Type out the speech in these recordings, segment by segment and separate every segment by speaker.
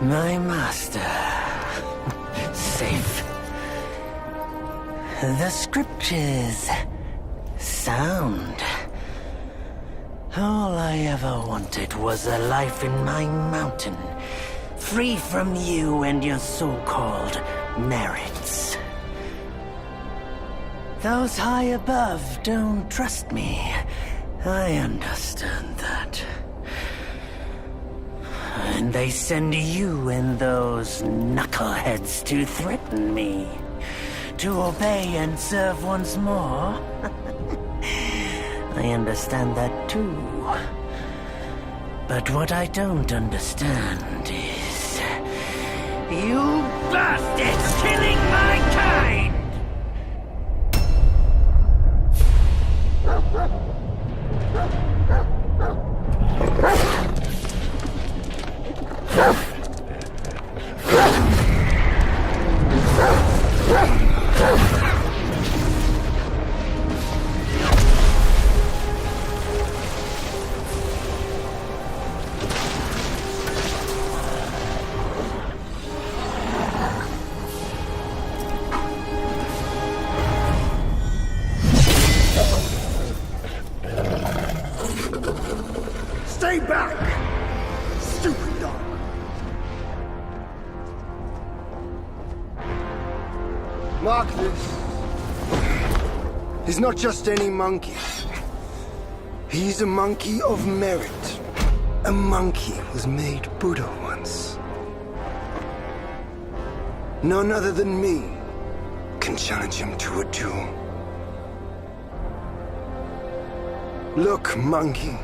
Speaker 1: My master. Safe. The scriptures. Sound. All I ever wanted was a life in my mountain, free from you and your so-called merits. Those high above don't trust me. I understand that. And they send you and those knuckleheads to threaten me. To obey and serve once more. I understand that too. But what I don't understand is... you bastards killing my kind!
Speaker 2: Stay back! Stupid dog! Mark this. He's not just any monkey. He's a monkey of merit. A monkey was made Buddha once. None other than me can challenge him to a duel. Look, monkey.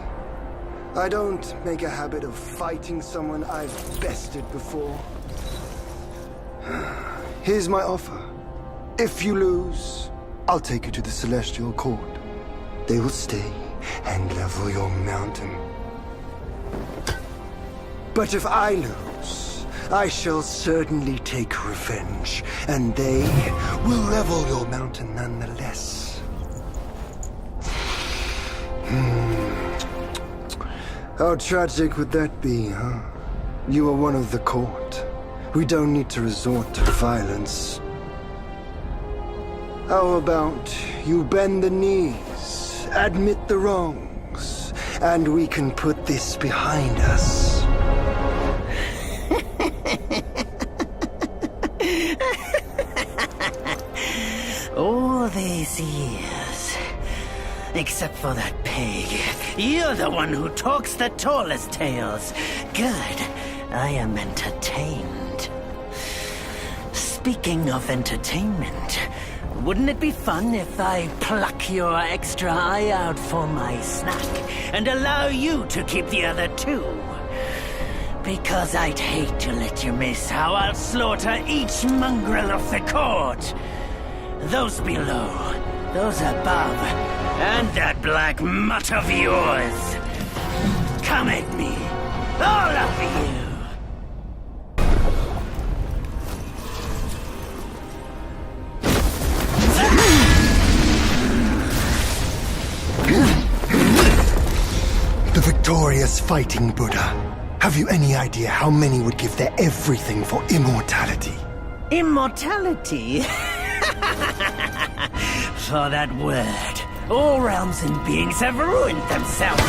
Speaker 2: I don't make a habit of fighting someone I've bested before. Here's my offer. If you lose, I'll take you to the Celestial Court. They will stay and level your mountain. But if I lose, I shall certainly take revenge, and they will level your mountain nonetheless. How tragic would that be, huh? You are one of the court. We don't need to resort to violence. How about you bend the knees, admit the wrongs, and we can put this behind us?
Speaker 1: All these years, except for that pig, you're the one who talks the tallest tales. Good, I am entertained. Speaking of entertainment, wouldn't it be fun if I pluck your extra eye out for my snack and allow you to keep the other two? Because I'd hate to let you miss how I'll slaughter each mongrel of the court. Those below, those above, and that black mutt of yours. Come at me, all of you.
Speaker 2: The victorious fighting Buddha. Have you any idea how many would give their everything for immortality?
Speaker 1: Immortality? For that word, all realms and beings have ruined themselves.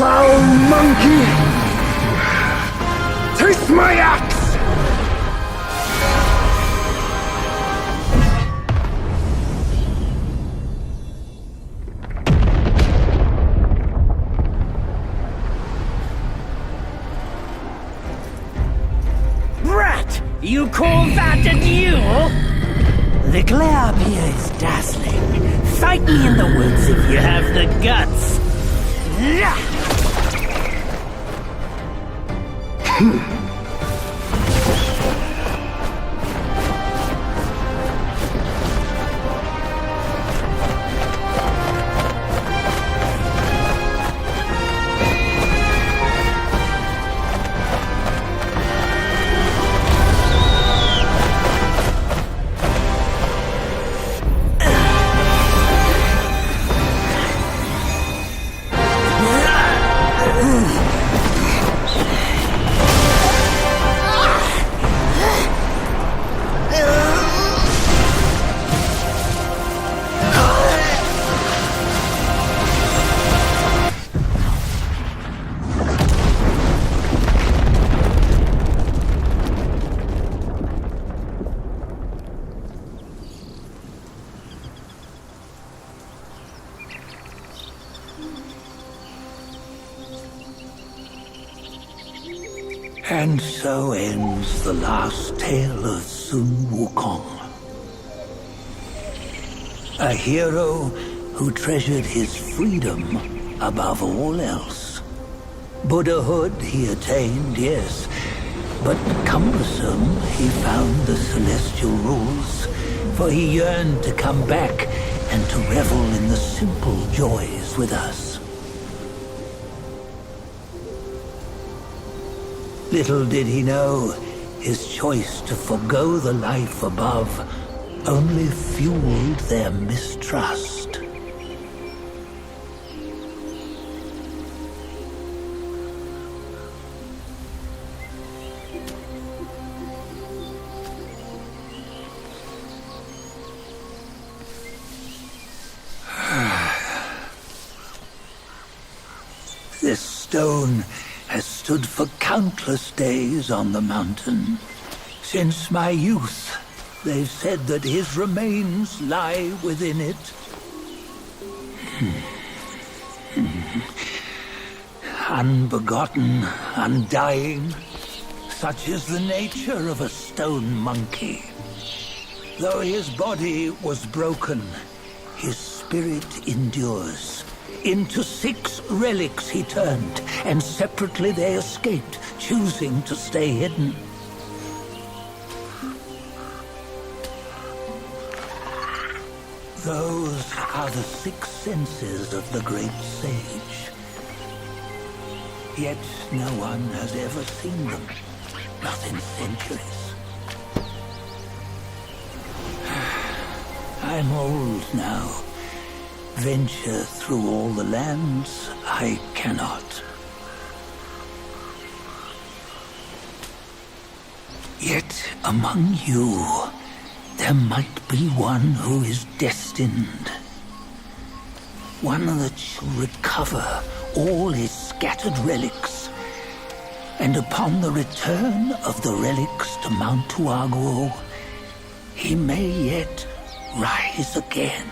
Speaker 2: Foul monkey! Taste my axe!
Speaker 1: The glare up here is dazzling. Fight me in the woods if you have the guts. And so ends the last tale of Sun Wukong. A hero who treasured his freedom above all else. Buddhahood he attained, yes, but cumbersome he found the celestial rules, for he yearned to come back and to revel in the simple joys with us. Little did he know, his choice to forgo the life above only fueled their mistrust. This stone has stood for countless days on the mountain. Since my youth, they've said that his remains lie within it. Unbegotten, undying, such is the nature of a stone monkey. Though his body was broken, his spirit endures. Into 6 relics he turned, and separately they escaped, choosing to stay hidden. Those are the 6 senses of the great sage. Yet no one has ever seen them, not in centuries. I'm old now. Venture through all the lands I cannot. Yet among you, there might be one who is destined. One that shall recover all his scattered relics. And upon the return of the relics to Mount Tuaguo, he may yet rise again.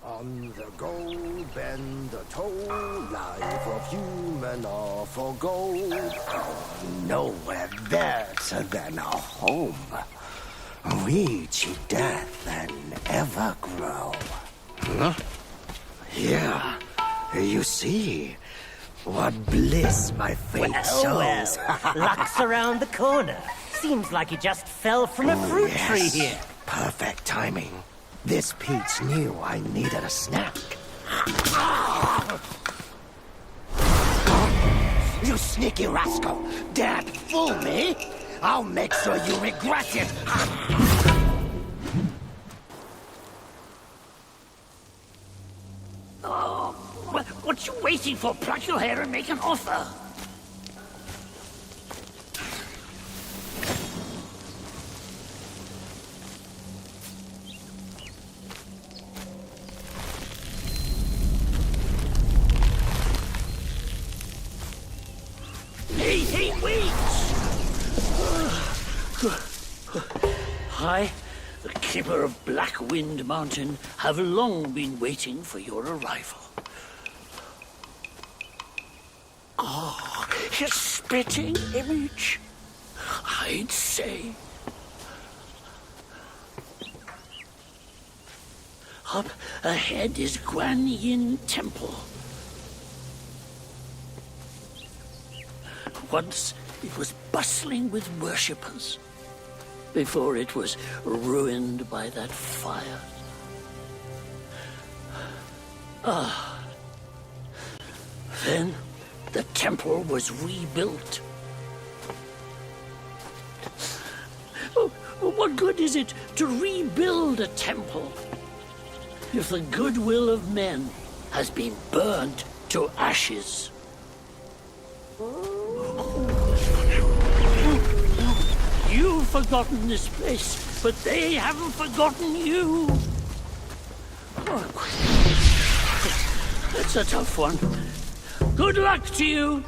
Speaker 3: On the go, bend the toe, life of human or for gold. Nowhere better than a home. Reach death and ever grow. Huh? Yeah, you see, what bliss my fate shows.
Speaker 1: Luck's around the corner. Seems like he just fell from a fruit tree here.
Speaker 3: Perfect timing. This peach knew I needed a snack. You sneaky rascal! Dare to fool me? I'll make sure you regret it!
Speaker 1: Oh, what you waiting for? Pluck your hair and make an offer. Hey, wait! I, the keeper of Black Wind Mountain, have long been waiting for your arrival. Ah, his spitting image, I'd say. Up ahead is Guan Yin Temple. Once it was bustling with worshippers, before it was ruined by that fire. Then the temple was rebuilt. What good is it to rebuild a temple if the goodwill of men has been burnt to ashes? You've forgotten this place, but they haven't forgotten you. That's a tough one. Good luck to you.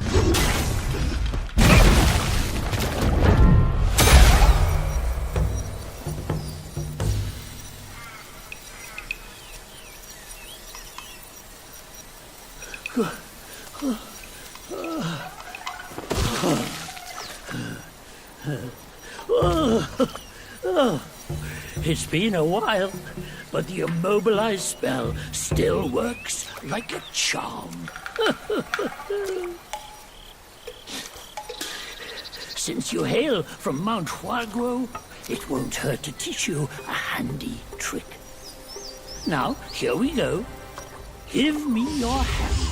Speaker 1: It's been a while, but the immobilized spell still works like a charm. Since you hail from Mount Huaguo, it won't hurt to teach you a handy trick. Now, here we go. Give me your hand.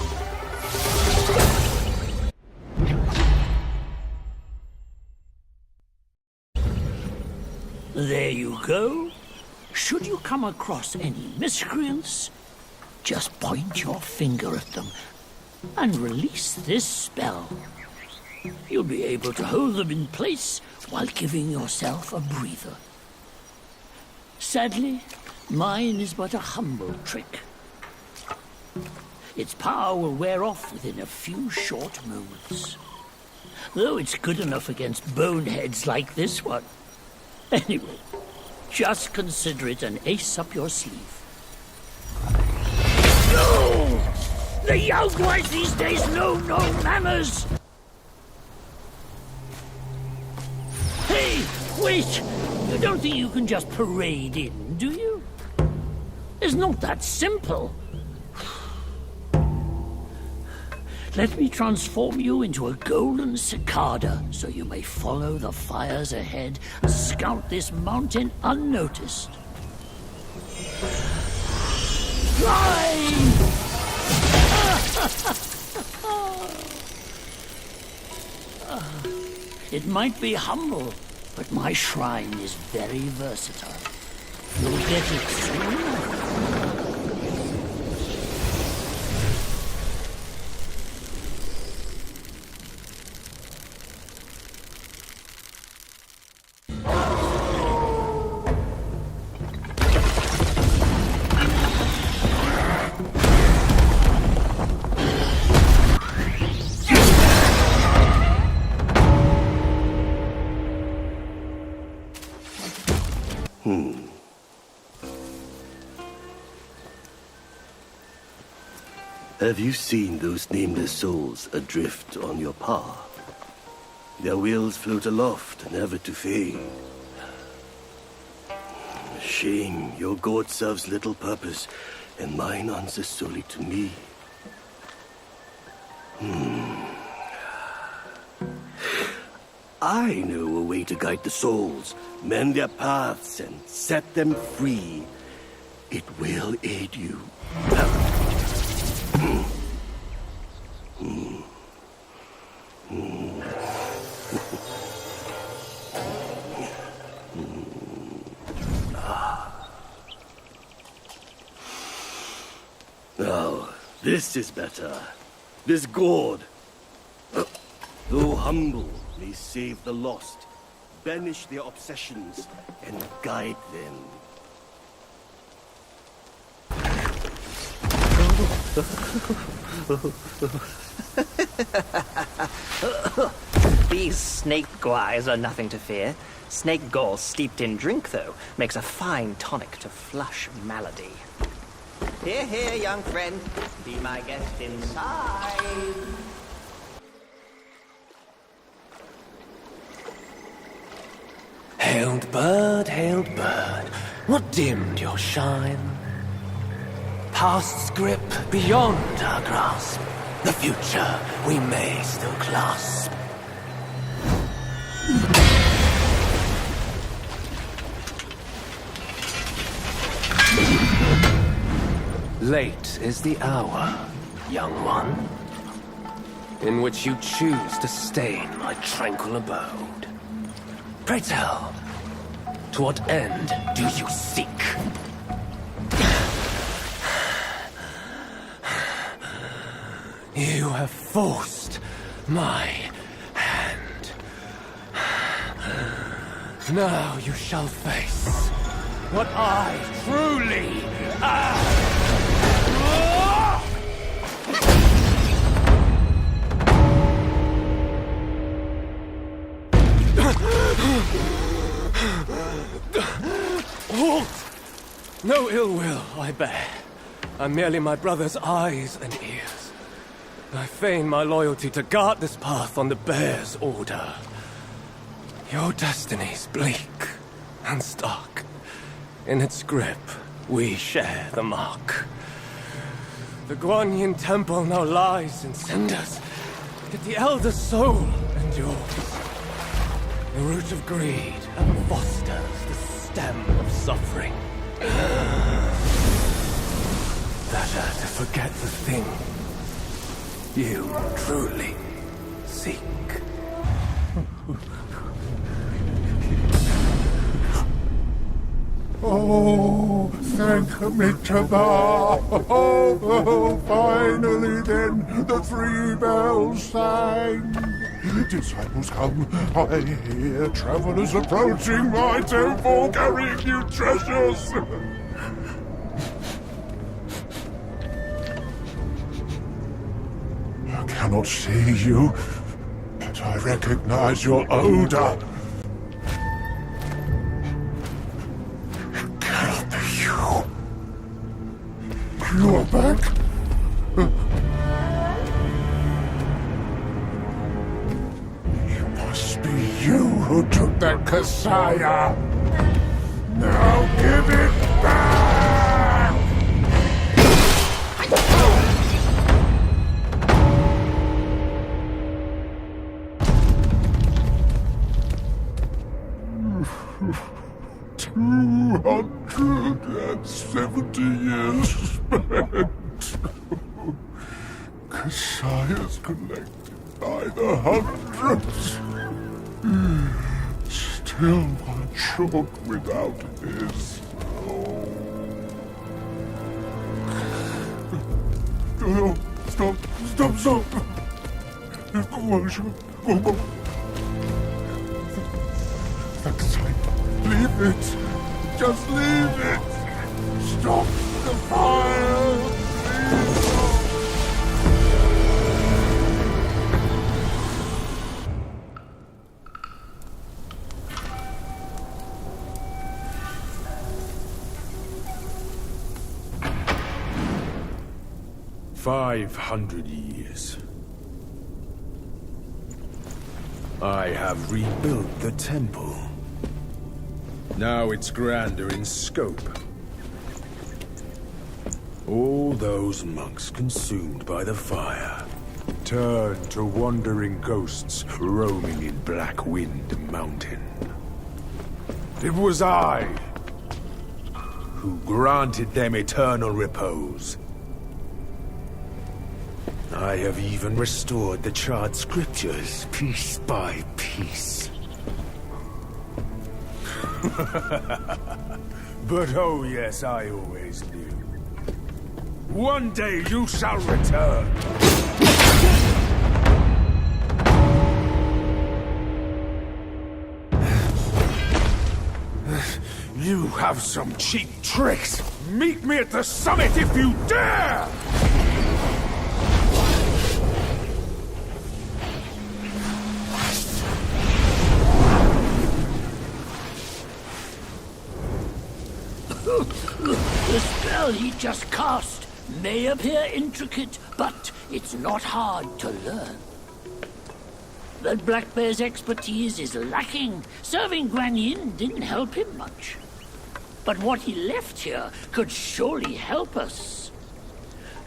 Speaker 1: There you go. Should you come across any miscreants, just point your finger at them and release this spell. You'll be able to hold them in place while giving yourself a breather. Sadly, mine is but a humble trick. Its power will wear off within a few short moments, though it's good enough against boneheads like this one. Anyway, just consider it an ace up your sleeve. No! The Yao Guais these days know no manners! Hey, wait! You don't think you can just parade in, do you? It's not that simple. Let me transform you into a golden cicada so you may follow the fires ahead and scout this mountain unnoticed. Fly! It might be humble, but my shrine is very versatile. You'll get it soon.
Speaker 4: Have you seen those nameless souls adrift on your path? Their wills float aloft, never to fade. Shame, your god serves little purpose, and mine answers solely to me. I know a way to guide the souls, mend their paths, and set them free. It will aid you. Now, this is better. This gourd, though humble, may save the lost, banish their obsessions, and guide them.
Speaker 5: These snake guys are nothing to fear. Snake gall steeped in drink, though, makes a fine tonic to flush malady. Here, here, young friend. Be my guest inside.
Speaker 1: Hailed bird, what dimmed your shine? Past's grip beyond our grasp. The future we may still clasp. Late is the hour, young one, in which you choose to stain my tranquil abode. Pray tell, to what end do you seek? You have forced my hand. Now you shall face what I truly am. Halt! No ill will I bear. I'm merely my brother's eyes and ears. I feign my loyalty to guard this path on the bear's order. Your destiny's bleak and stark. In its grip, we share the mark. The Guanyin temple now lies in cinders, yet the elder soul endures. The root of greed fosters the stem of suffering. Better to forget the thing you truly seek.
Speaker 6: Oh, thank Amitabha! Oh, finally then, the 3 bells sang. Disciples come, I hear travelers approaching my temple carrying new treasures. I cannot see you, but I recognize your odor. You are back? It must be you who took that Kasaya. Now give it back! 270 years spent. Kasaya's collected by the hundreds. Still one short without his. Oh, stop! Leave it! Just leave it! Stop the fire! Please. 500 years. I have rebuilt the temple. Now it's grander in scope. All those monks consumed by the fire turned to wandering ghosts roaming in Black Wind Mountain. It was I who granted them eternal repose. I have even restored the charred scriptures piece by piece. But oh yes, I always knew. One day you shall return. You have some cheap tricks. Meet me at the summit if you dare!
Speaker 7: The spell he just cast may appear intricate, but it's not hard to learn. But Black Bear's expertise is lacking. Serving Guan Yin didn't help him much. But what he left here could surely help us.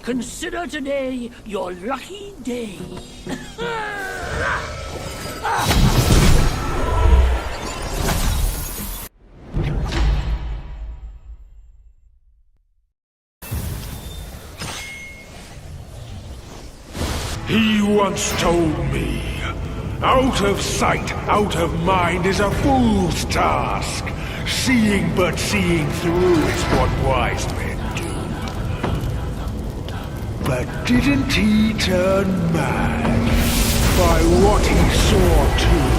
Speaker 7: Consider today your lucky day.
Speaker 6: He once told me, out of sight, out of mind is a fool's task. Seeing but seeing through is what wise men do. But didn't he turn mad by what he saw too?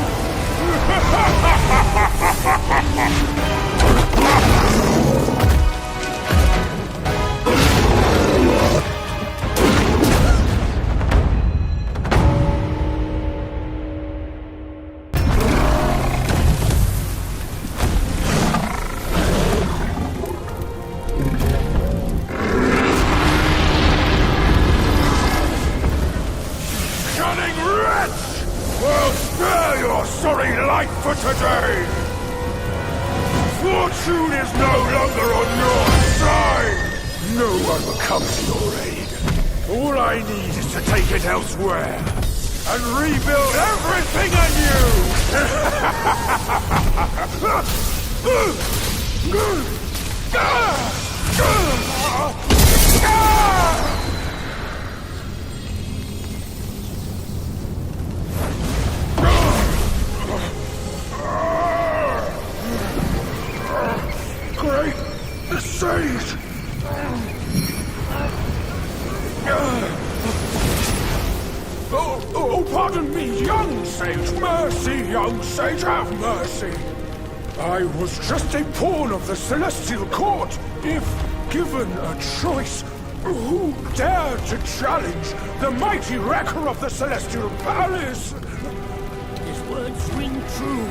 Speaker 6: Today! Fortune is no longer on your side! No one comes to your aid. All I need is to take it elsewhere and rebuild everything anew! Great sage! Oh, pardon me, young sage. Mercy, young sage, have mercy. I was just a pawn of the Celestial Court. If given a choice, who dared to challenge the mighty wrecker of the Celestial Palace?
Speaker 7: His words ring true.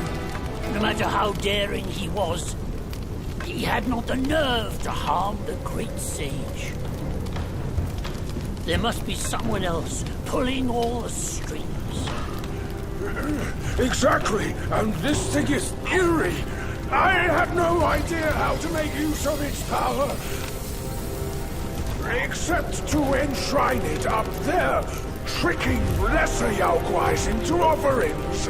Speaker 7: No matter how daring he was, he had not the nerve to harm the great sage. There must be someone else pulling all the strings.
Speaker 6: Exactly, and this thing is eerie. I have no idea how to make use of its power. Except to enshrine it up there, tricking lesser Yaoguais into offerings.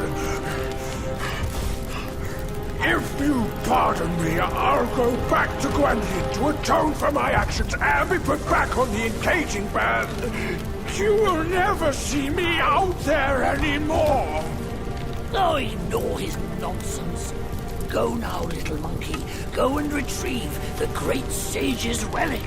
Speaker 6: If you pardon me, I'll go back to Guan Yin to atone for my actions and be put back on the engaging band. You will never see me out there anymore.
Speaker 7: Oh, ignore his nonsense. Go now, little monkey. Go and retrieve the great sage's relic.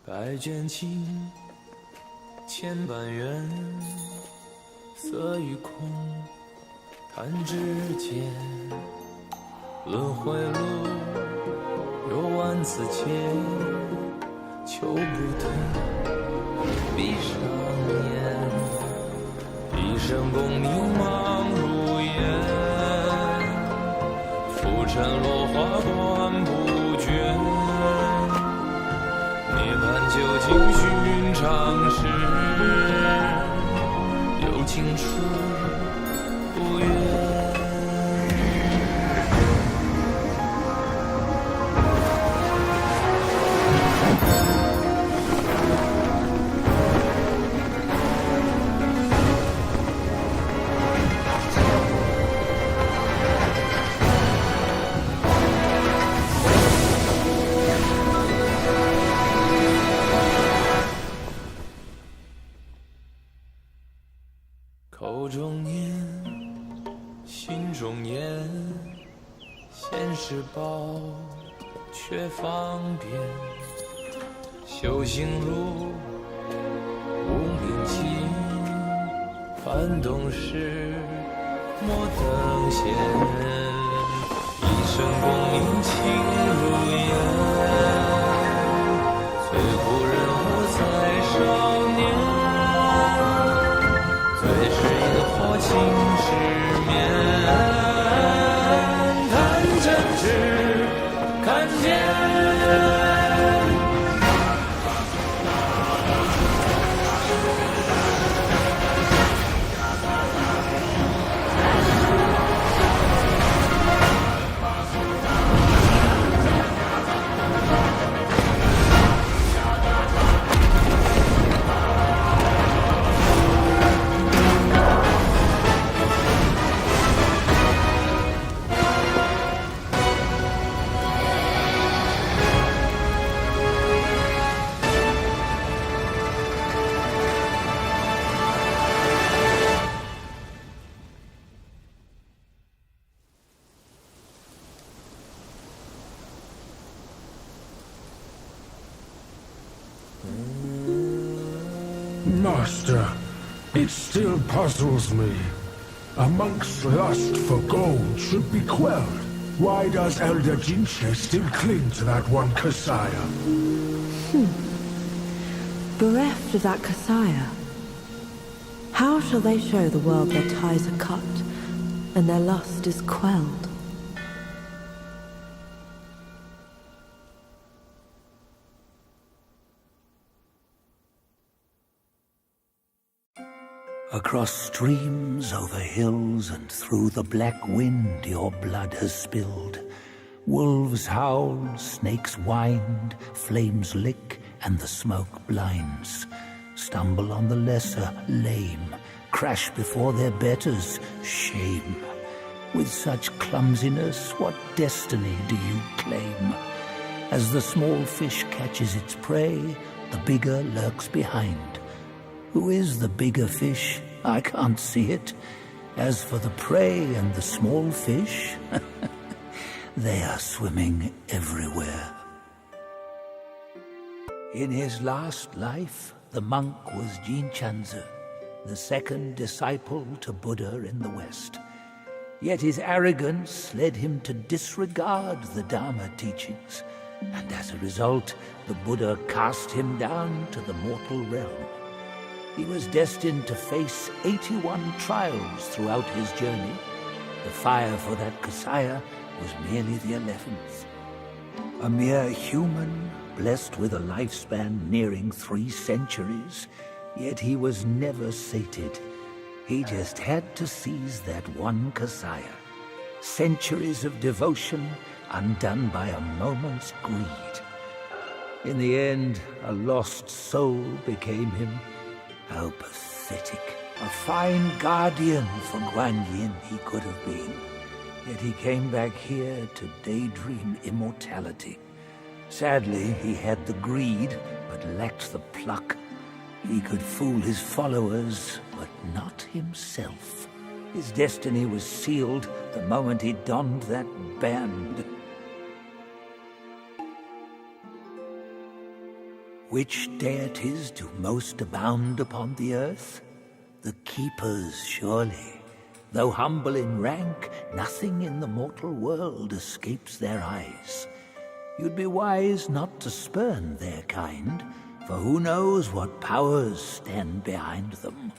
Speaker 8: 百卷情，千般缘，色与空，弹指间。轮回路，有万次劫，求不退。闭上眼，闭生功名忙如烟，浮沉落花断不绝。涅槃究竟寻常事，有情处不远。口中念，心中言，现世报，却方便。修行路，无名情，幡动时，莫等闲。一生功名情如烟，最苦人我在少年。最是萤火情失眠，看真知，看见。
Speaker 6: Master, it still puzzles me. A monk's lust for gold should be quelled. Why does Elder Jinche still cling to that one Kasaya?
Speaker 9: Bereft of that Kasaya, how shall they show the world their ties are cut and their lust is quelled?
Speaker 1: Across streams, over hills, and through the black wind your blood has spilled. Wolves howl, snakes wind, flames lick, and the smoke blinds. Stumble on the lesser, lame, crash before their betters, shame. With such clumsiness, what destiny do you claim? As the small fish catches its prey, the bigger lurks behind. Who is the bigger fish? I can't see it. As for the prey and the small fish, they are swimming everywhere. In his last life, the monk was Jinchen, the second disciple to Buddha in the West. Yet his arrogance led him to disregard the Dharma teachings, and as a result, the Buddha cast him down to the mortal realm. He was destined to face 81 trials throughout his journey. The fire for that Kasaya was merely the 11th. A mere human, blessed with a lifespan nearing 3 centuries, yet he was never sated. He just had to seize that one Kasaya. Centuries of devotion undone by a moment's greed. In the end, a lost soul became him. How pathetic. A fine guardian for Guan Yin he could have been. Yet he came back here to daydream immortality. Sadly, he had the greed, but lacked the pluck. He could fool his followers, but not himself. His destiny was sealed the moment he donned that band. Which deities do most abound upon the earth? The keepers, surely. Though humble in rank, nothing in the mortal world escapes their eyes. You'd be wise not to spurn their kind, for who knows what powers stand behind them.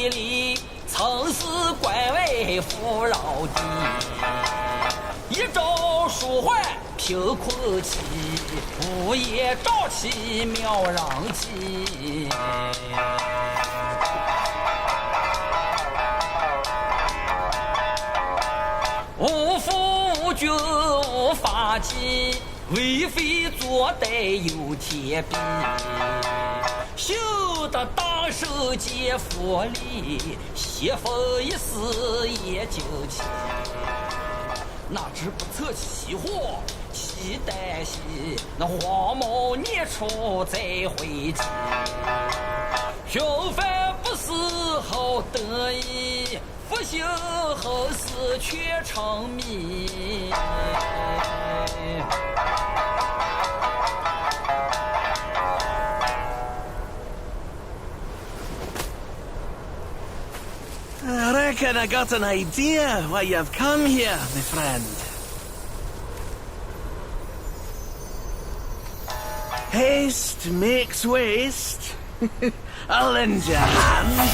Speaker 8: 地里，曾是官为富饶地。一朝舒缓贫困期，午夜瘴气渺攘起。无父无君无法纪，为非作歹有天比。修得大圣皆佛力，西风一时也惊奇。哪知不测其祸其旦夕，那黄毛年初再回击。平凡不是好得意，复兴后事却成谜。
Speaker 1: I reckon I got an idea why you've come here, my friend. Haste makes waste. I'll lend you a hand.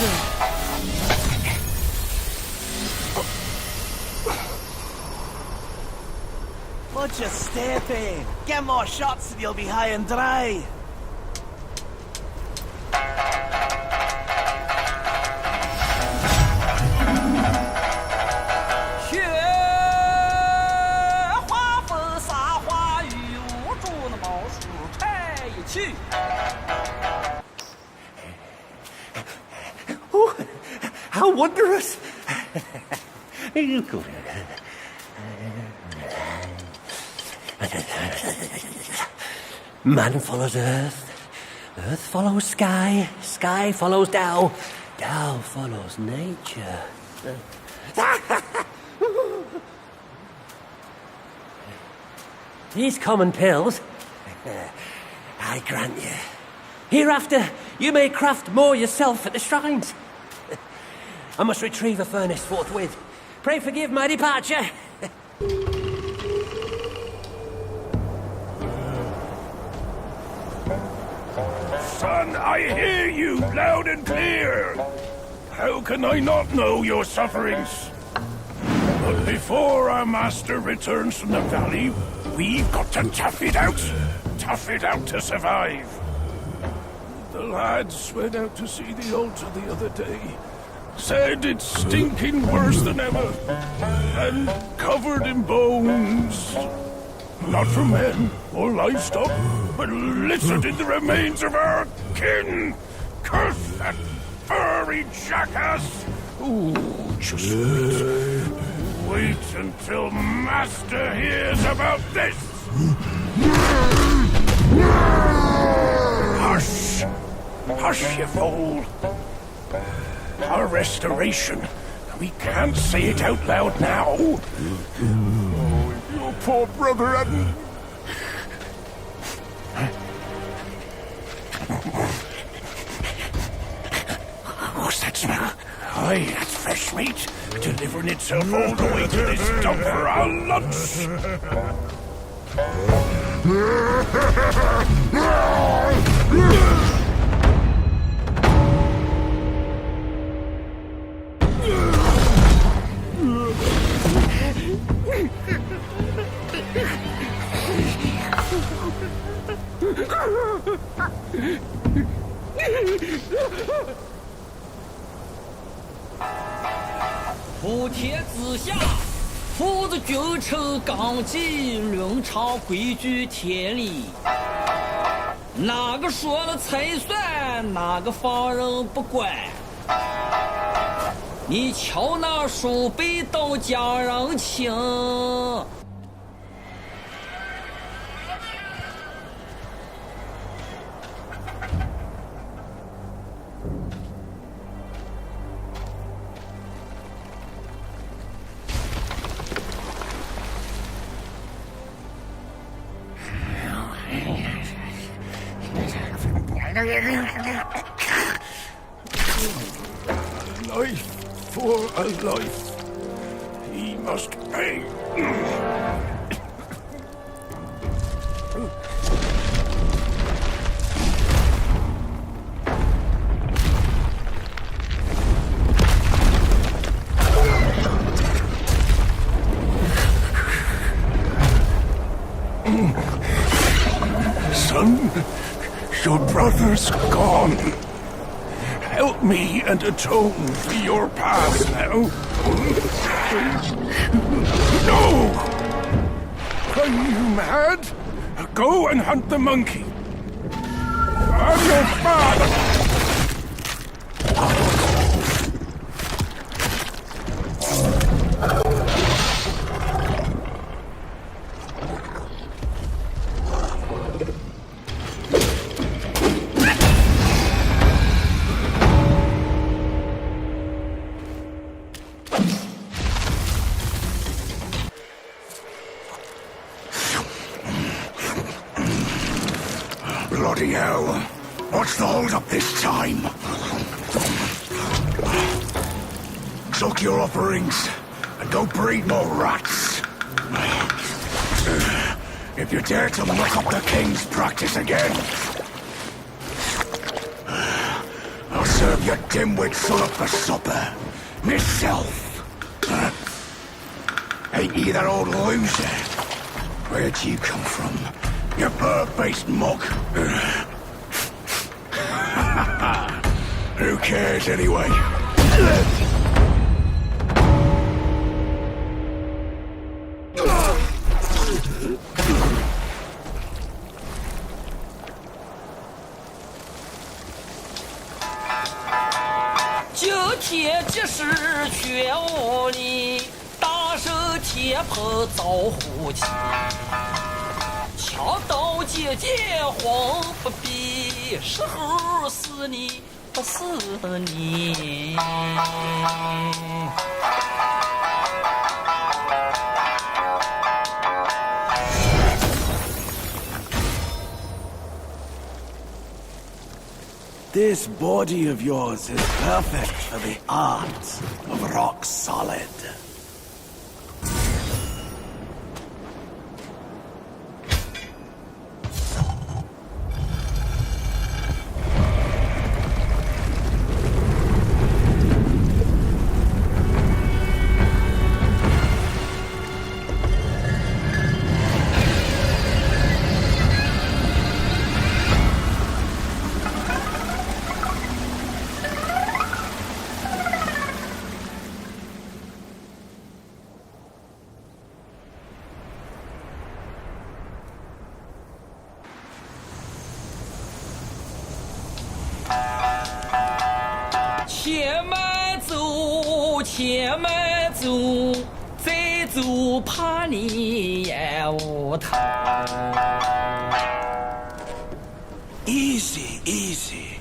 Speaker 1: Watch your step, eh? Get more shots and you'll be high and dry.
Speaker 3: Oh, how wondrous! Man follows earth, earth follows sky, sky follows Tao, Tao follows nature. These common pills, I grant you. Hereafter, you may craft more yourself at the shrines. I must retrieve a furnace forthwith. Pray forgive my departure.
Speaker 6: Son, I hear you loud and clear. How can I not know your sufferings? But before our master returns from the valley, we've got to tough it out. Tough it out to survive. The lads went out to see the altar the other day. Said it's stinking worse than ever. And covered in bones. Not from men or livestock, but littered in the remains of our kin. Curse that furry jackass! Ooh, just wait. Wait until Master hears about this! Hush! Hush, you fool! Our restoration. We can't say it out loud now. Oh, your poor brother hadn't... What's that smell? Aye, that's fresh meat. Delivering itself all the way to this dump for our lunch.
Speaker 8: 普天之下，父子君臣纲纪，伦常规矩天理。哪个说了才算，哪个放任不管。你瞧那叔辈当家人情。
Speaker 6: Life for a life. He must pay. Your brother's gone. Help me and atone for your past now. No! Are you mad? Go and hunt the monkey. I'm your father! Bloody hell. What's the hold-up this time? Suck your offerings and go breed more rats. If you dare to muck up the king's practice again, I'll serve your dimwit son up for supper. Myself. Ain't you that old loser? Where'd you come from? You bird-faced mug. Who cares anyway?
Speaker 8: 桥刀姐姐慌不必，时候死你不死你。
Speaker 4: This body of yours is perfect for the art of rock solid.
Speaker 8: 且慢走，再走怕你也无头。
Speaker 4: Easy, easy.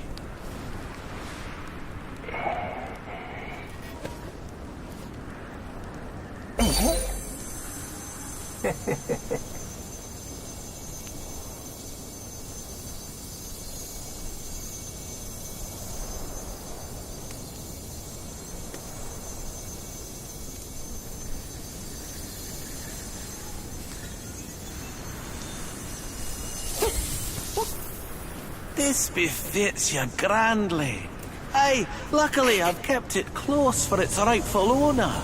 Speaker 4: This befits you grandly. Aye, luckily I've kept it close for its rightful owner.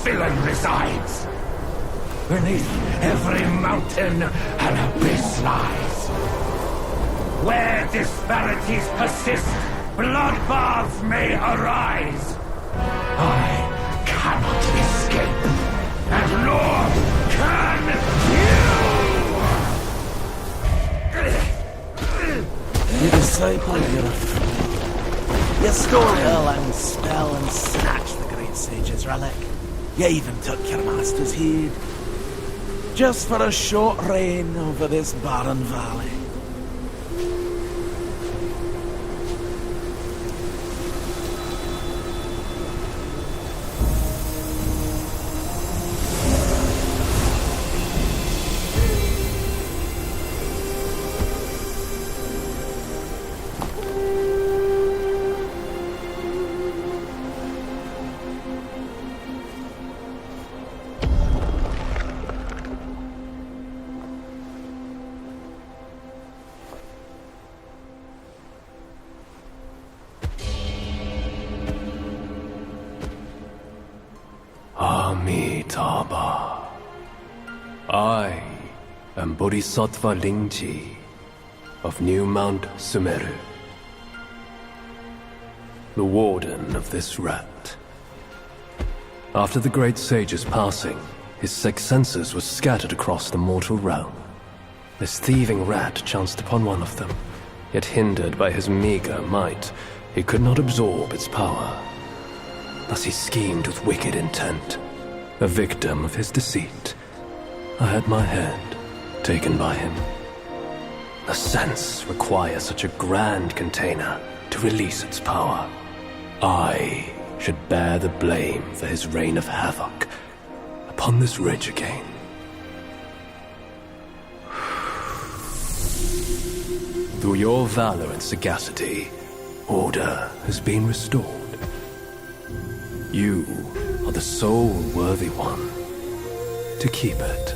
Speaker 6: villain resides. Beneath every mountain an abyss lies. Where disparities persist, bloodbaths may arise. I cannot escape, and nor can you!
Speaker 4: You disciple, you're a fool.
Speaker 10: You stole her and spell and snatched the great sage's relic. You even took your master's heed. Just for a short reign over this barren valley.
Speaker 11: Amitabha. I am Bodhisattva Lingji of New Mount Sumeru, the warden of this rat. After the great sage's passing, his sixth senses were scattered across the mortal realm. This thieving rat chanced upon one of them, yet hindered by his meager might, he could not absorb its power. Thus he schemed with wicked intent. A victim of his deceit, I had my head taken by him. The sense requires such a grand container to release its power. I should bear the blame for his reign of havoc upon this ridge again. Through your valor and sagacity, order has been restored. You are the sole worthy one to keep it.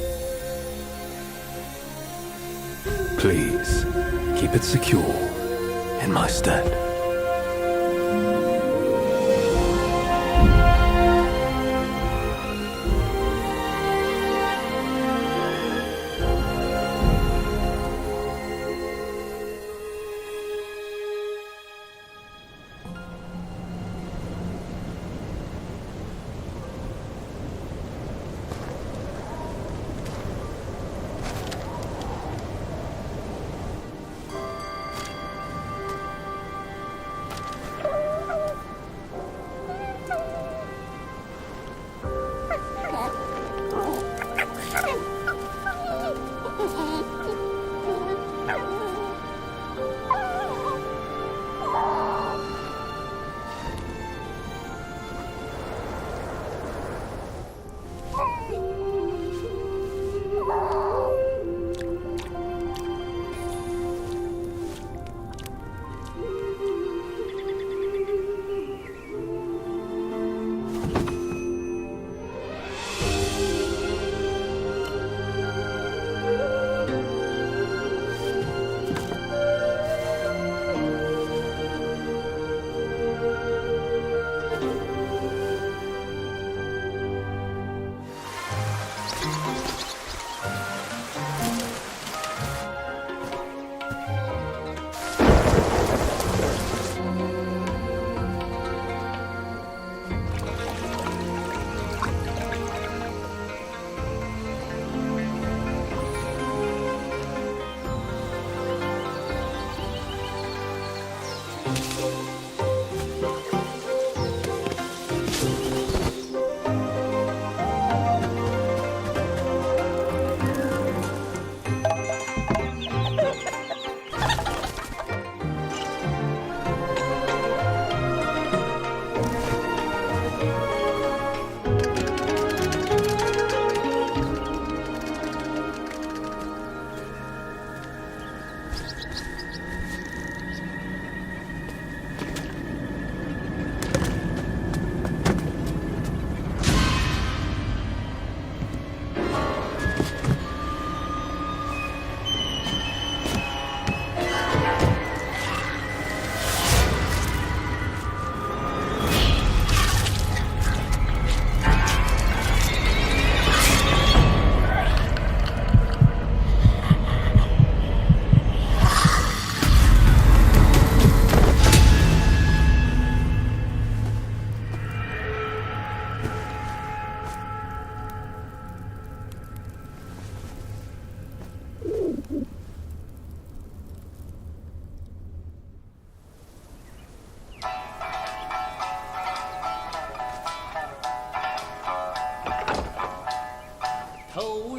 Speaker 11: Please, keep it secure in my stead.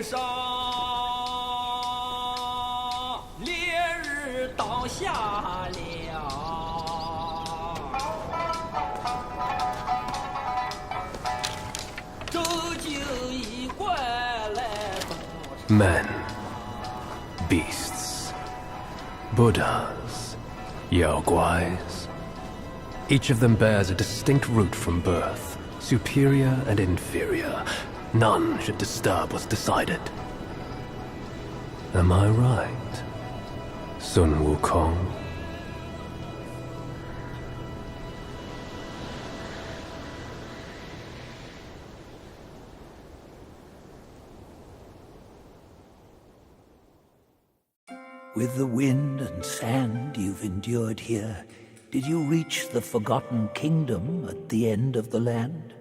Speaker 8: 上，烈日倒下了。这就一块来。
Speaker 11: Men, beasts, Buddhas, Yaoguais. Each of them bears a distinct root from birth, superior and inferior. None should disturb what's decided. Am I right, Sun Wukong?
Speaker 7: With the wind and sand you've endured here, did you reach the forgotten kingdom at the end of the land?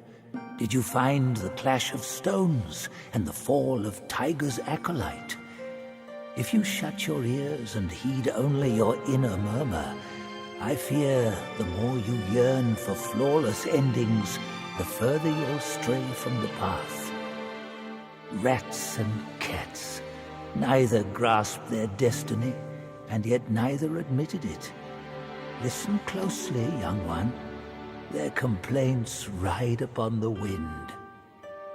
Speaker 7: Did you find the clash of stones and the fall of Tiger's acolyte? If you shut your ears and heed only your inner murmur, I fear the more you yearn for flawless endings, the further you'll stray from the path. Rats and cats, neither grasped their destiny, and yet neither admitted it. Listen closely, young one. Their complaints ride upon the wind.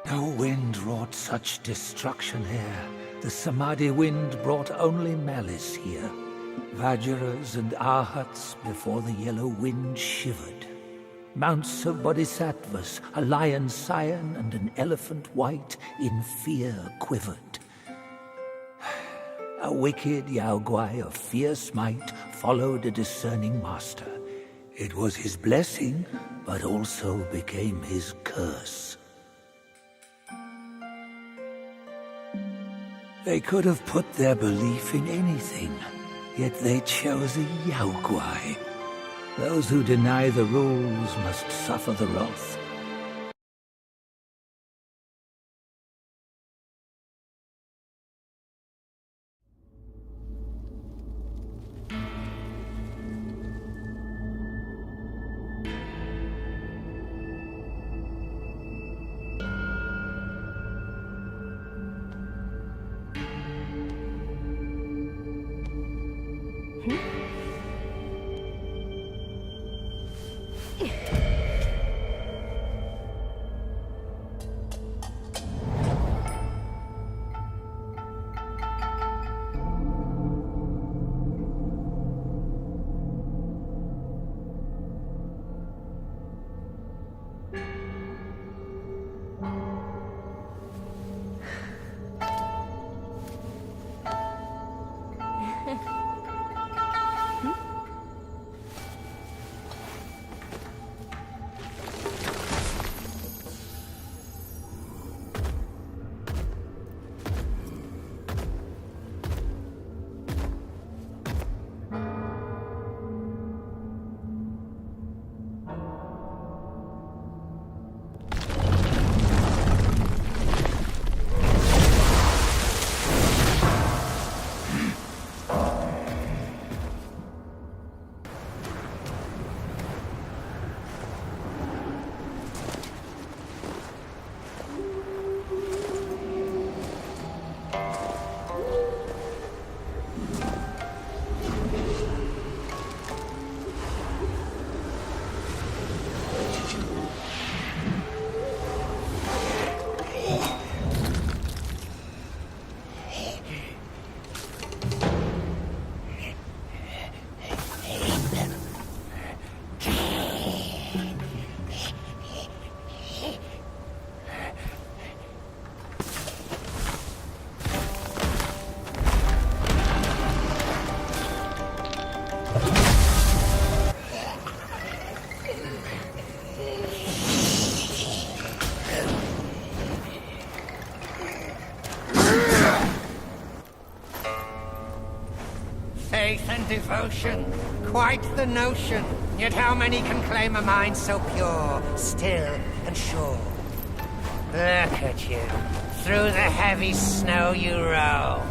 Speaker 7: No wind wrought such destruction here. The Samadhi wind brought only malice here. Vajras and Arhats before the yellow wind shivered. Mounts of bodhisattvas, a lion scion and an elephant white, in fear quivered. A wicked Yaoguai of fierce might followed a discerning master. It was his blessing, but also became his curse. They could have put their belief in anything, yet they chose a Yaoguai. Those who deny the rules must suffer the wrath.
Speaker 1: Faith and devotion, quite the notion. Yet how many can claim a mind so pure, still and sure? Look at you. Through the heavy snow you roam.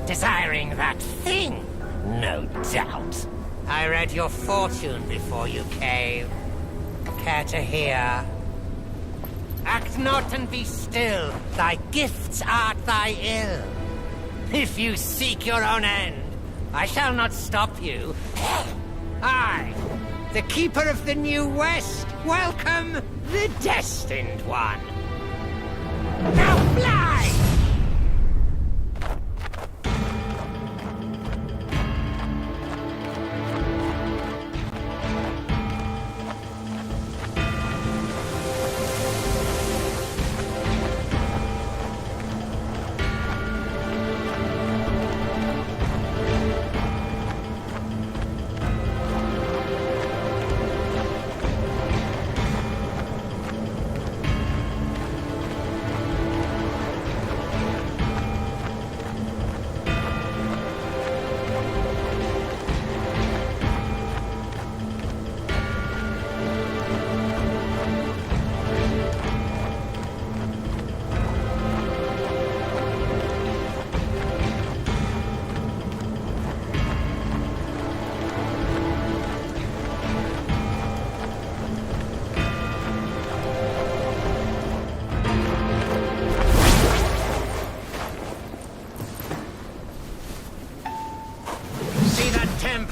Speaker 1: Desiring that thing, no doubt. I read your fortune before you came. Care to hear? Act not and be still. Thy gifts art thy ill. If you seek your own end, I shall not stop you. I, the Keeper of the New West, welcome the Destined One. Now fly!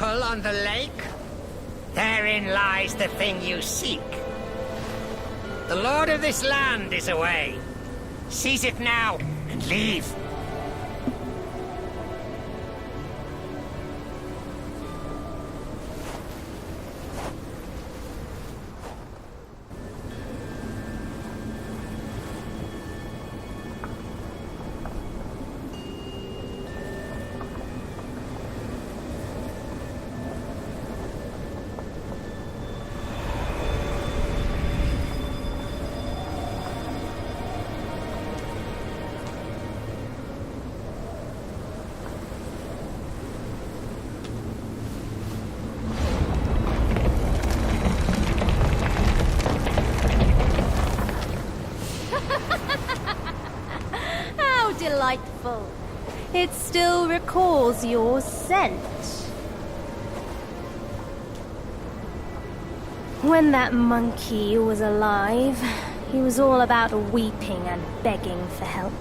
Speaker 1: On the lake? Therein lies the thing you seek. The lord of this land is away. Seize it now and leave.
Speaker 12: Delightful. It still recalls your scent. When that monkey was alive, he was all about weeping and begging for help.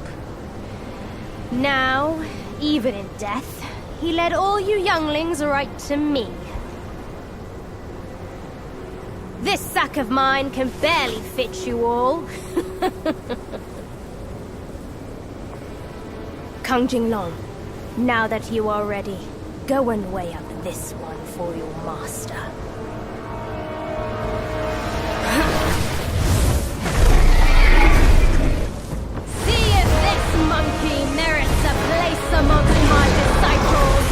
Speaker 12: Now, even in death, he led all you younglings right to me. This sack of mine can barely fit you all. Kang Jinglong, now that you are ready, go and weigh up this one for your master. See if this monkey merits a place amongst my disciples.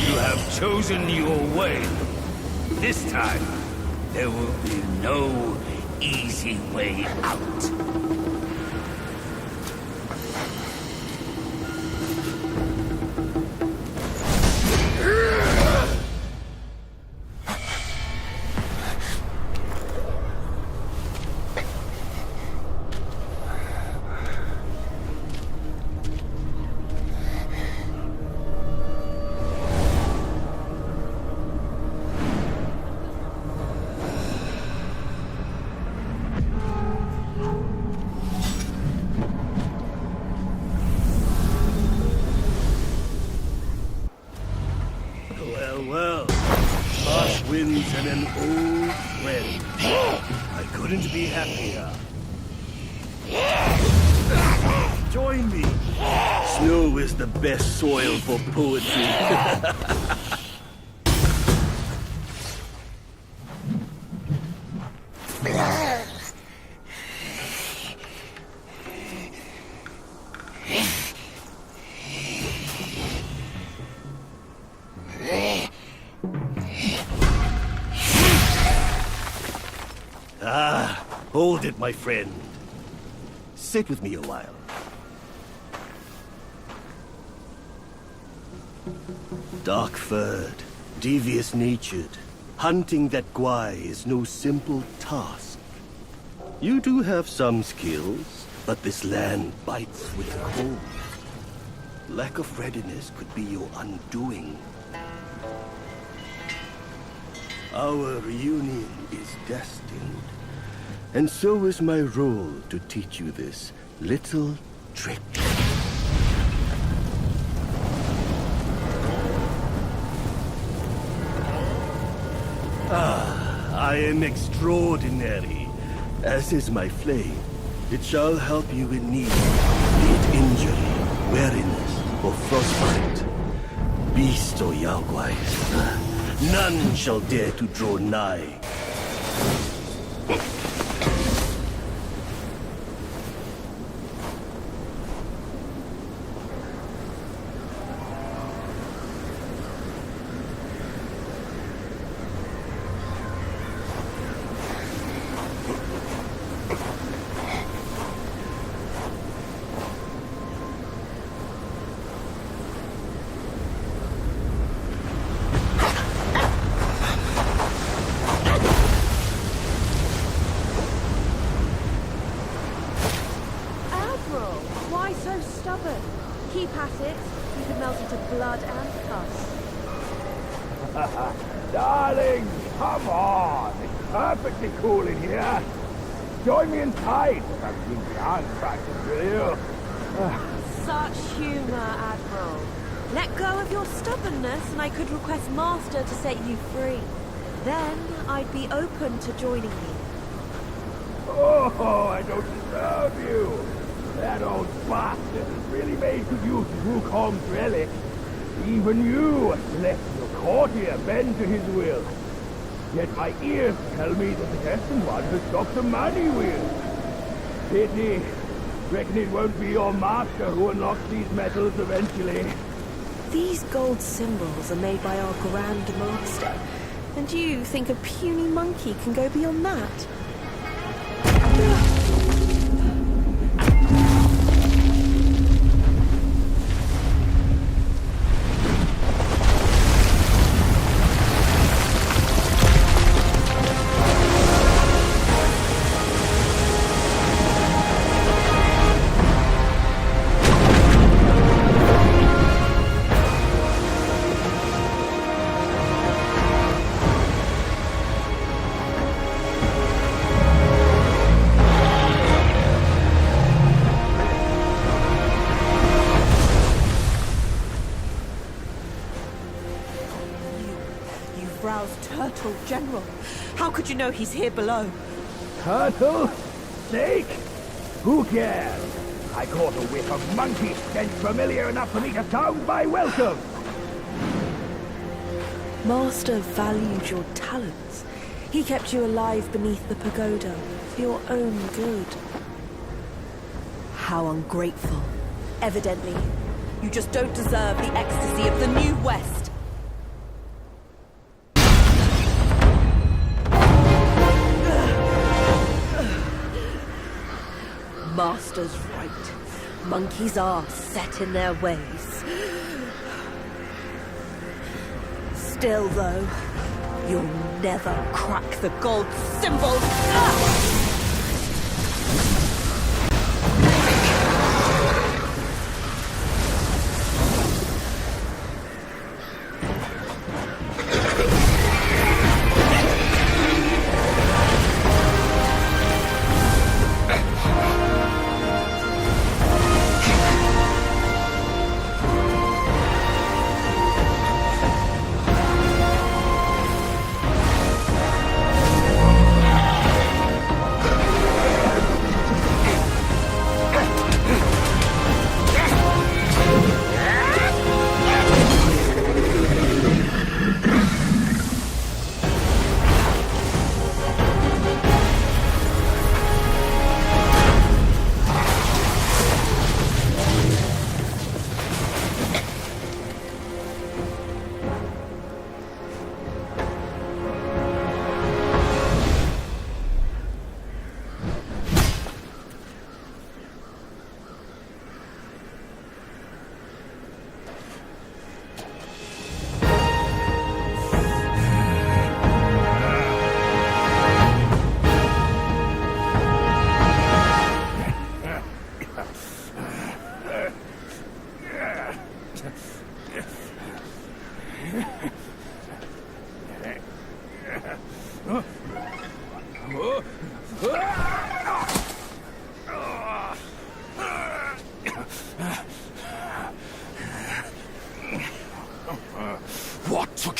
Speaker 4: You have chosen your way. This time, there will be no easy way out. Snow is the best soil for poetry. Hold it, my friend. Sit with me a while. Dark-furred, devious-natured, hunting that Gwai is no simple task. You do have some skills, but this land bites with cold. Lack of readiness could be your undoing. Our reunion is destined. And so is my role to teach you this little trick. I am extraordinary, as is my flame. It shall help you in need, be it injury, weariness, or frostbite. Beast or Yaogwai, none shall dare to draw nigh.
Speaker 9: Keep at it. You could melt into blood and pus.
Speaker 6: Darling, come on. It's perfectly cool in here. Join me inside. I'm being dance practice with you.
Speaker 9: Such humor, Admiral. Let go of your stubbornness and I could request Master to set you free. Then I'd be open to joining you.
Speaker 6: Oh, I don't deserve you. That old bastard has really made good use of Wukong's relic. Even you, celestial courtier, bend to his will. Yet my ears tell me that the destined one has stopped the money wheel. Pity. Reckon it won't be your master who unlocks these metals eventually.
Speaker 9: These gold symbols are made by our Grand Master. And you think a puny monkey can go beyond that? Turtle General. How could you know he's here below?
Speaker 6: Turtle? Snake? Who cares? I caught a whiff of monkey stench familiar enough for me to sound my welcome.
Speaker 9: Master valued your talents. He kept you alive beneath the pagoda for your own good. How ungrateful. Evidently, you just don't deserve the ecstasy of the New West. Master's right. Monkeys are set in their ways. Still, though, you'll never crack the gold symbol.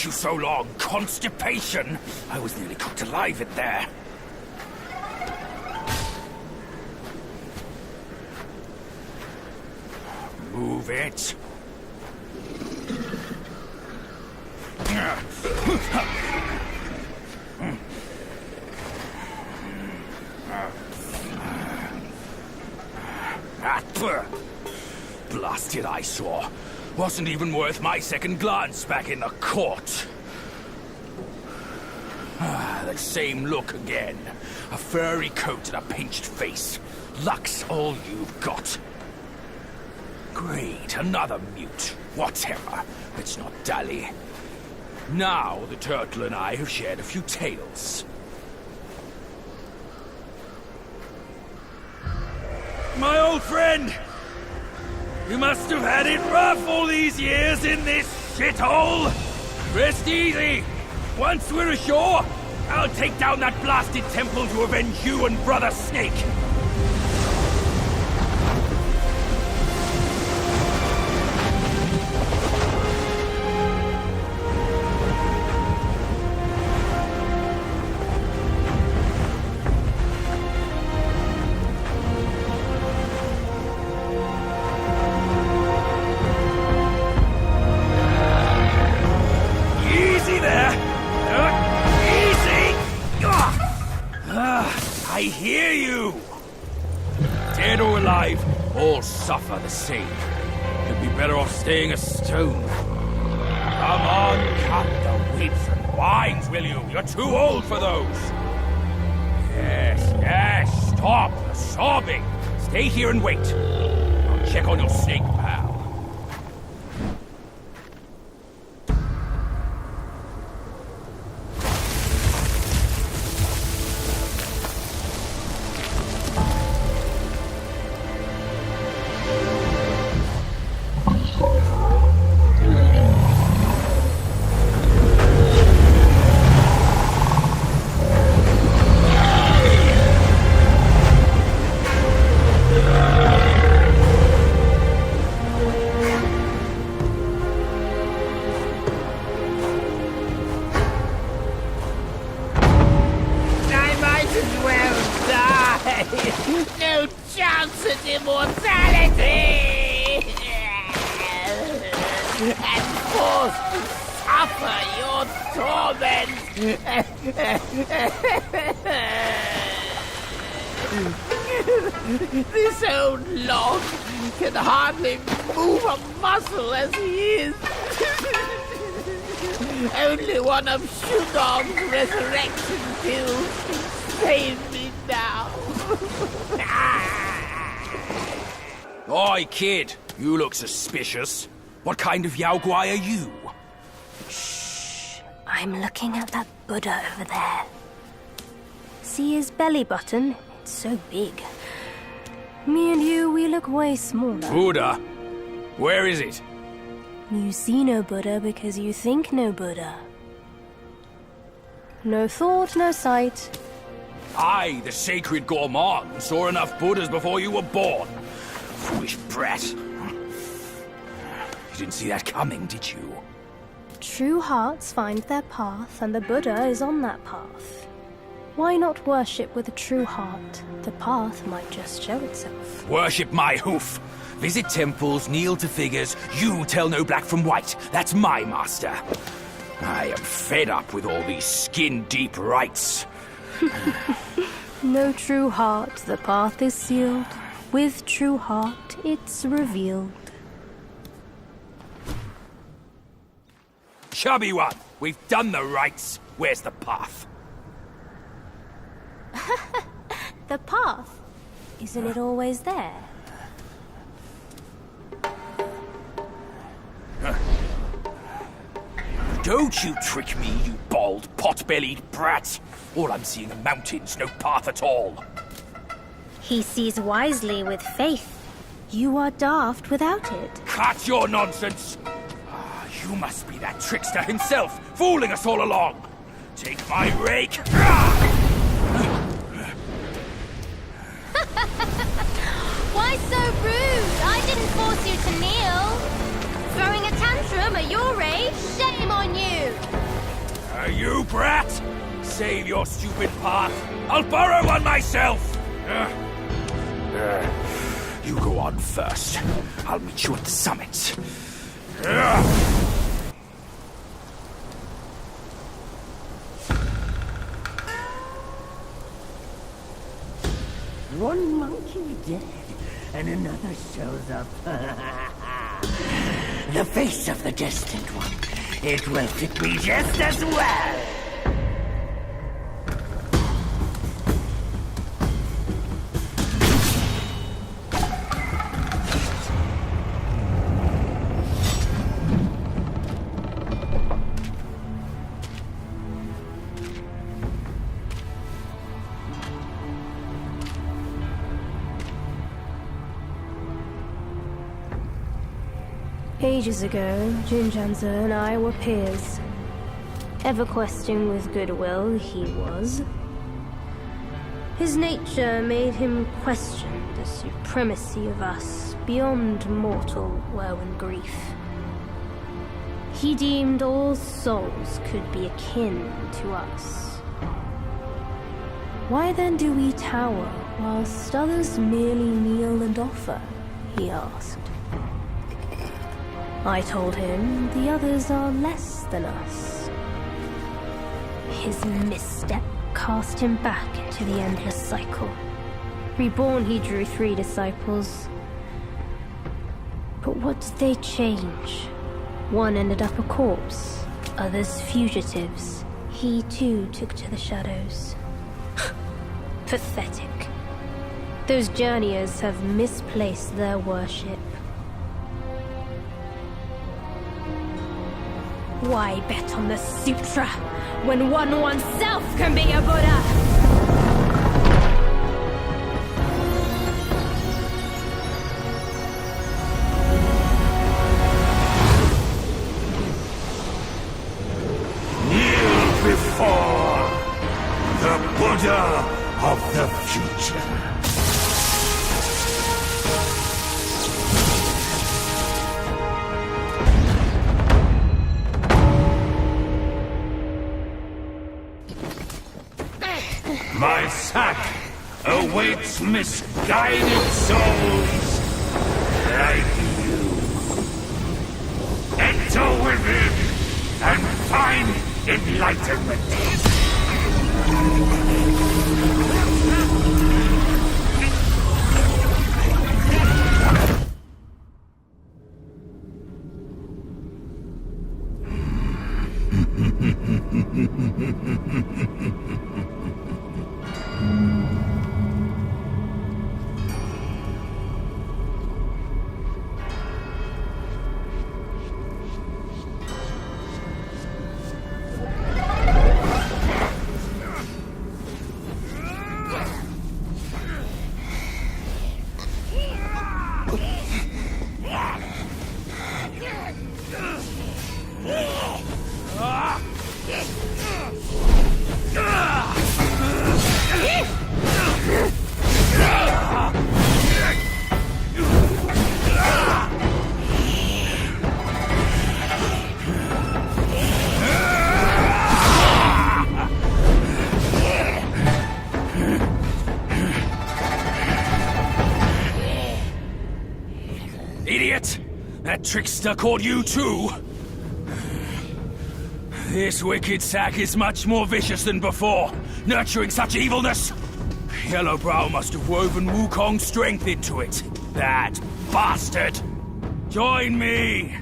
Speaker 6: took you so long? Constipation? I was nearly cooked alive in there. Move it. Blasted eyesore. Wasn't even worth my second glance back in the court. That same look again. A furry coat and a pinched face. Luck's all you've got. Great, another mute. Whatever. Let's not dally. Now the turtle and I have shared a few tales. My old friend! You must have had it rough all these years in this shithole! Rest easy! Once we're ashore, I'll take down that blasted temple to avenge you and Brother Snake! I hear you! Dead or alive, all suffer the same. You'd be better off staying a stone. Come on, cut the whips and wines, will you? You're too old for those. Yes, stop the sobbing. Stay here and wait. I'll check on your snake, pal.
Speaker 7: No chance at immortality! And forced to suffer your torment! This old log can hardly move a muscle as he is. Only one of Wukong's resurrection pills can save me now.
Speaker 6: Oi, kid. You look suspicious. What kind of Yao Guai are you?
Speaker 12: Shh. I'm looking at that Buddha over there. See his belly button? It's so big. Me and you, we look way smaller.
Speaker 6: Buddha? Where is it?
Speaker 12: You see no Buddha because you think no Buddha. No thought, no sight.
Speaker 6: I, the sacred gourmand, saw enough Buddhas before you were born. Foolish brat. You didn't see that coming, did you?
Speaker 12: True hearts find their path, and the Buddha is on that path. Why not worship with a true heart? The path might just show itself.
Speaker 6: Worship my hoof. Visit temples, kneel to figures. You tell no black from white. That's my master. I am fed up with all these skin-deep rites.
Speaker 12: No true heart, the path is sealed. With true heart, it's revealed.
Speaker 6: Chubby one, we've done the rites. Where's the path?
Speaker 12: The path? Isn't it always there?
Speaker 6: Don't you trick me, you bald, pot-bellied brat. All I'm seeing are mountains, no path at all.
Speaker 12: He sees wisely with faith. You are daft without it.
Speaker 6: Cut your nonsense! You must be that trickster himself, fooling us all along. Take my rake.
Speaker 12: Why so rude? I didn't force you to kneel. Throwing a tantrum at your age? Shame on you!
Speaker 6: brat! Save your stupid path. I'll borrow one myself! You go on first. I'll meet you at the summit.
Speaker 1: One monkey dead, and another shows up. The face of the destined one. It will fit me just as well.
Speaker 12: Ages ago, Jinjanza and I were peers. Ever questing with goodwill, he was. His nature made him question the supremacy of us beyond mortal woe and grief. He deemed all souls could be akin to us. Why then do we tower whilst others merely kneel and offer? He asked. I told him the others are less than us. His misstep cast him back into the endless cycle. Reborn, he drew 3 disciples. But what did they change? One ended up a corpse, others fugitives. He too took to the shadows. Pathetic. Those journeyers have misplaced their worship. Why bet on the sutra when one oneself can be a Buddha?
Speaker 6: Kneel before the Buddha of the future. My sack awaits misguided souls like you. Enter within and find enlightenment. Idiot! That trickster caught you too! This wicked sack is much more vicious than before, nurturing such evilness! Yellowbrow must have woven Wukong's strength into it. That bastard! Join me!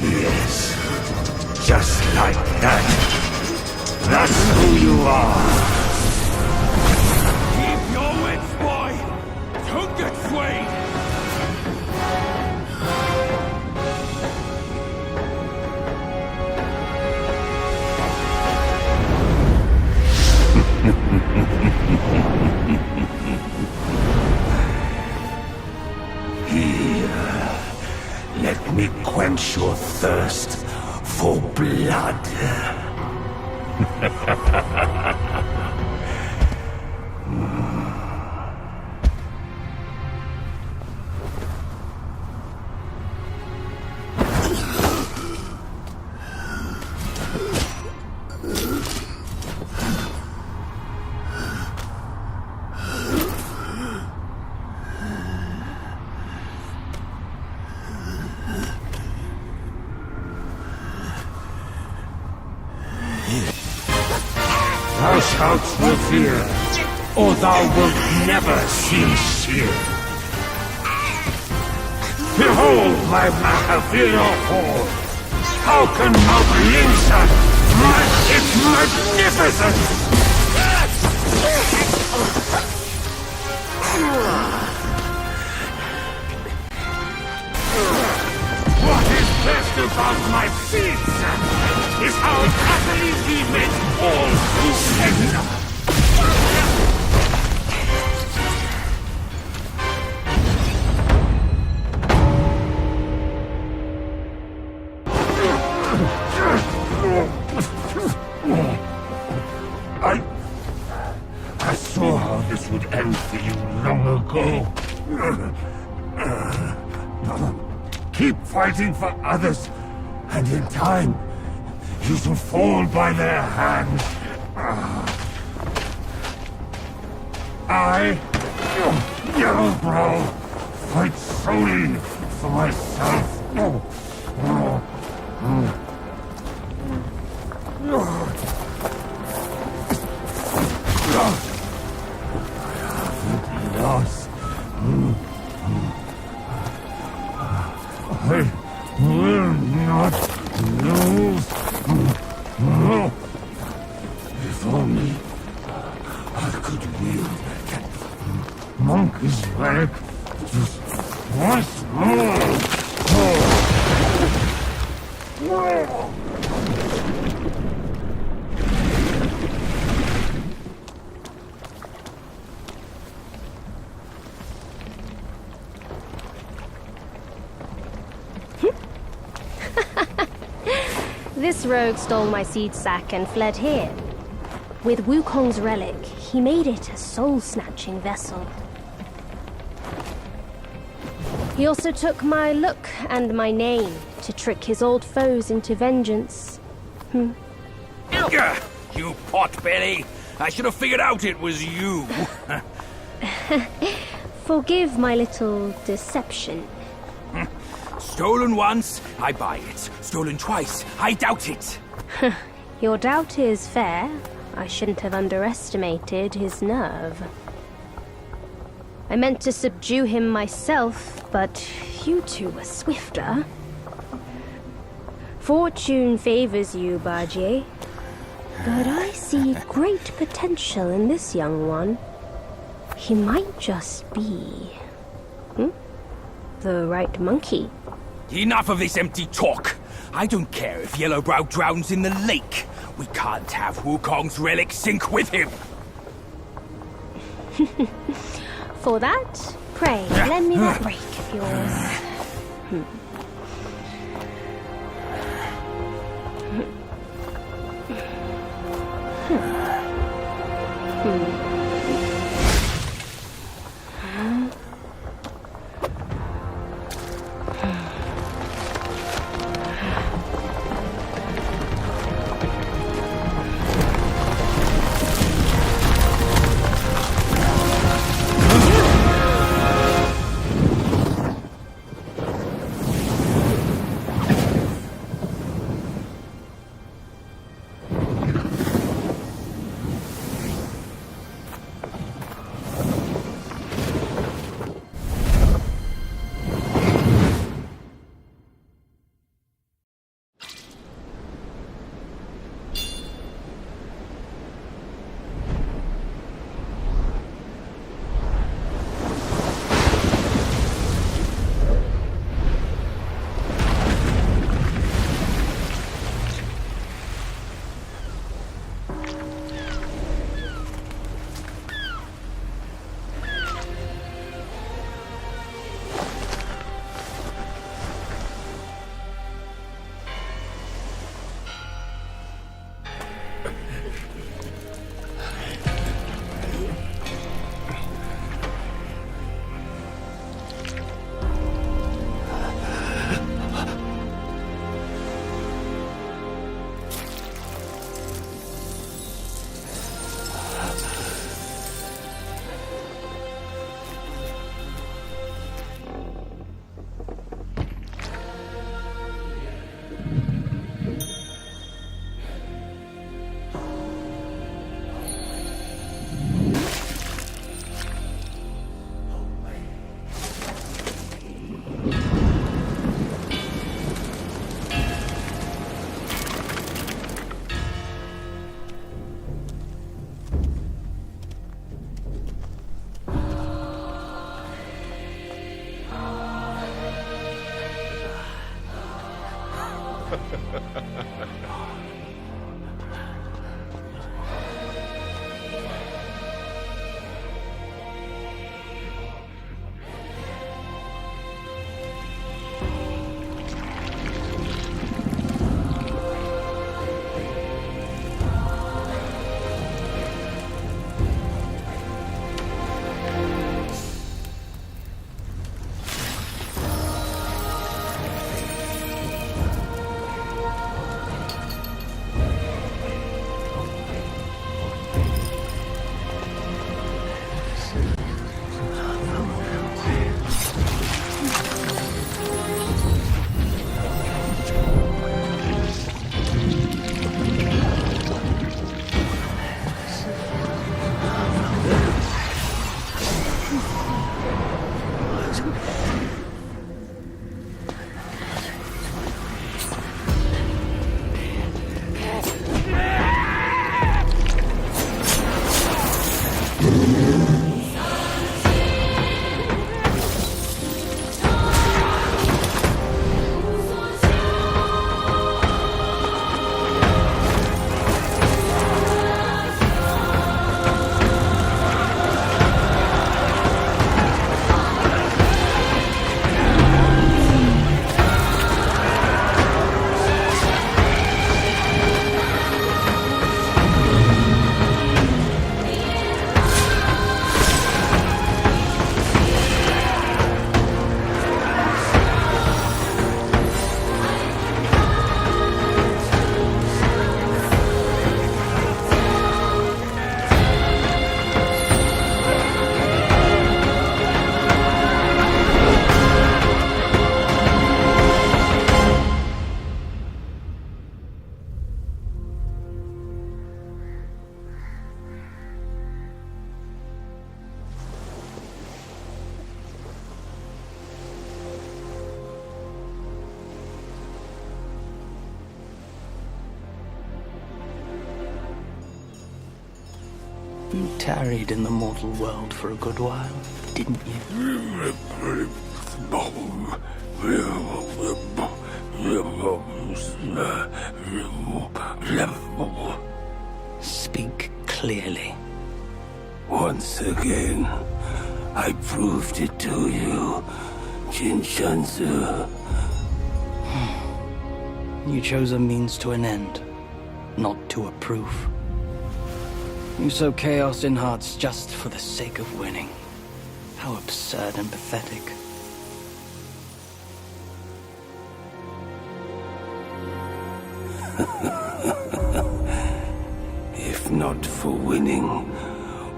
Speaker 6: Yes, just like that. That's who you are. Keep your wits, boy. Don't get swayed. Here, let me quench your thirst for blood. Thou shalt fear, or thou wilt never cease here. Behold my Mahafira horde! How can Mount Linsa match its magnificence? What is best about my feats is how happily we make all who surrender. I saw how this would end for you long ago. Keep fighting for others, and in time, you shall fall by their hand. I, Yellowbrow, fight solely for myself. Lost. I will not lose. If only I could wield that monkey's relic just once more.
Speaker 12: This rogue stole my seed sack and fled here. With Wukong's relic, he made it a soul-snatching vessel. He also took my look and my name to trick his old foes into vengeance.
Speaker 13: You potbelly! I should have figured out it was you!
Speaker 12: Forgive my little deception.
Speaker 13: Stolen once, I buy it. Stolen twice, I doubt it.
Speaker 12: Your doubt is fair. I shouldn't have underestimated his nerve. I meant to subdue him myself, but you two were swifter. Fortune favors you, Bajie. But I see great potential in this young one. He might just be... the right monkey.
Speaker 13: Enough of this empty talk. I don't care if Yellowbrow drowns in the lake. We can't have Wukong's relic sink with him.
Speaker 12: For that, pray, lend me that rake of yours.
Speaker 5: You tarried in the mortal world for a good while, didn't you? Speak clearly.
Speaker 6: Once again, I proved it to you, Jinshanzu.
Speaker 5: You chose a means to an end, not to a proof. You sow chaos in hearts just for the sake of winning. How absurd and pathetic.
Speaker 6: If not for winning,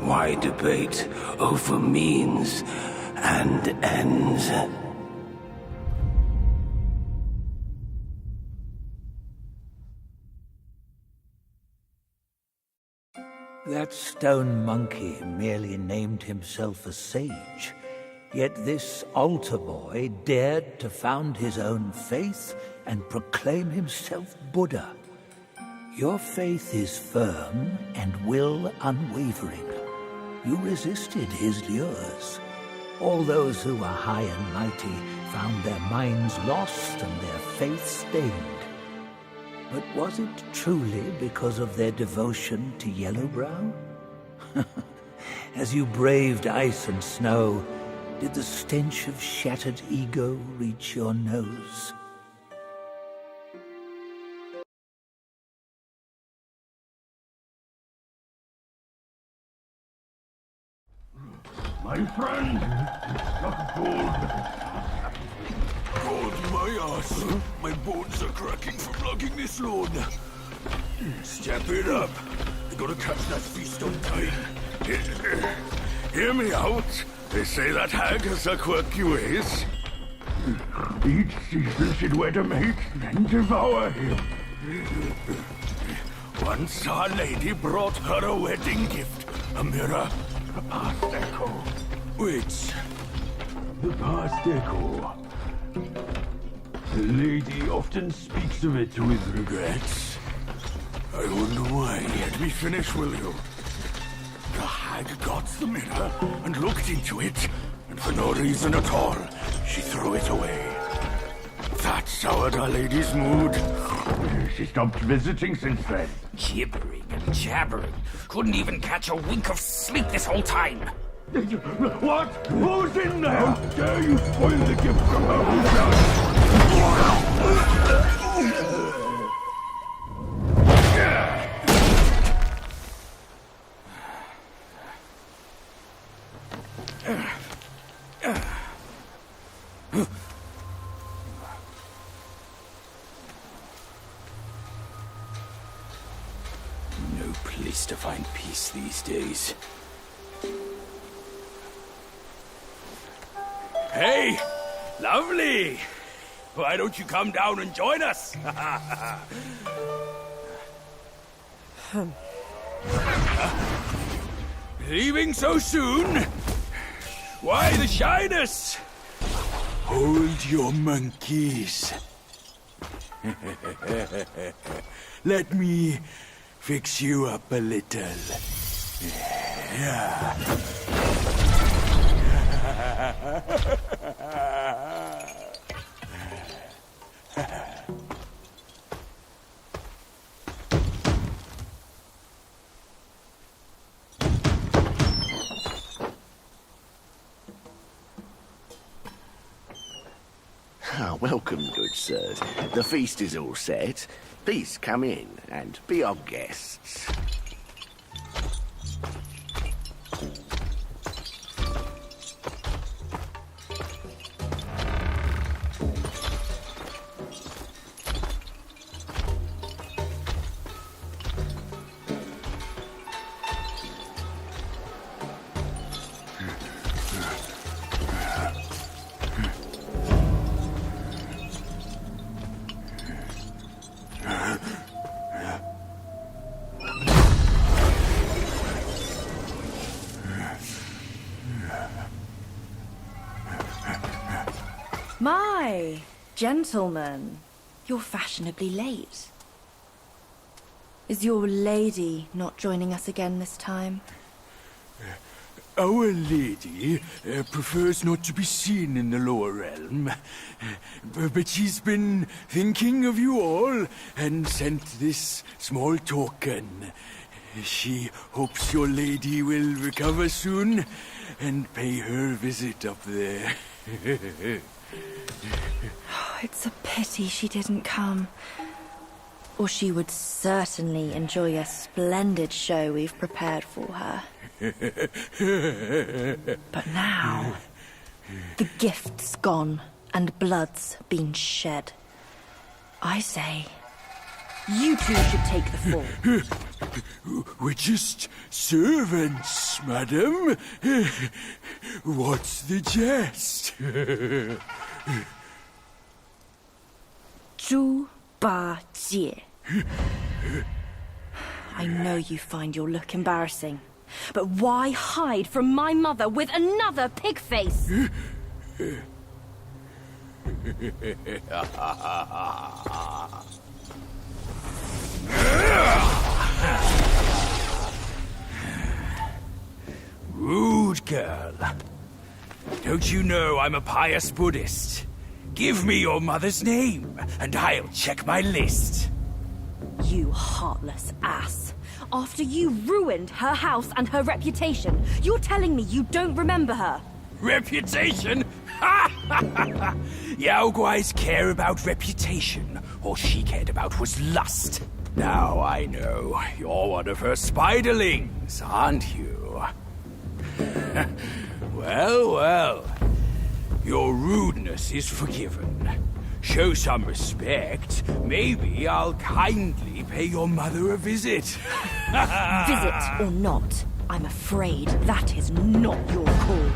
Speaker 6: why debate over means and ends?
Speaker 14: That stone monkey merely named himself a sage, yet this altar boy dared to found his own faith and proclaim himself Buddha. Your faith is firm and will unwavering. You resisted his lures. All those who were high and mighty found their minds lost and their faith stained. But was it truly because of their devotion to Yellowbrow? As you braved ice and snow, did the stench of shattered ego reach your nose?
Speaker 6: My friend, not gold.
Speaker 15: God, my ass. My bones are cracking from lugging this load. Step it up. I gotta catch that feast on time.
Speaker 6: Hear me out. They say that hag has her quirky ways. Each season she'd wed a mate, then devour him. Once our lady brought her a wedding gift, a mirror, a past echo.
Speaker 15: Which?
Speaker 6: The past echo. The lady often speaks of it with regrets.
Speaker 15: I wonder why.
Speaker 6: Let me finish, will you? The hag got the mirror and looked into it, and for no reason at all, she threw it away.
Speaker 15: That soured Our Lady's mood. She stopped visiting since then.
Speaker 13: Gibbering and jabbering. Couldn't even catch a wink of sleep this whole time.
Speaker 15: What? Who's in there? How dare you spoil the gift from her own blood?
Speaker 13: No place to find peace these days. Hey! Lovely! Why don't you come down and join us? Leaving so soon? Why the shyness?
Speaker 15: Hold your monkeys. Let me fix you up a little. Yeah.
Speaker 16: Welcome, good sirs. The feast is all set. Please come in and be our guests.
Speaker 17: My gentlemen, you're fashionably late. Is your lady not joining us again this time?
Speaker 15: Our lady prefers not to be seen in the lower realm, but she's been thinking of you all and sent this small token. She hopes your lady will recover soon and pay her visit up there.
Speaker 17: It's a pity she didn't come. Or she would certainly enjoy a splendid show we've prepared for her. But now, the gift's gone and blood's been shed. I say, you two should take the fall.
Speaker 15: We're just servants, madam. What's the jest?
Speaker 17: Zhu Ba Jie. I know you find your look embarrassing, but why hide from my mother with another pig face?
Speaker 13: Rude girl. Don't you know I'm a pious Buddhist? Give me your mother's name, and I'll check my list.
Speaker 17: You heartless ass. After you ruined her house and her reputation, you're telling me you don't remember her?
Speaker 13: Reputation? Yao Guai's care about reputation. All she cared about was lust. Now I know. You're one of her spiderlings, aren't you? Well, well. Your rudeness is forgiven. Show some respect. Maybe I'll kindly pay your mother a visit.
Speaker 17: Visit or not, I'm afraid that is not your call.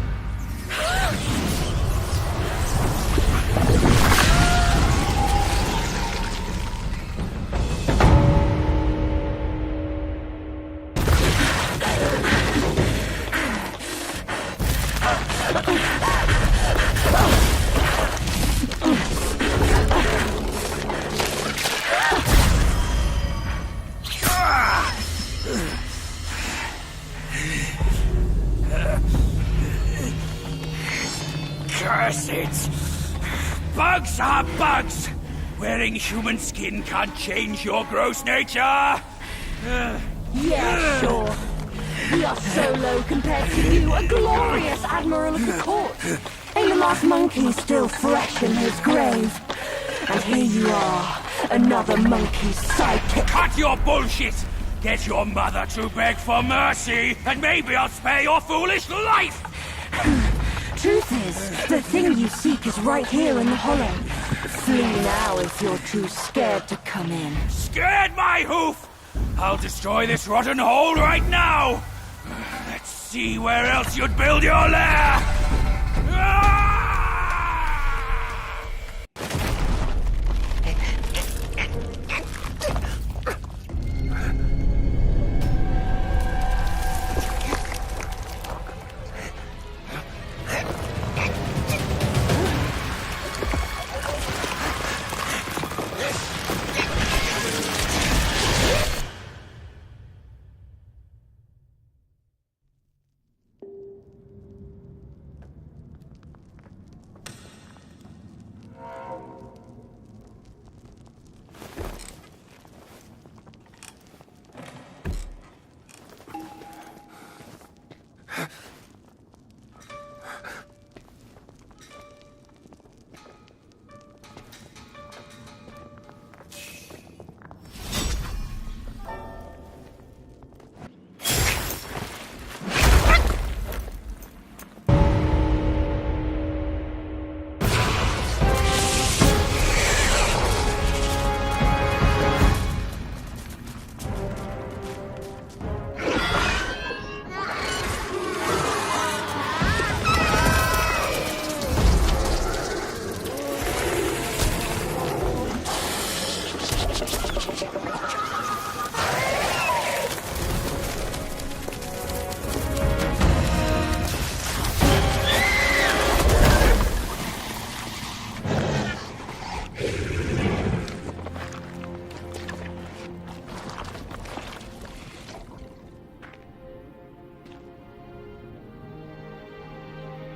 Speaker 13: Curse it! Bugs are bugs! Wearing human skin can't change your gross nature!
Speaker 9: Yeah, sure. We are so low compared to you, a glorious admiral of the court. And the last monkey still fresh in his grave. And here you are, another monkey's sidekick.
Speaker 13: Cut your bullshit! Get your mother to beg for mercy, and maybe I'll spare your foolish life!
Speaker 9: Truth is, the thing you seek is right here in the hollow. Flee now if you're too scared to come in.
Speaker 13: Scared my hoof! I'll destroy this rotten hole right now! Let's see where else you'd build your lair!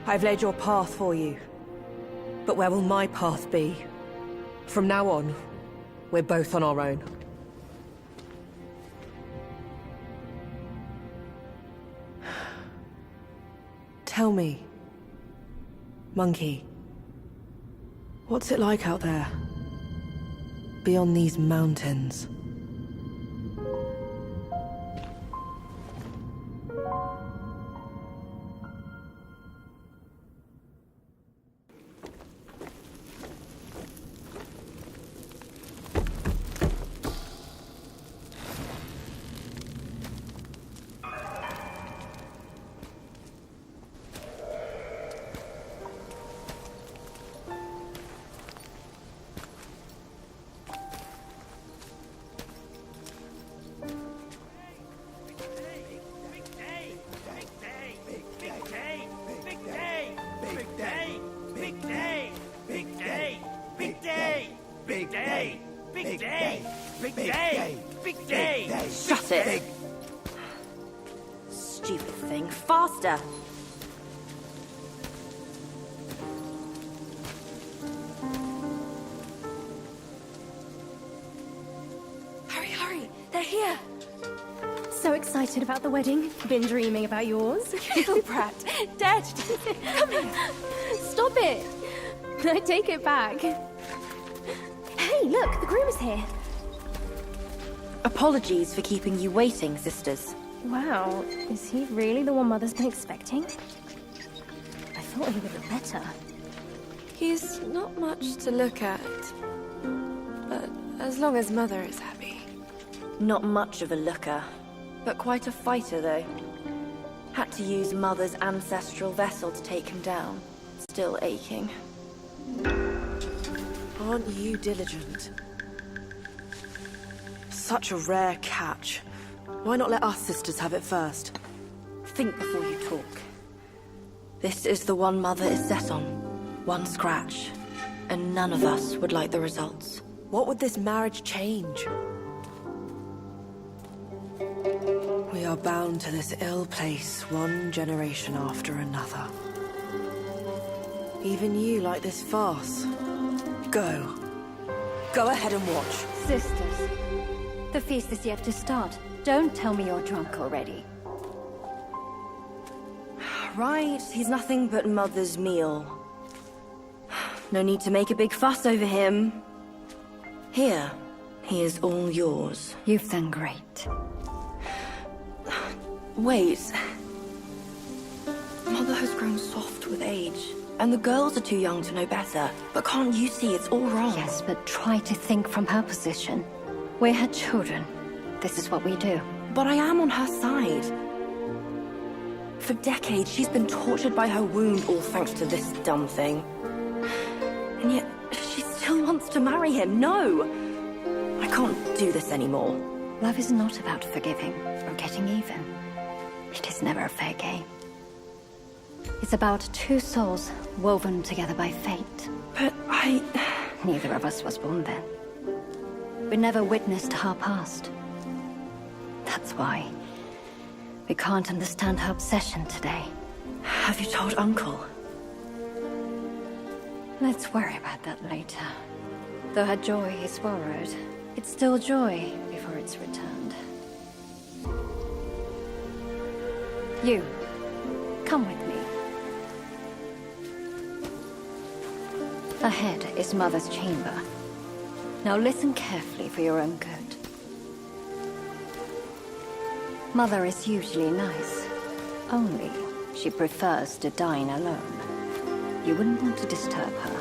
Speaker 9: I've laid your path for you. But where will my path be? From now on, we're both on our own. Tell me, Monkey, what's it like out there? Beyond these mountains?
Speaker 17: Shut it! Stupid thing. Faster!
Speaker 12: Hurry, hurry! They're here! So excited about the wedding. Been dreaming about yours.
Speaker 9: Little brat. Dead.
Speaker 12: Come here. Stop it. I take it back. Hey, look, the groom is here.
Speaker 17: Apologies for keeping you waiting, sisters.
Speaker 12: Wow, is he really the one Mother's been expecting? I thought he would look better.
Speaker 18: He's not much to look at, but as long as Mother is happy.
Speaker 17: Not much of a looker, but quite a fighter, though. Had to use Mother's ancestral vessel to take him down. Still aching.
Speaker 9: Aren't you diligent? Such a rare catch. Why not let us sisters have it first?
Speaker 17: Think before you talk. This is the one Mother is set on. One scratch. And none of us would like the results.
Speaker 9: What would this marriage change? We are bound to this ill place one generation after another. Even you like this farce.
Speaker 17: Go. Go ahead and watch.
Speaker 19: Sisters, the feast is yet to start. Don't tell me you're drunk already.
Speaker 17: Right, he's nothing but Mother's meal. No need to make a big fuss over him. Here, he is all yours.
Speaker 19: You've done great.
Speaker 17: Wait. Mother has grown soft with age, and the girls are too young to know better. But can't you see it's all wrong?
Speaker 19: Yes, but try to think from her position. We're her children. This is what we do.
Speaker 17: But I am on her side. For decades, she's been tortured by her wound, all thanks to this dumb thing. And yet, she still wants to marry him. No! I can't do this anymore.
Speaker 19: Love is not about forgiving or getting even. It is never a fair game. It's about two souls woven together by fate.
Speaker 17: But
Speaker 19: Neither of us was born then. We never witnessed her past. That's why we can't understand her obsession today.
Speaker 17: Have you told Uncle?
Speaker 19: Let's worry about that later. Though her joy is borrowed, it's still joy before it's returned. You, come with me. Ahead is Mother's chamber. Now listen carefully for your own good. Mother is usually nice. Only she prefers to dine alone. You wouldn't want to disturb her.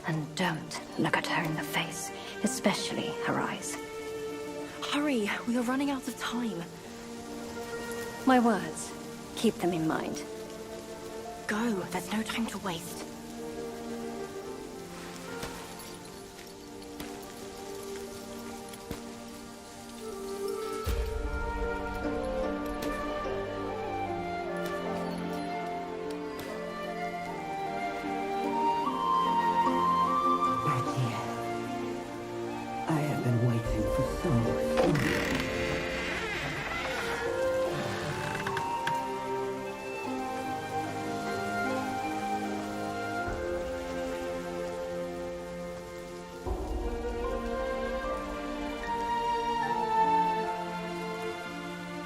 Speaker 19: And don't look at her in the face, especially her eyes.
Speaker 17: Hurry, we are running out of time.
Speaker 19: My words, keep them in mind.
Speaker 17: Go, there's no time to waste.
Speaker 7: I have been waiting for so long.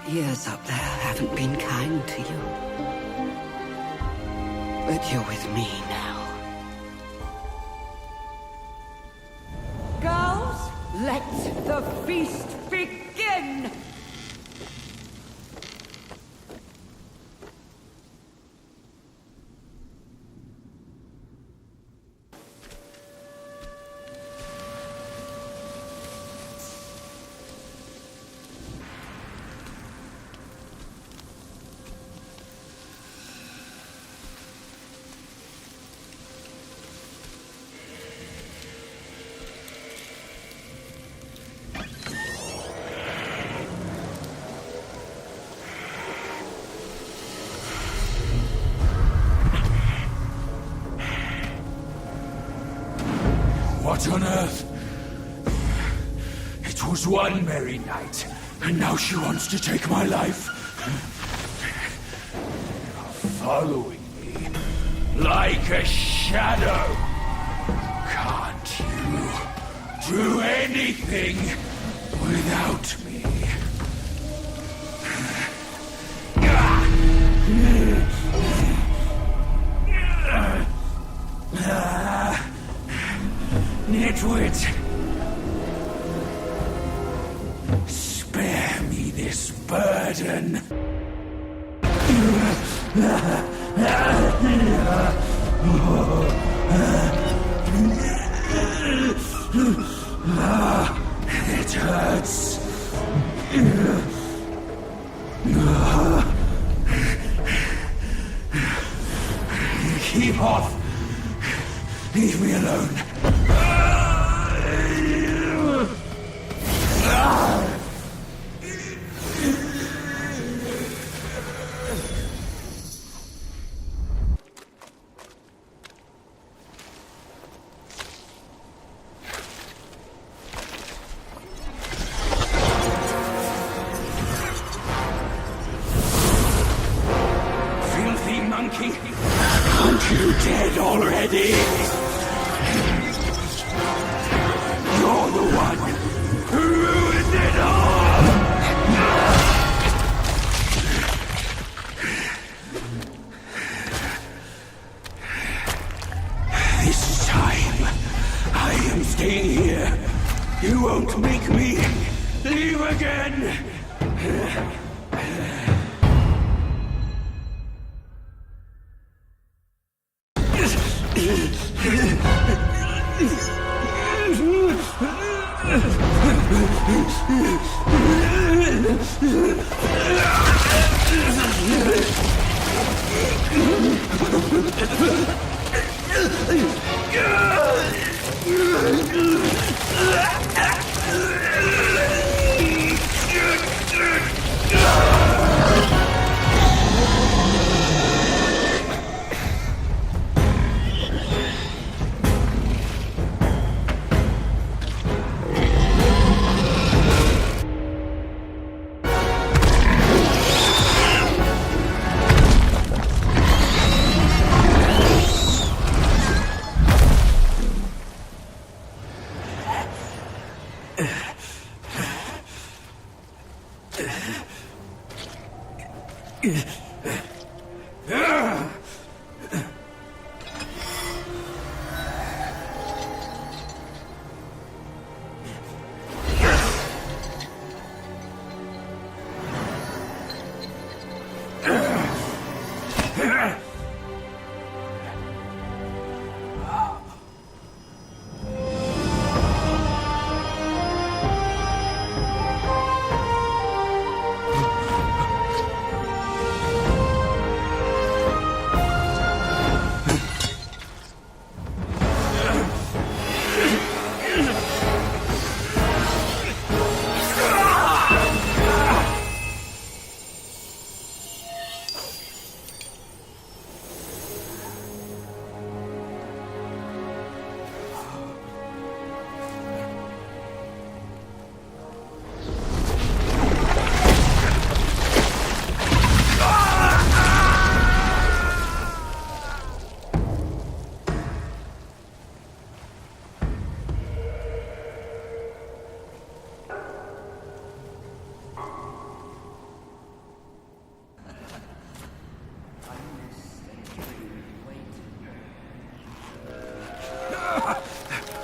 Speaker 7: Years up there haven't been kind to you. But you're with me now.
Speaker 9: Girls, let the feast begin!
Speaker 15: What on earth? It was one merry night, and now she wants to take my life. Following me like a shadow. Can't you do anything without me? Nitwit! Spare me this burden. It hurts. Keep off. Leave me alone. Filthy monkey!
Speaker 13: Aren't you dead already? You're the one who ruined it all! This time, I am staying here. You won't make me leave again!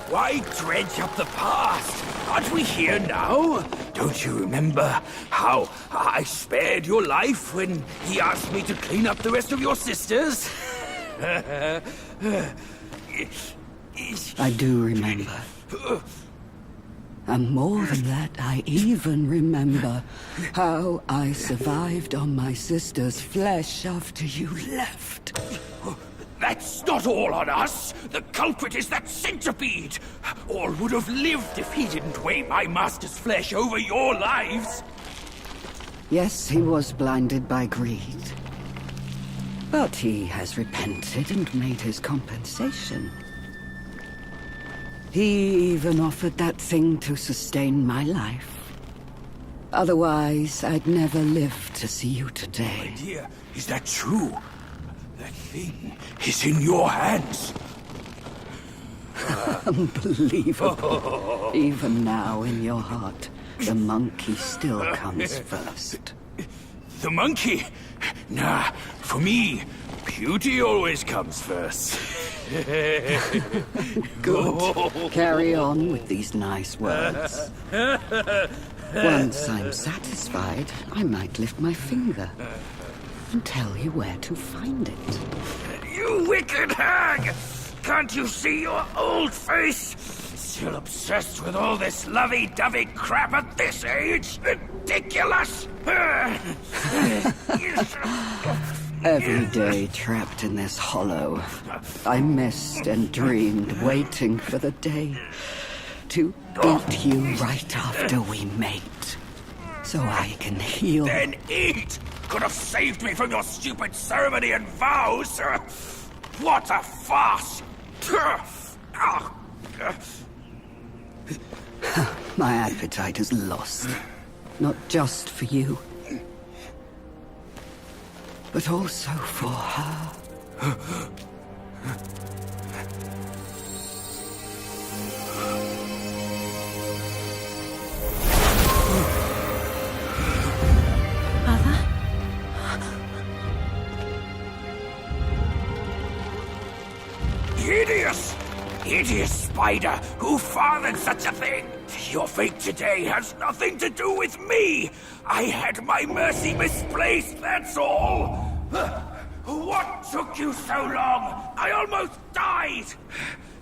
Speaker 13: Why dredge up the past? Aren't we here now? Don't you remember how I spared your life when he asked me to clean up the rest of your sisters?
Speaker 20: I do remember. And more than that, I even remember how I survived on my sister's flesh after you left.
Speaker 13: That's not all on us! The culprit is that centipede! All would have lived if he didn't weigh my master's flesh over your lives!
Speaker 20: Yes, he was blinded by greed. But he has repented and made his compensation. He even offered that thing to sustain my life. Otherwise, I'd never live to see you today.
Speaker 13: My dear, is that true? That thing is in your hands.
Speaker 20: Unbelievable. Even now, in your heart, the monkey still comes first.
Speaker 13: The monkey? Nah, for me, beauty always comes first.
Speaker 20: Good. Carry on with these nice words. Once I'm satisfied, I might lift my finger and tell you where to find it.
Speaker 13: You wicked hag! Can't you see your old face? Still obsessed with all this lovey-dovey crap at this age? Ridiculous!
Speaker 20: Every day trapped in this hollow, I missed and dreamed, waiting for the day to eat you right after we mate, so I can heal.
Speaker 13: Then eat! Could have saved me from your stupid ceremony and vows! What a farce!
Speaker 20: My appetite is lost, not just for you, but also for her.
Speaker 13: Hideous! Hideous spider! Who fathered such a thing? Your fate today has nothing to do with me! I had my mercy misplaced, that's all! What took you so long? I almost died!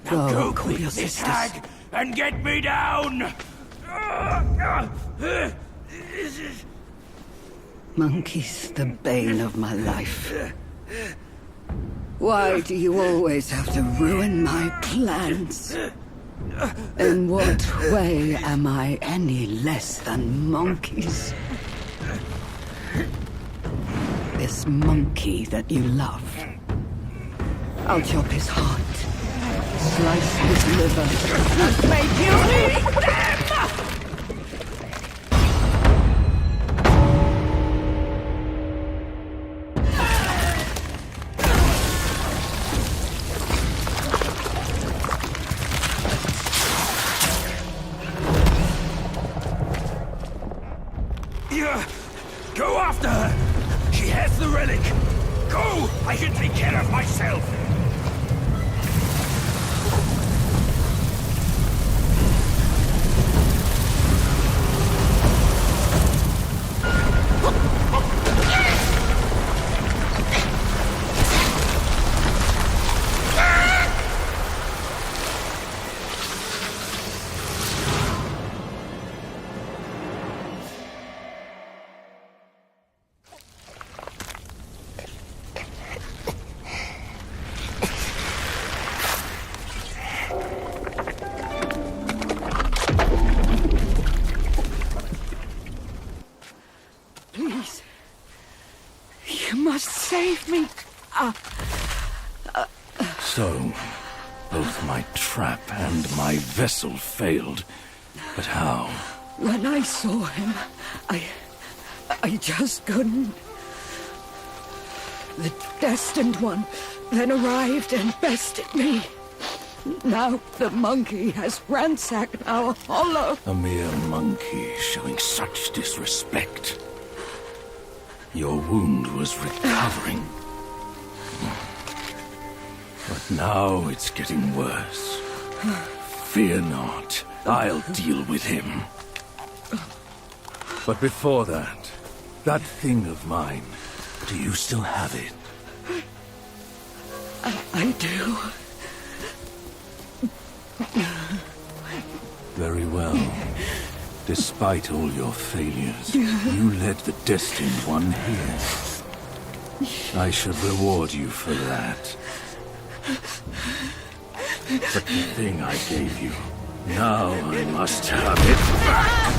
Speaker 13: Now go
Speaker 20: call your
Speaker 13: quick, this
Speaker 20: sisters.
Speaker 13: hag, and get me down!
Speaker 20: Monkey's the bane of my life. Why do you always have to ruin my plans? In what way am I any less than monkeys? This monkey that you love. I'll chop his heart, slice his liver, and make you eat them!
Speaker 13: Go after her! She has the relic! Go! I can take care of myself!
Speaker 20: Please. You must save me.
Speaker 15: So, both my trap and my vessel failed. But how?
Speaker 20: When I saw him, I just couldn't. The destined one then arrived and bested me. Now the monkey has ransacked our hollow.
Speaker 15: A mere monkey showing such disrespect. Your wound was recovering. But now it's getting worse. Fear not. I'll deal with him. But before that thing of mine, do you still have it?
Speaker 20: I do.
Speaker 15: Very well. Despite all your failures, you led the destined one here. I should reward you for that. But the thing I gave you, now I must have it back!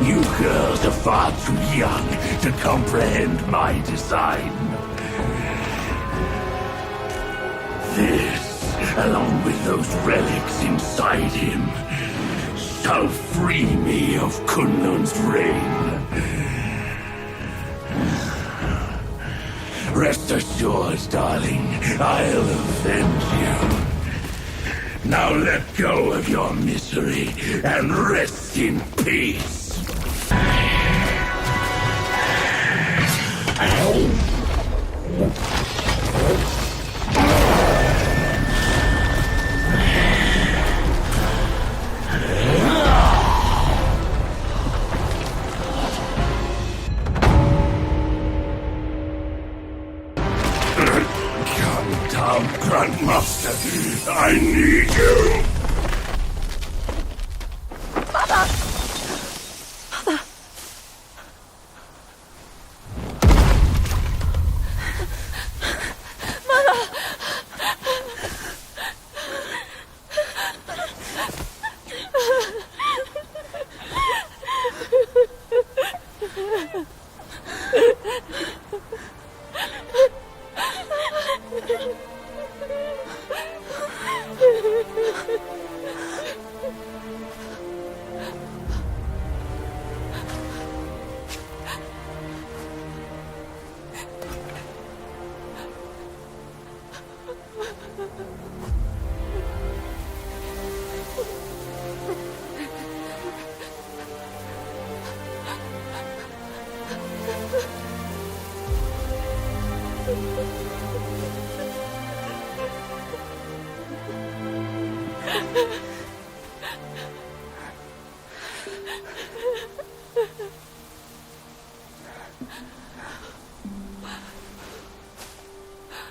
Speaker 15: You girls are far too young to comprehend my design. This, along with those relics inside him, shall free me of Kunlun's reign. Rest assured, darling, I'll avenge you. Now let go of your misery and rest in peace. Come down, Grandmaster. I need you.
Speaker 20: Mother!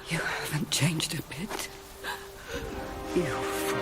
Speaker 20: You haven't changed a bit. You fool.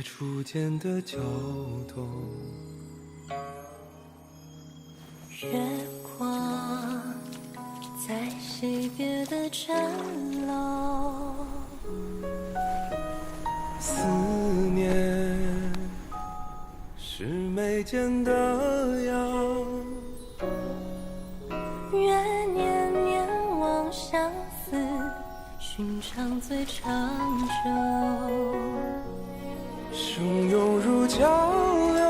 Speaker 21: 初见的角动，
Speaker 9: 月光在西边的站楼，
Speaker 21: 思念是眉间的痒，
Speaker 9: 愿年年望相思，寻常最长久。
Speaker 21: 汹涌如江流，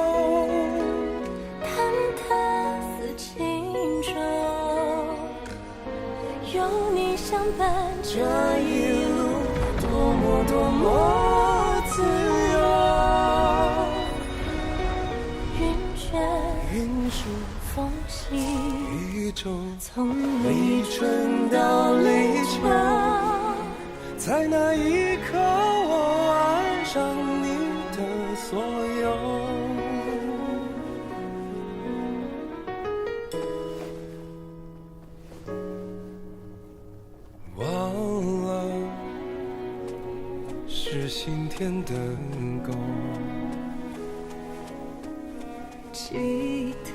Speaker 9: 忐忑似轻舟，有你相伴，这一路多么多么自由。云卷
Speaker 21: 云舒
Speaker 9: 风息，
Speaker 21: 一周，
Speaker 9: 从立春到立秋，
Speaker 21: 在那一刻我爱上你的所有。忘了是心田的沟，
Speaker 9: 记得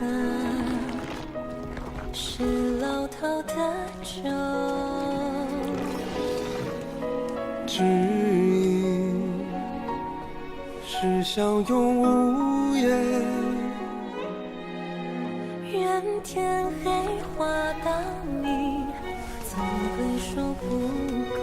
Speaker 9: 是老套的酒，
Speaker 21: 指引是相拥无言，
Speaker 9: 愿天黑花当你总会说不够。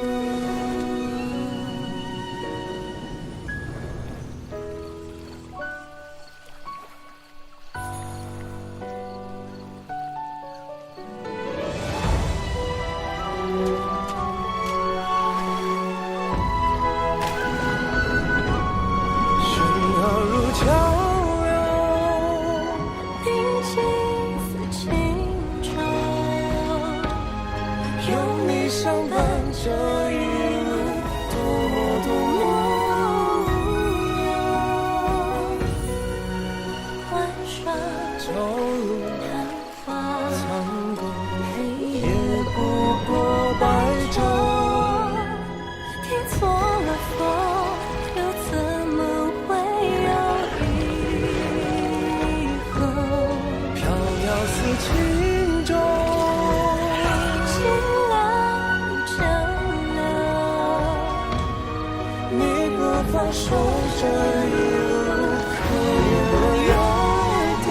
Speaker 21: 这一路多么多么无忧，
Speaker 9: 晚上
Speaker 21: 朝露
Speaker 9: 昙花
Speaker 21: 苍狗，
Speaker 9: 也不过白昼。听错了风，又怎么会有以后？
Speaker 21: 飘摇似轻舟，放手这一路可越多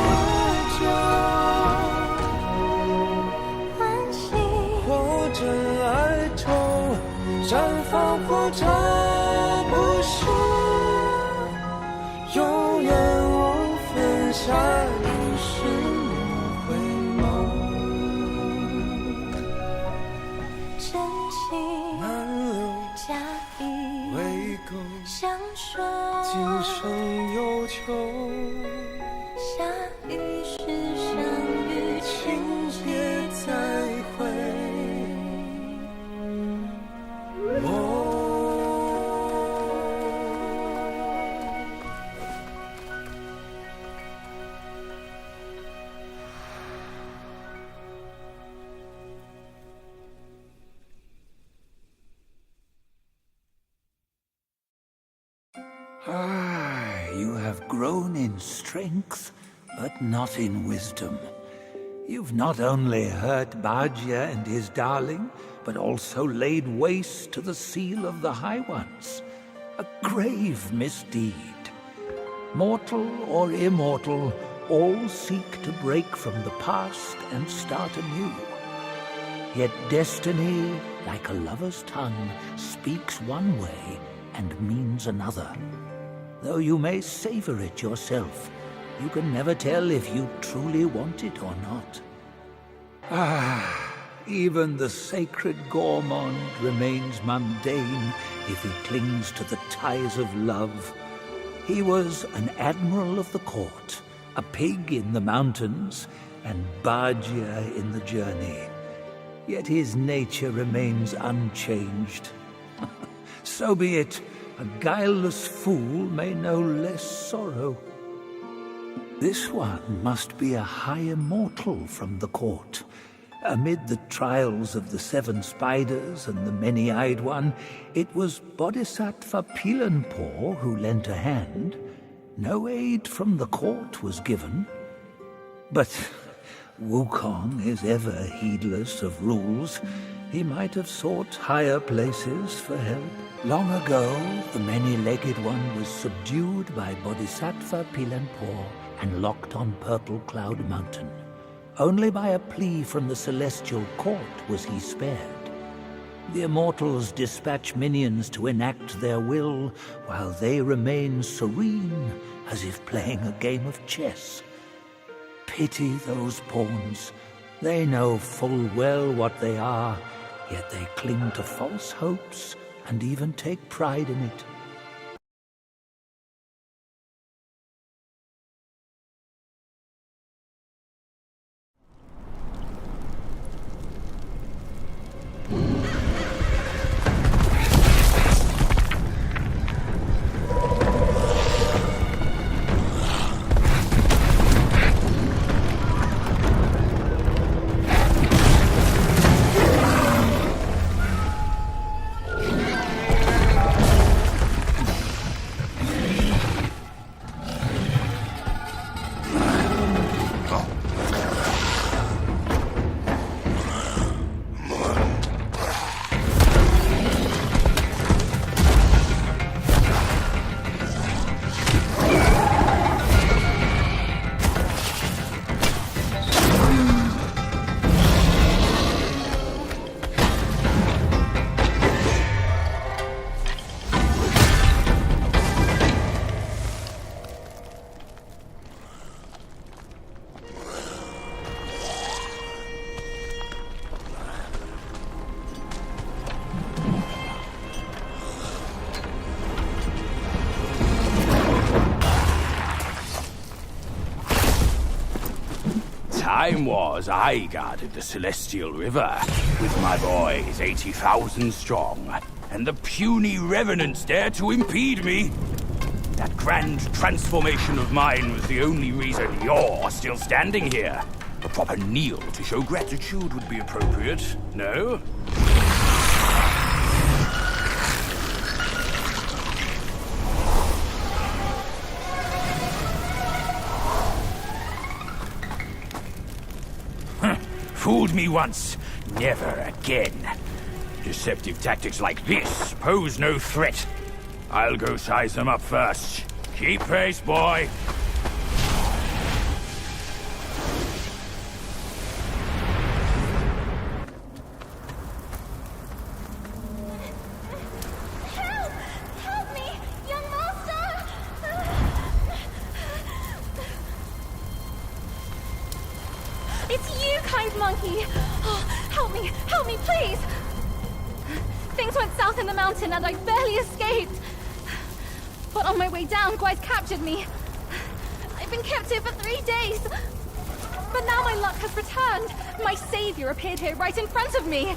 Speaker 21: 久？
Speaker 9: 欢喜
Speaker 21: 或者哀愁，绽放或者不朽，永远无分下一世莫回眸。
Speaker 9: 真情
Speaker 21: 难留
Speaker 9: 假意
Speaker 21: 未够，
Speaker 9: 相守，
Speaker 21: 今生有求，
Speaker 9: 下一世相遇，
Speaker 21: 情节再会。
Speaker 14: You have grown in strength, but not in wisdom. You've not only hurt Bajia and his darling, but also laid waste to the seal of the High Ones. A grave misdeed. Mortal or immortal, all seek to break from the past and start anew. Yet destiny, like a lover's tongue, speaks one way and means another. Though you may savor it yourself, you can never tell if you truly want it or not. Even the sacred gourmand remains mundane if he clings to the ties of love. He was an admiral of the court, a pig in the mountains, and Bajia in the journey. Yet his nature remains unchanged. So be it. A guileless fool may know less sorrow. This one must be a high immortal from the court. Amid the trials of the 7 spiders and the many-eyed one, it was Bodhisattva Pilanpor who lent a hand. No aid from the court was given. But Wukong is ever heedless of rules. He might have sought higher places for help. Long ago, the many-legged one was subdued by Bodhisattva Pilanpor and locked on Purple Cloud Mountain. Only by a plea from the celestial court was he spared. The immortals dispatch minions to enact their will, while they remain serene, as if playing a game of chess. Pity those pawns. They know full well what they are, yet they cling to false hopes and even take pride in it.
Speaker 13: Time was I guarded the Celestial River with my boys 80,000 strong, and the puny revenants dared to impede me. That grand transformation of mine was the only reason you're still standing here. A proper kneel to show gratitude would be appropriate, no? Fooled me once, never again. Deceptive tactics like this pose no threat. I'll go size them up first. Keep pace, boy.
Speaker 12: Help me, young master! It's you, kind monkey! Oh, help me, please! Things went south in the mountain and I barely escaped. But on my way down, Guai's captured me. I've been kept here for 3 days. But now my luck has returned. My savior appeared here right in front of me.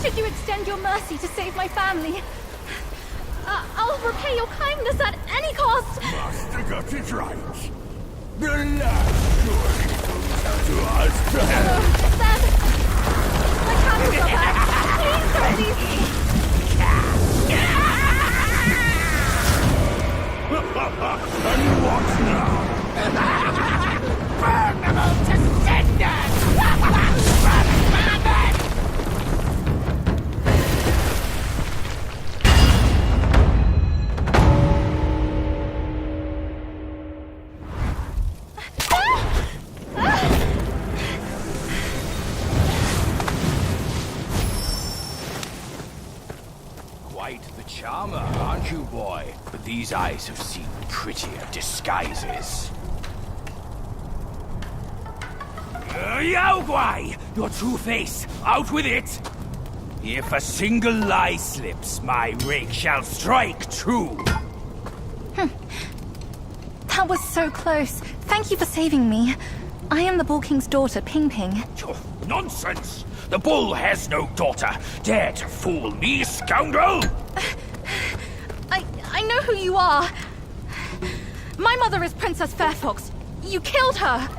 Speaker 12: Should you extend your mercy to save my family? I'll repay your kindness at any cost.
Speaker 15: Master got it right. The last story comes to us.
Speaker 12: Then, my candles are back. Please don't leave me.
Speaker 13: quite the charmer, aren't you, boy? But these eyes have seen prettier disguises. Yao Guai! Your true face! Out with it! If a single lie slips, my rake shall strike true!
Speaker 2: That was so close. Thank you for saving me. I am the Bull King's daughter, Ping Ping.
Speaker 13: Oh, nonsense! The bull has no daughter. Dare to fool me, scoundrel!
Speaker 2: I know who you are. My mother is Princess Fairfox. You killed her.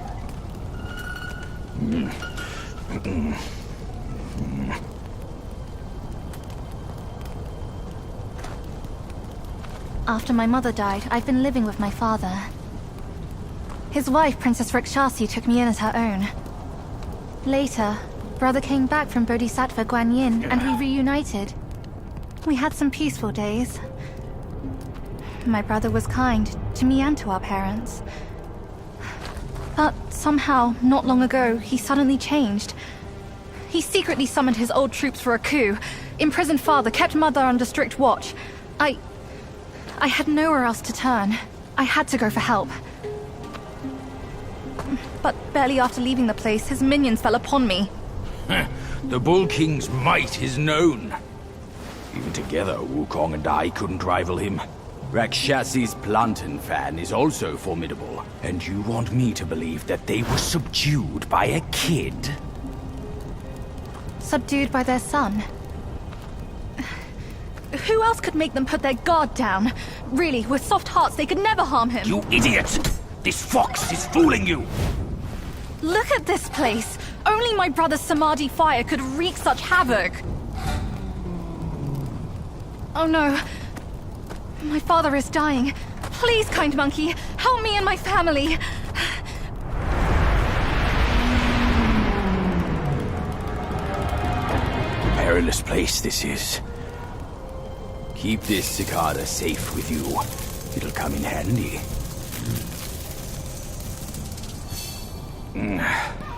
Speaker 2: After my mother died, I've been living with my father. His wife, Princess Rakshasi, took me in as her own. Later, brother came back from Bodhisattva Guanyin, and we reunited. We had some peaceful days. My brother was kind to me and to our parents. But somehow, not long ago, he suddenly changed. He secretly summoned his old troops for a coup, imprisoned father, kept mother under strict watch. I had nowhere else to turn. I had to go for help. But barely after leaving the place, his minions fell upon me.
Speaker 13: The Bull King's might is known. Even together, Wukong and I couldn't rival him. Rakshasi's plantain fan is also formidable. And you want me to believe that they were subdued by a kid?
Speaker 2: Subdued by their son? Who else could make them put their guard down? Really, with soft hearts, they could never harm him.
Speaker 13: You idiot! This fox is fooling you!
Speaker 2: Look at this place! Only my brother's Samadhi fire could wreak such havoc! Oh no. My father is dying. Please, kind monkey, help me and my family!
Speaker 13: Perilous place this is. Keep this cicada safe with you. It'll come in handy.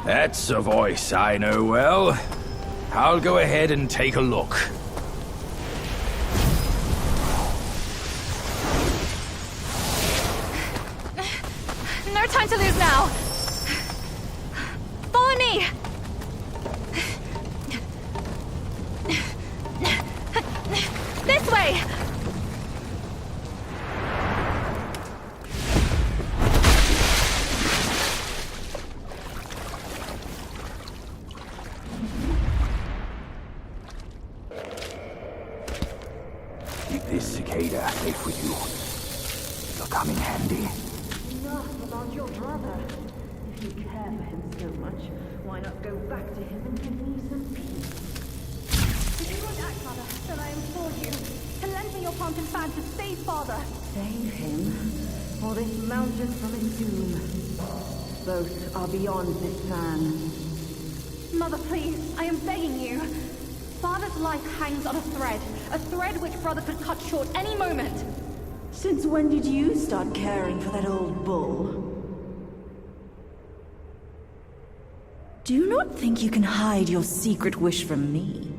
Speaker 13: That's a voice I know well. I'll go ahead and take a look.
Speaker 2: No time to lose now! Follow me! This way!
Speaker 13: Keep this cicada safe with you. It'll come in handy.
Speaker 9: Enough about your brother. If you care for him so much, why not go back to him and give me some peace? If you won't act, mother, then I implore you to lend me your plantain fan to save father.
Speaker 20: Save him, or this mountain from its doom. Both are beyond this fan.
Speaker 9: Mother, please, I am begging you. Father's life hangs on a thread which brother could cut short any moment.
Speaker 20: Since when did you start caring for that old bull? Do not think you can hide your secret wish from me.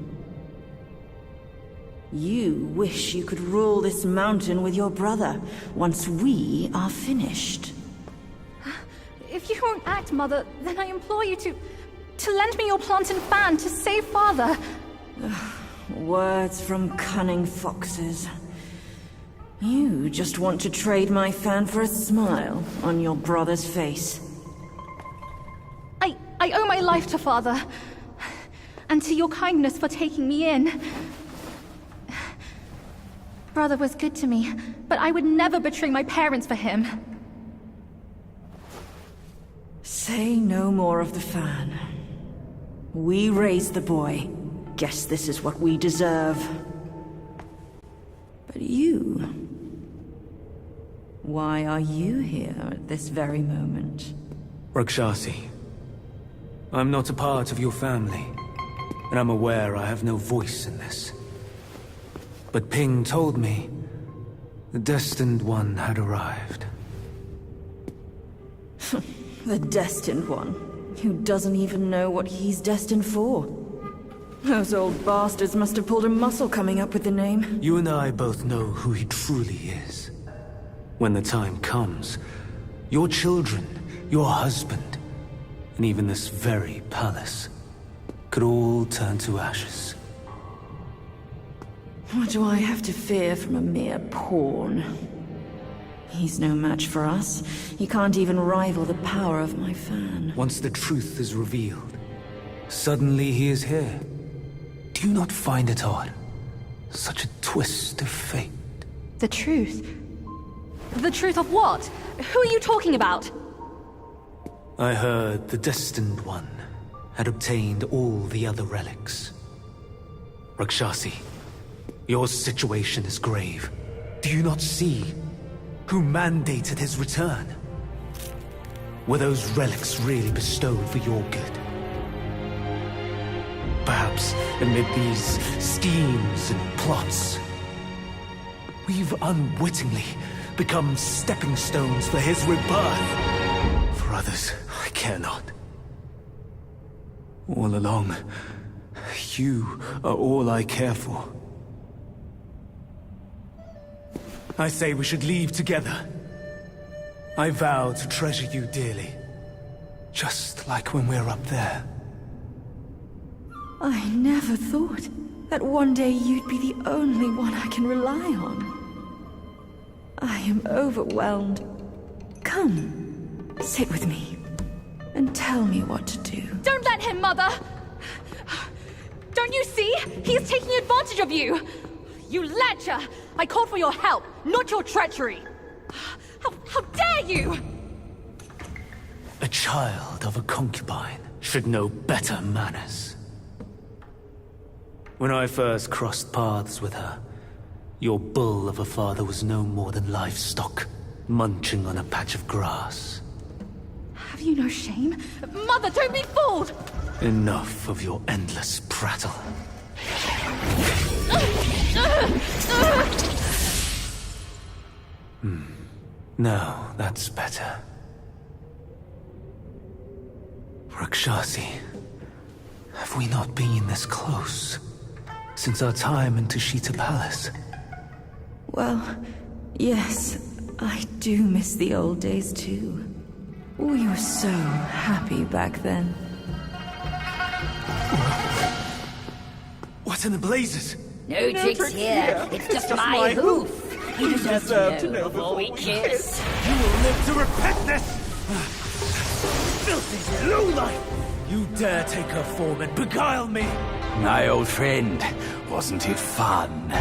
Speaker 20: You wish you could rule this mountain with your brother once we are finished.
Speaker 2: If you won't act, mother, then I implore you to lend me your plantain fan to save father.
Speaker 20: Words from cunning foxes. You just want to trade my fan for a smile on your brother's face.
Speaker 2: I owe my life to father. And to your kindness for taking me in. Brother was good to me, but I would never betray my parents for him.
Speaker 20: Say no more of the fan. We raised the boy. Guess this is what we deserve. But you... why are you here at this very moment?
Speaker 21: Rakshasi, I'm not a part of your family, and I'm aware I have no voice in this. But Ping told me the destined one had arrived.
Speaker 20: The destined one, who doesn't even know what he's destined for.
Speaker 17: Those old bastards must have pulled a muscle coming up with the name.
Speaker 21: You and I both know who he truly is. When the time comes, your children, your husband, and even this very palace could all turn to ashes.
Speaker 17: What do I have to fear from a mere pawn? He's no match for us. He can't even rival the power of my fan.
Speaker 21: Once the truth is revealed, suddenly he is here. Do you not find it odd? Such a twist of fate.
Speaker 2: The truth? The truth of what? Who are you talking about?
Speaker 21: I heard the Destined One had obtained all the other relics. Rakshasi, your situation is grave. Do you not see who mandated his return? Were those relics really bestowed for your good? Perhaps amid these schemes and plots, we've unwittingly become stepping stones for his rebirth. For others, I care not. All along, you are all I care for. I say we should leave together. I vow to treasure you dearly, just like when we're up there.
Speaker 17: I never thought that one day you'd be the only one I can rely on. I am overwhelmed. Come, sit with me, and tell me what to do.
Speaker 2: Don't let him, Mother! Don't you see? He is taking advantage of you! You ledger! I called for your help, not your treachery! How dare you!
Speaker 21: A child of a concubine should know better manners. When I first crossed paths with her, your bull of a father was no more than livestock, munching on a patch of grass.
Speaker 2: Have you no shame? Mother, don't be fooled!
Speaker 21: Enough of your endless prattle. Now, that's better. Rakshasi, have we not been this close since our time in Tushita Palace?
Speaker 17: Well, yes, I do miss the old days too. We were so happy back then.
Speaker 21: What in the blazes?
Speaker 3: No tricks here. It's just my hoof. You deserve to know before we kiss.
Speaker 21: You will live to repent this! Filthy lowlife! You dare take her form and beguile me!
Speaker 13: My old friend, wasn't it fun?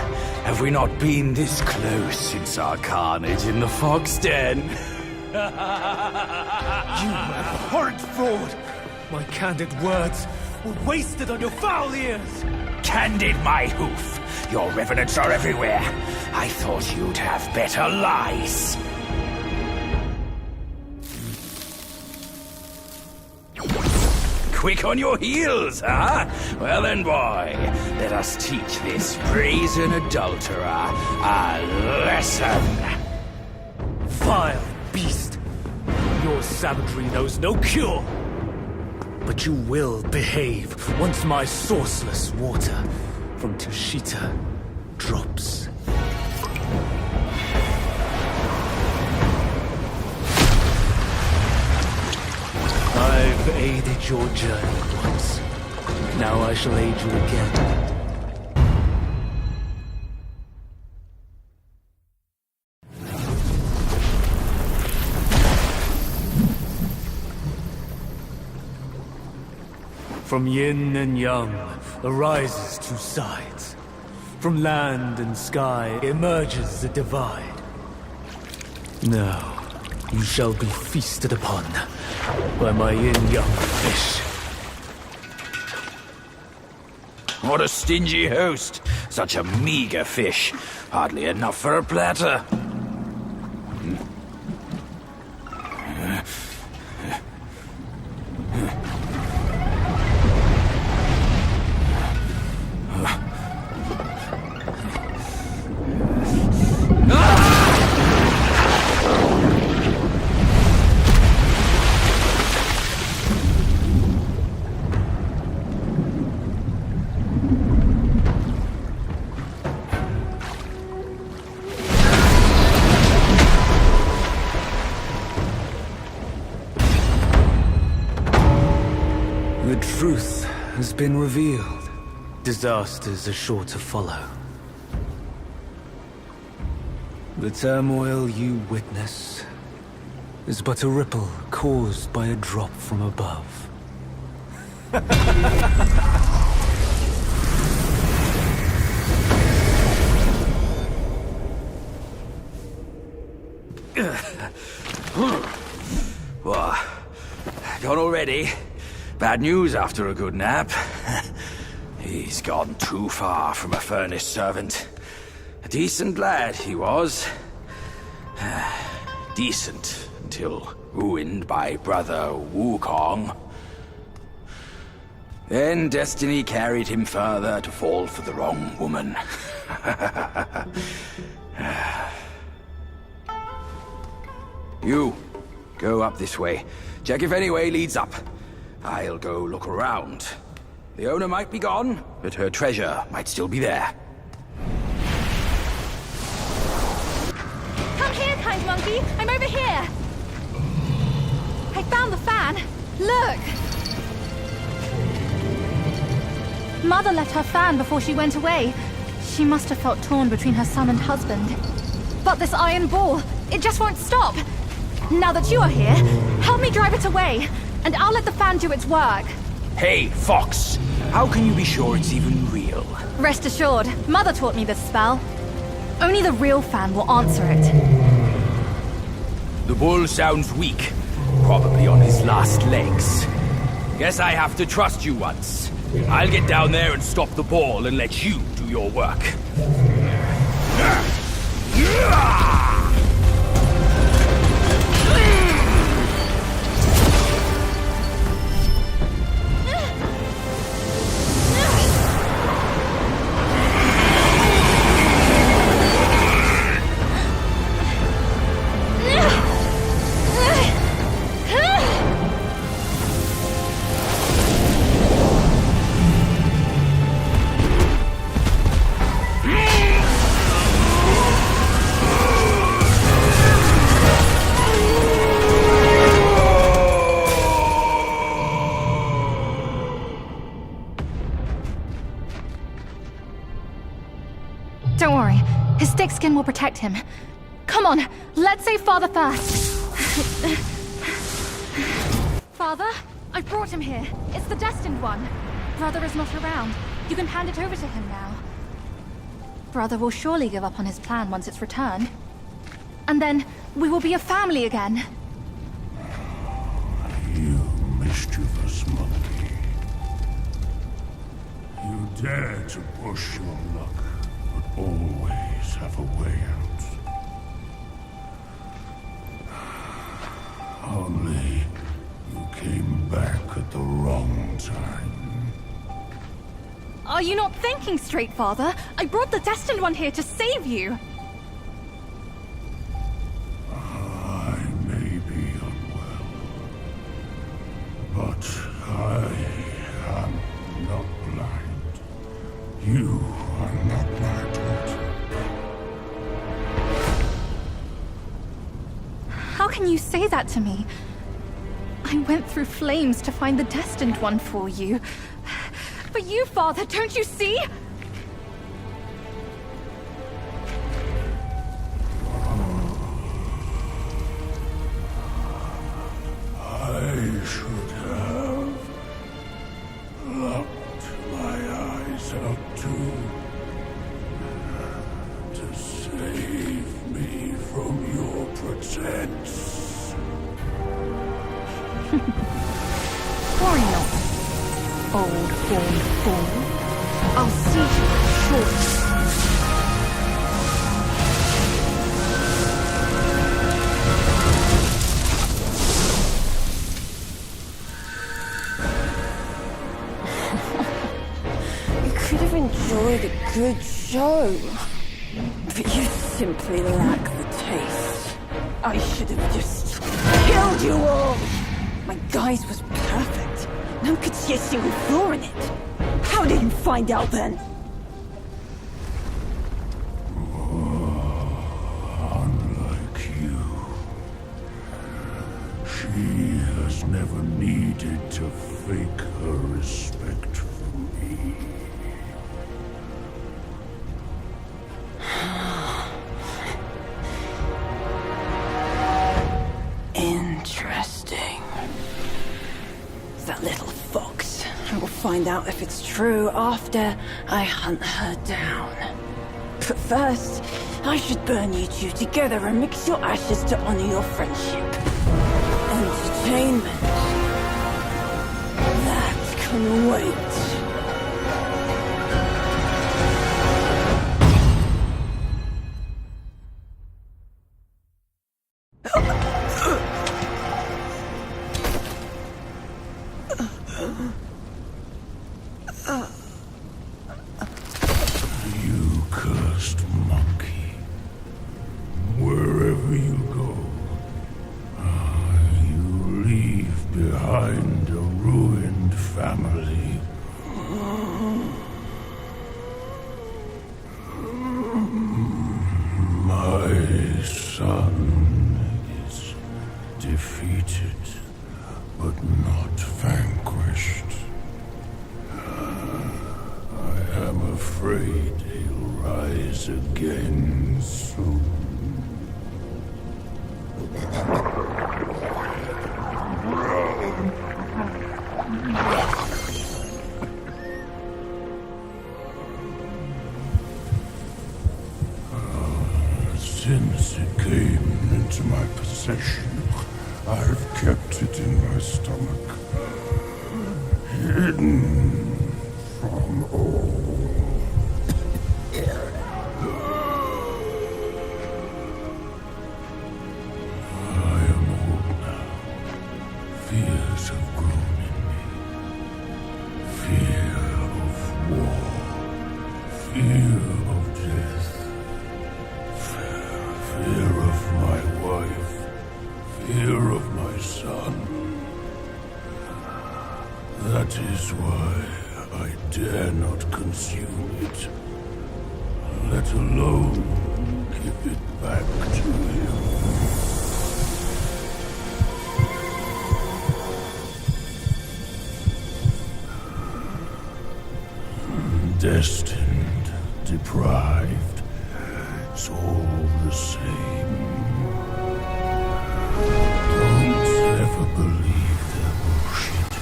Speaker 13: Have we not been this close since our carnage in the fox den?
Speaker 21: You abhorrent fraud! My candid words were wasted on your foul ears!
Speaker 13: Candid, my hoof! Your revenants are everywhere. I thought you'd have better lies. Quick on your heels, huh? Well then, boy, let us teach this brazen adulterer a lesson.
Speaker 21: Vile beast! Your savagery knows no cure! But you will behave once my sourceless water from Tushita drops. I've aided your journey once. Now I shall aid you again. From yin and yang arises two sides. From land and sky emerges a divide. Now, you shall be feasted upon by my yin-yang fish.
Speaker 13: What a stingy host. Such a meager fish. Hardly enough for a platter.
Speaker 21: truth has been revealed, disasters are sure to follow. The turmoil you witness is but a ripple caused by a drop from above.
Speaker 13: What? Gone already? Bad news after a good nap. He's gone too far from a furnace servant. A decent lad he was. Decent until ruined by brother Wukong. Then destiny carried him further to fall for the wrong woman. You, go up this way. Check if any way leads up. I'll go look around. The owner might be gone, but her treasure might still be there.
Speaker 2: Come here, kind monkey! I'm over here! I found the fan! Look! Mother left her fan before she went away. She must have felt torn between her son and husband. But this iron ball, it just won't stop! Now that you are here, help me drive it away, and I'll let the fan do its work.
Speaker 13: Hey, Fox! How can you be sure it's even real?
Speaker 2: Rest assured, Mother taught me this spell. Only the real fan will answer it.
Speaker 13: The bull sounds weak. Probably on his last legs. Guess I have to trust you once. I'll get down there and stop the ball and let you do your work.
Speaker 2: Don't worry, his thick skin will protect him. Come on, let's save Father first. Father, I've brought him here. It's the destined one. Brother is not around. You can hand it over to him now. Brother will surely give up on his plan once it's returned. And then we will be a family again.
Speaker 6: You mischievous monkey. You dare to push your luck. Always have a way out. Only you came back at the wrong time.
Speaker 2: Are you not thinking straight, Father? I brought the destined one here to save you.
Speaker 6: I may be unwell, but I am not blind. You are not my daughter.
Speaker 2: How can you say that to me? I went through flames to find the destined one for you. But you, Father, don't you see?
Speaker 6: I should have locked my eyes out too. To save me from your pretense.
Speaker 2: Worry not, old-born fool. I'll see you shortly.
Speaker 9: You could have enjoyed a good show, but you simply lack the taste. I should have just killed you all! My guise was perfect. No one could see a single flaw in it. How did you find out then?
Speaker 6: Unlike you, she has never needed to fake her respect for me.
Speaker 17: Interesting. That little fox. I will find out if it's true after I hunt her down. But first, I should burn you two together and mix your ashes to honor your friendship. Entertainment. That can wait.
Speaker 6: You cursed monkey. Wherever you go, you leave behind a ruined family. My son is defeated, but not vanquished. I am afraid he'll rise again soon. Since it came into my possession, I've kept it in my stomach, hidden from all. I am old now. Fears have grown in me. Fear of war. Fear of death. Fear of my wife. Fear of my son. That is why I dare not consume it, let alone give it back to him. Destined, deprived, it's all the same. Don't ever believe their bullshit.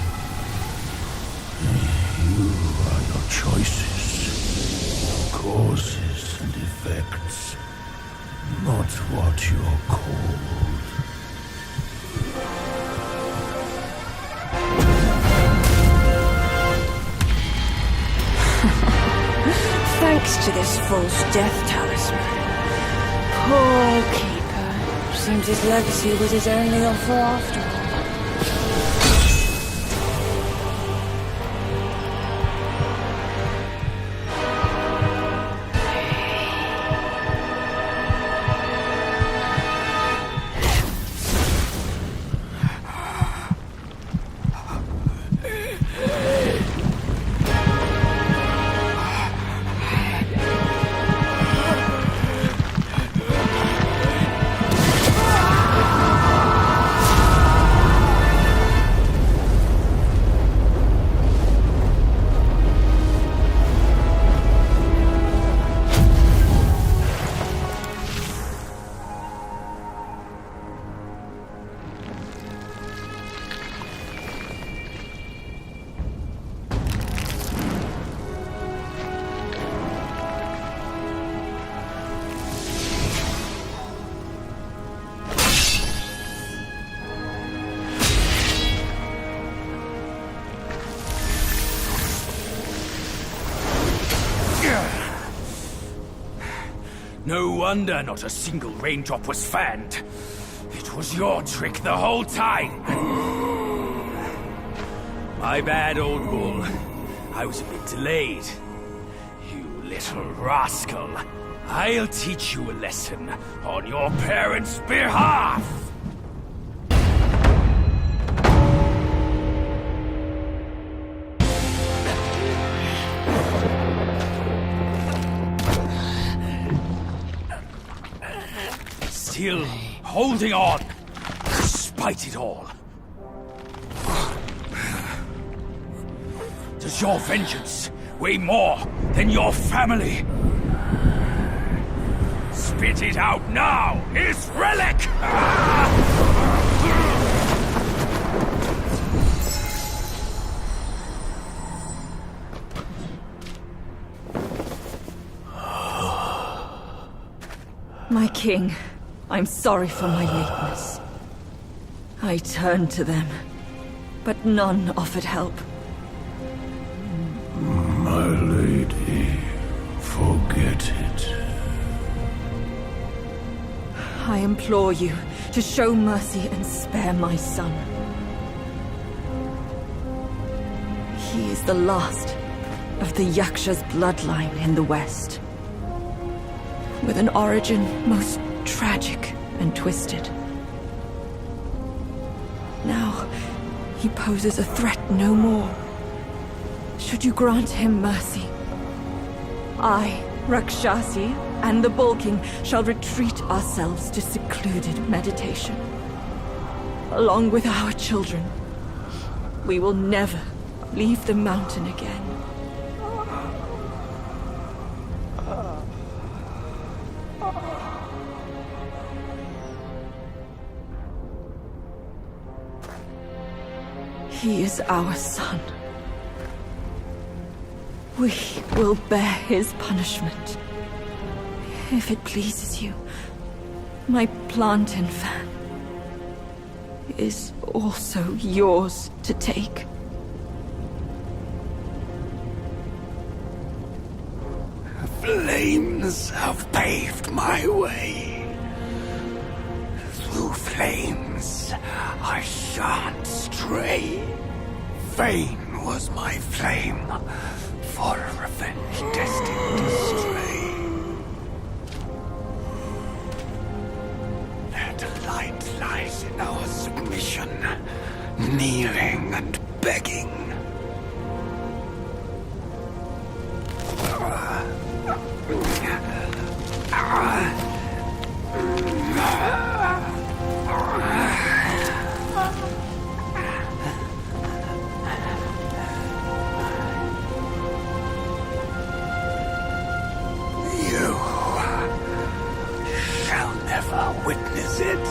Speaker 6: You are your choices, causes and effects, not what you're called.
Speaker 17: Thanks to this false death talisman. Poor keeper. Seems his legacy was his only offer after all.
Speaker 13: No wonder not a single raindrop was fanned. It was your trick the whole time. My bad, old bull. I was a bit delayed. You little rascal. I'll teach you a lesson on your parents' behalf. Still holding on, despite it all. Does your vengeance weigh more than your family? Spit it out now, his relic!
Speaker 17: My king, I'm sorry for my lateness. I turned to them, but none offered help.
Speaker 6: My lady, forget it.
Speaker 17: I implore you to show mercy and spare my son. He is the last of the Yaksha's bloodline in the West, with an origin most tragic and twisted. Now, he poses a threat no more. Should you grant him mercy, I, Rakshasi, and the Bull King shall retreat ourselves to secluded meditation. Along with our children, we will never leave the mountain again. He is our son. We will bear his punishment. If it pleases you, my plantain fan is also yours to take.
Speaker 6: Flames have paved my way. Through flames, I shan't stray. Vain was my flame, for revenge destined to stray. Their delight lies in our submission, kneeling and begging. You shall never witness it.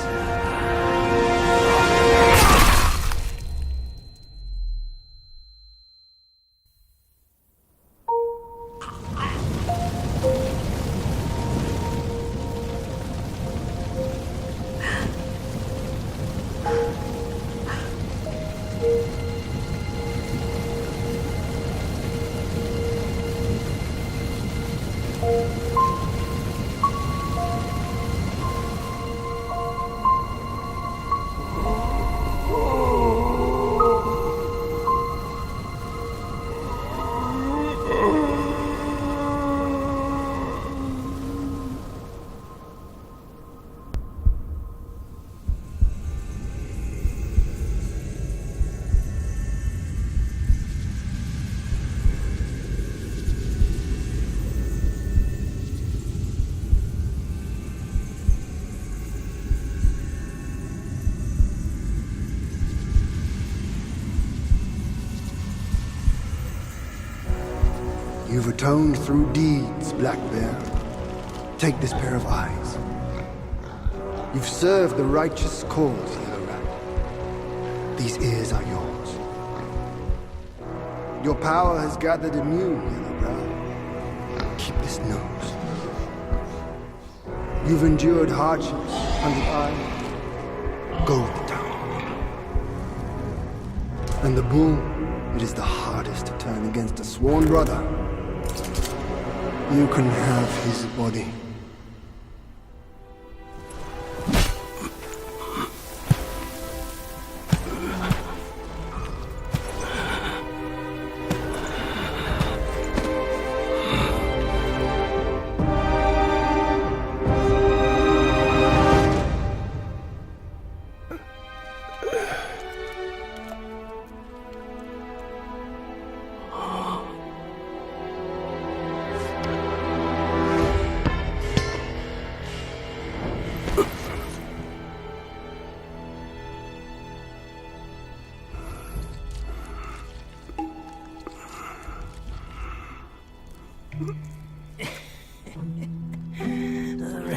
Speaker 10: You've atoned through deeds, Black Bear. Take this pair of eyes. You've served the righteous cause, Yellow Rat. These ears are yours. Your power has gathered anew, Yellow Brow. Keep this nose. You've endured hardships, Hunted Eye. Go with the town. And the bull, it is the hardest to turn against a sworn brother. You can have his body.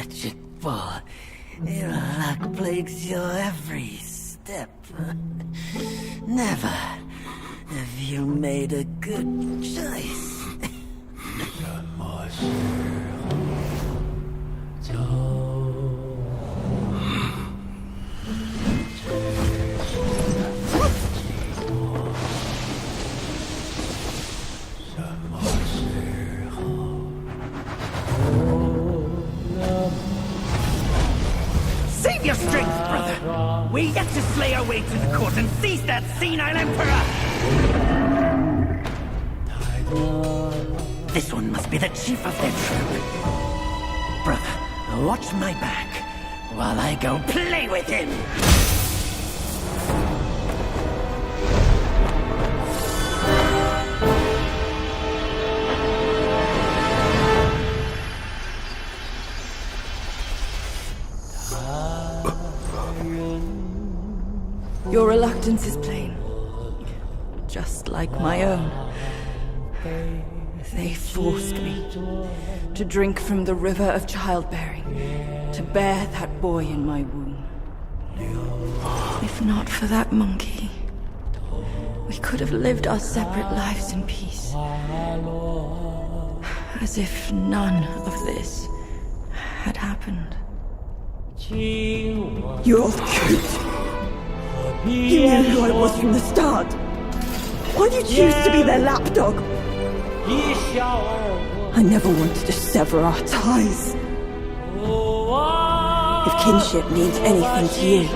Speaker 1: wretched boy. Your luck plagues your every step. Never have you made a good choice. Save your strength, brother! We're yet to slay our way to the court and seize that senile emperor! This one must be the chief of their troop. Brother, watch my back while I go play with him!
Speaker 17: Your reluctance is plain, just like my own. They forced me to drink from the river of childbearing, to bear that boy in my womb. If not for that monkey, we could have lived our separate lives in peace. As if none of this had happened.
Speaker 9: You're cute. You knew who I was from the start. Why did you choose to be their lapdog? I never wanted to sever our ties. If kinship means anything to you,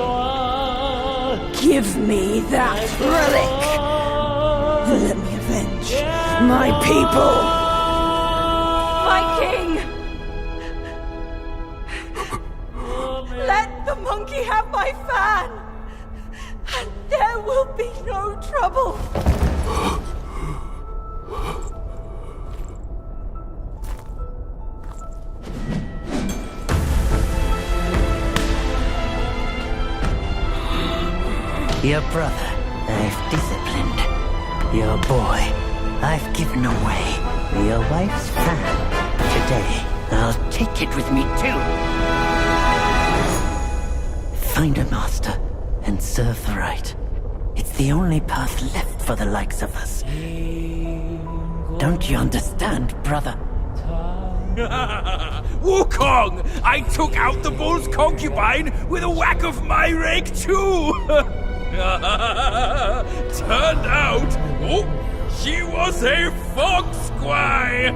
Speaker 9: give me that relic. And let me avenge my people.
Speaker 17: My king! Let the monkey have my fan! And there will be no trouble.
Speaker 1: Your brother, I've disciplined. Your boy, I've given away. Your wife's fan. Today, I'll take it with me too. Find a master and serve the right. It's the only path left for the likes of us. Don't you understand, brother?
Speaker 13: Wukong! I took out the bull's concubine with a whack of my rake too! Turned out, she was a fox squire!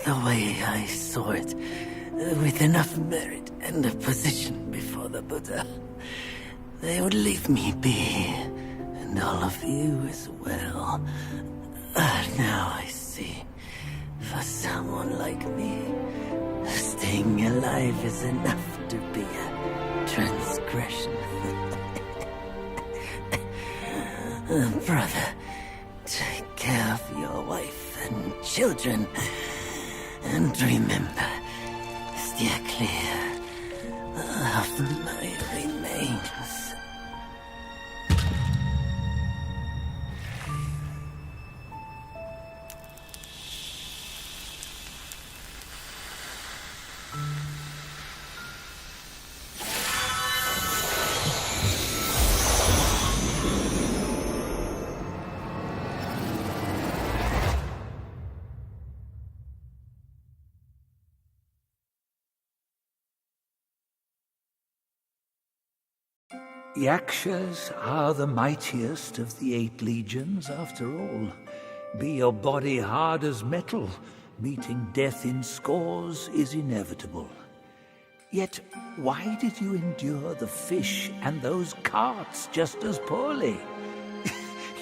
Speaker 1: The way I saw it, with enough merit and a position before the Buddha, they would leave me be, and all of you as well. Now I see, for someone like me, staying alive is enough to be a transgression. Brother, take care of your wife and children. And remember, steer clear of my
Speaker 14: Yakshas are the mightiest of the 8 legions, after all. Be your body hard as metal, meeting death in scores is inevitable. Yet, why did you endure the fish and those carts just as poorly?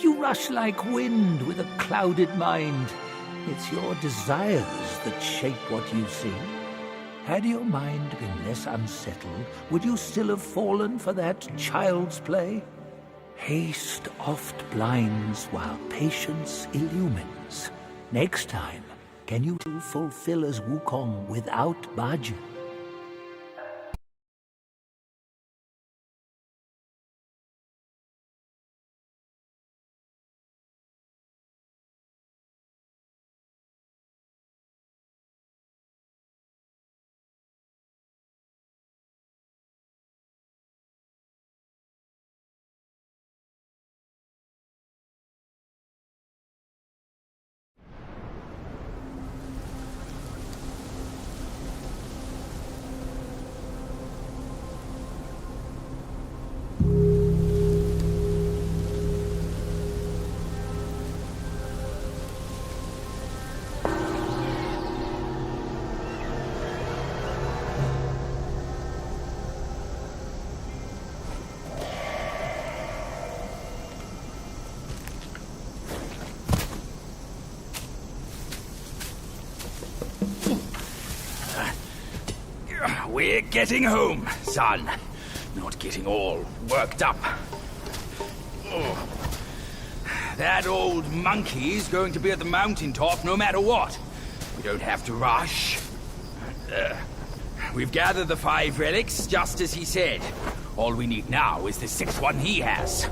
Speaker 14: You rush like wind with a clouded mind. It's your desires that shape what you see. Had your mind been less unsettled, would you still have fallen for that child's play? Haste oft blinds while patience illumines. Next time, can you fulfill as Wukong without Baju?
Speaker 13: We're getting home, son. Not getting all worked up. Oh. That old monkey's going to be at the mountaintop no matter what. We don't have to rush. We've gathered the 5 relics, just as he said. All we need now is the 6th one he has.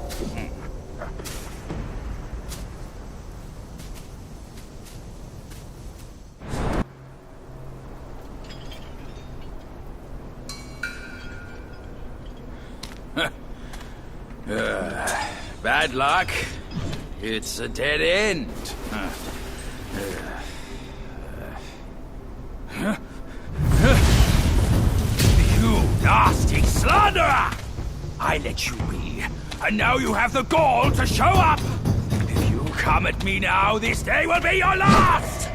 Speaker 13: Bad luck. It's a dead end. You nasty slanderer! I let you be, and now you have the gall to show up! If you come at me now, this day will be your last!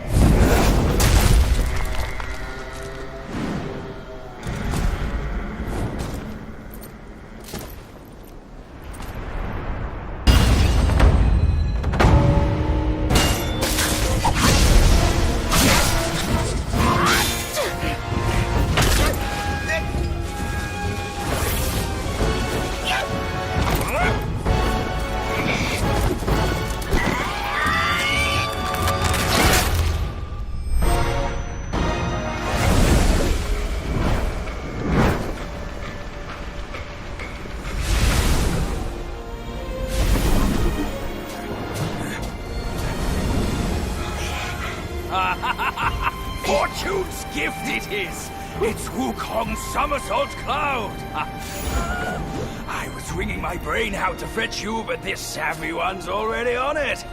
Speaker 13: Fortune's gift it is! It's Wukong's somersault cloud! I was wringing my brain how to fetch you, but this savvy one's already on it!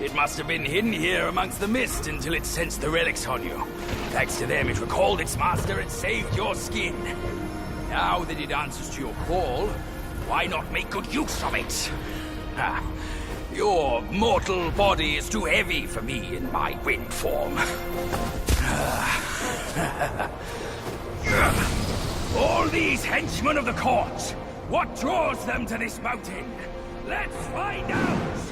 Speaker 13: It must have been hidden here amongst the mist until it sensed the relics on you. Thanks to them, it recalled its master and saved your skin. Now that it answers to your call, why not make good use of it? Your mortal body is too heavy for me in my wind form. All these henchmen of the court, what draws them to this mountain? Let's find out!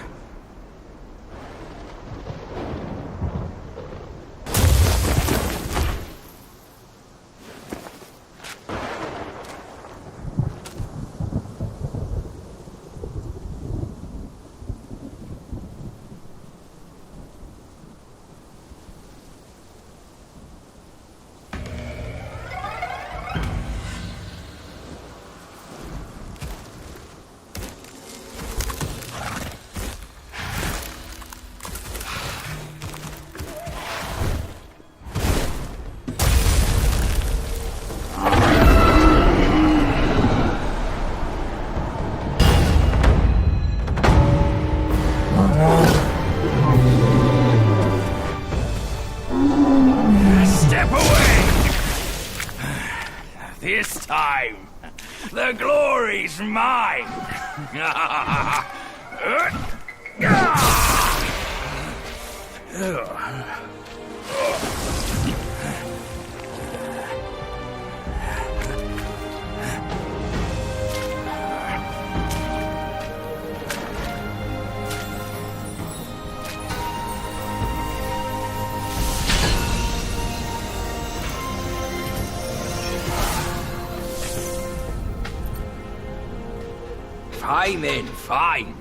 Speaker 13: time. The glory's mine. Fine then, fine.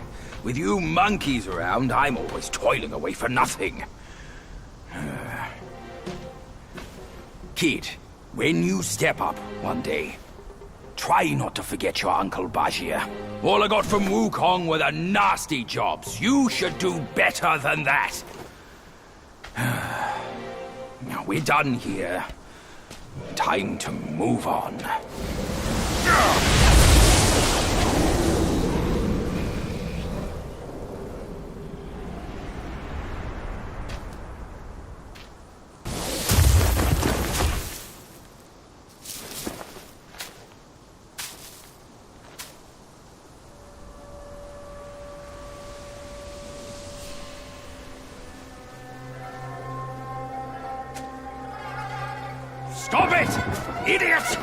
Speaker 13: With you monkeys around, I'm always toiling away for nothing. Kid, when you step up one day, try not to forget your Uncle Bajir. All I got from Wukong were the nasty jobs. You should do better than that. Now we're done here. Time to move on. Stop it! Idiot!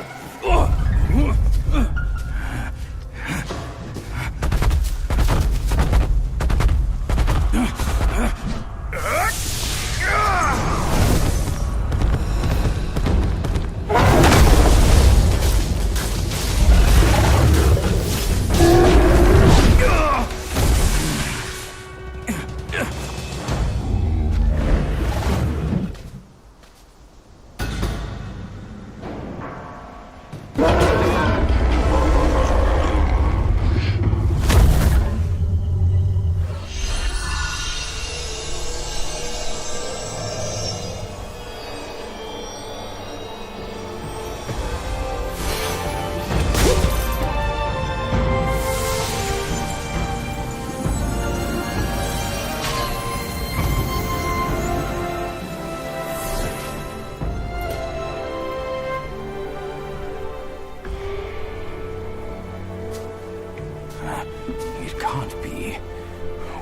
Speaker 13: It can't be.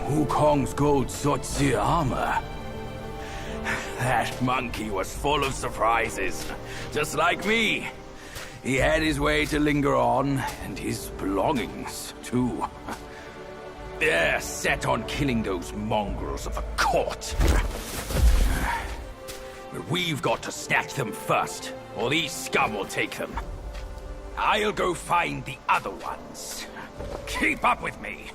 Speaker 13: Wukong's gold Zotzi armor. That monkey was full of surprises. Just like me. He had his way to linger on, and his belongings, too. They're set on killing those mongrels of a court. But we've got to snatch them first, or these scum will take them. I'll go find the other ones. Keep up with me.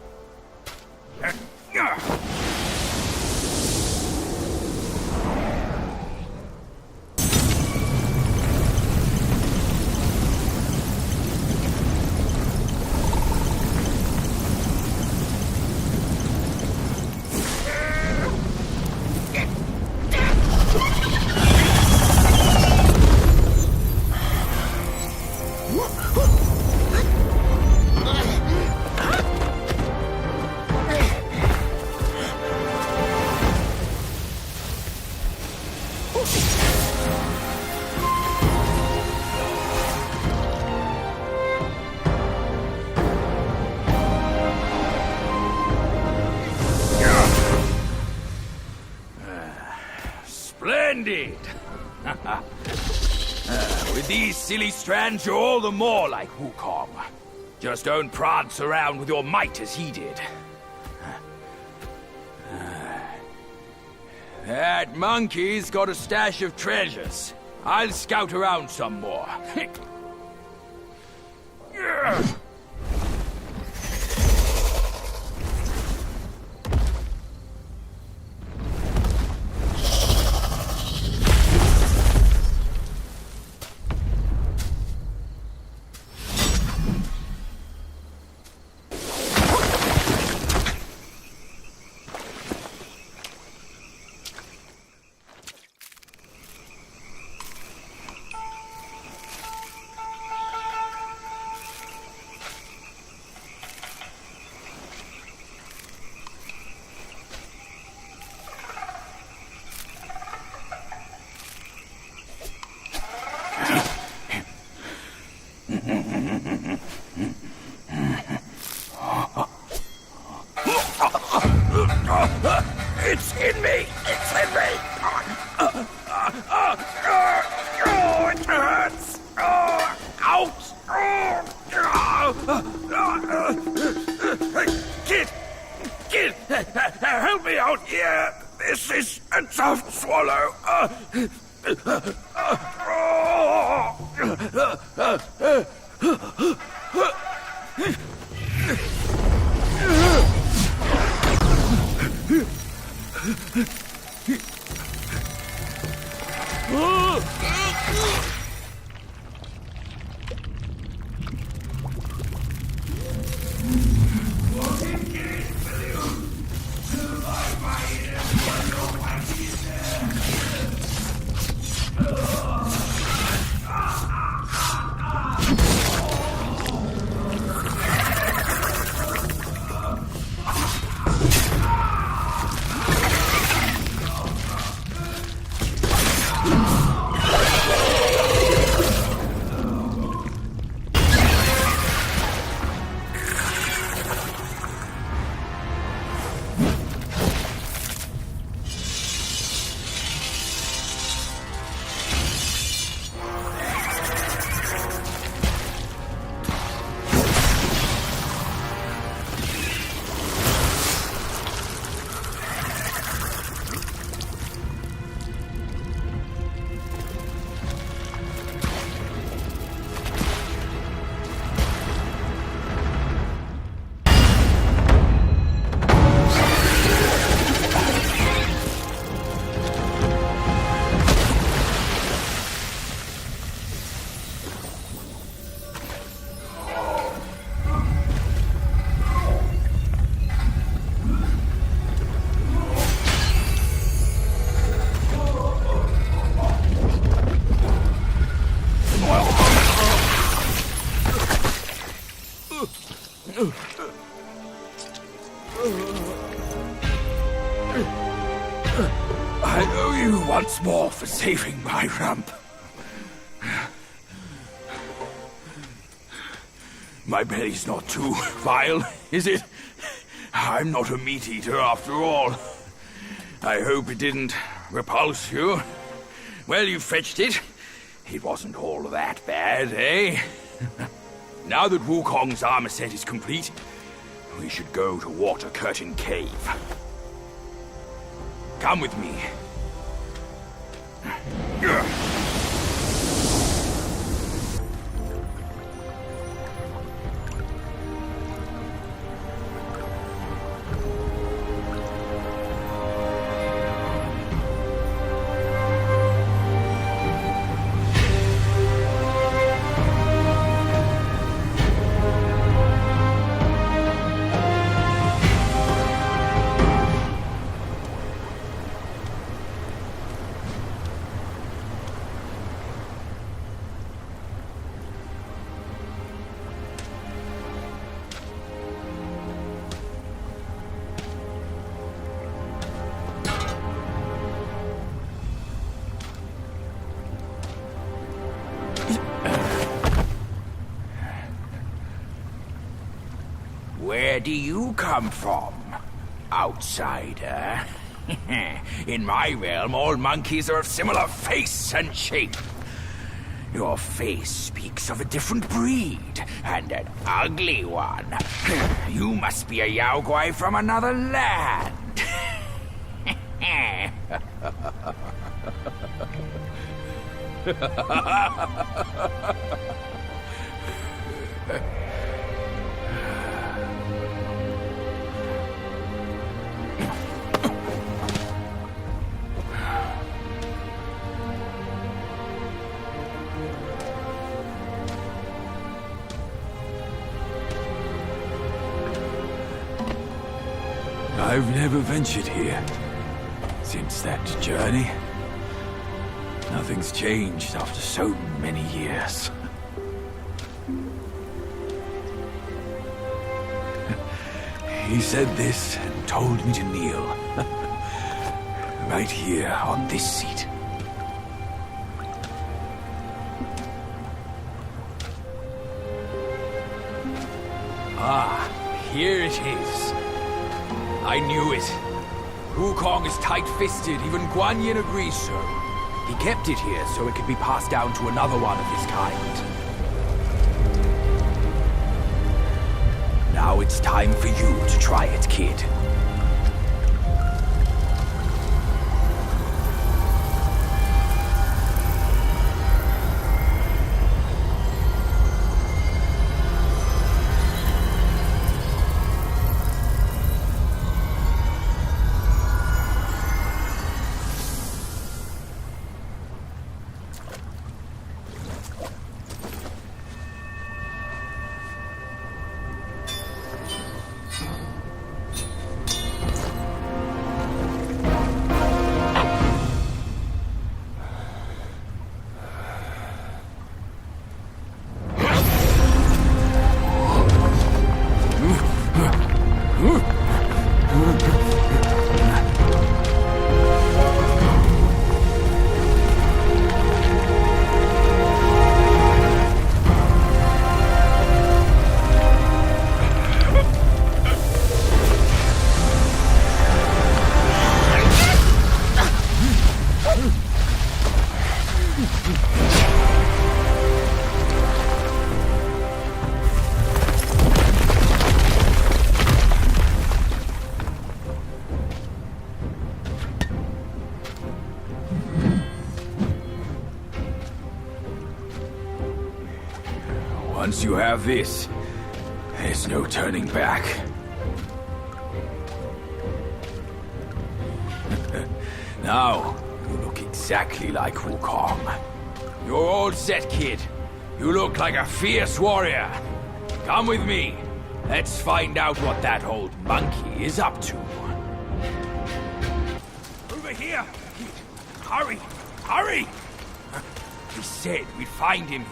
Speaker 13: Splendid! With these silly strands, you're all the more like Wukong. Just don't prance around with your might as he did. That monkey's got a stash of treasures. I'll scout around some more. It's in me! It's in me! It hurts! Ouch! Kid! Help me out here! This is a tough swallow! I owe you once more for saving my rump. My belly's not too vile, is it? I'm not a meat eater after all. I hope it didn't repulse you. Well, you fetched it. It wasn't all that bad, eh? Now that Wukong's armor set is complete, we should go to Water Curtain Cave. Come with me. Where do you come from, outsider? In my realm, all monkeys are of similar face and shape. Your face speaks of a different breed, and an ugly one. You must be a Yao Guai from another land.
Speaker 15: I've never ventured here since that journey. Nothing's changed after so many years. He said this and told me to kneel. Right here on this seat.
Speaker 13: Ah, here it is. I knew it. Wukong is tight-fisted, even Guan Yin agrees so. He kept it here so it could be passed down to another one of his kind. Now it's time for you to try it, kid. Once you have this, there's no turning back. Now, you look exactly like Wukong. You're all set, kid. You look like a fierce warrior. Come with me. Let's find out what that old monkey is up to. Over here, kid. Hurry! Hurry! He said we'd find him.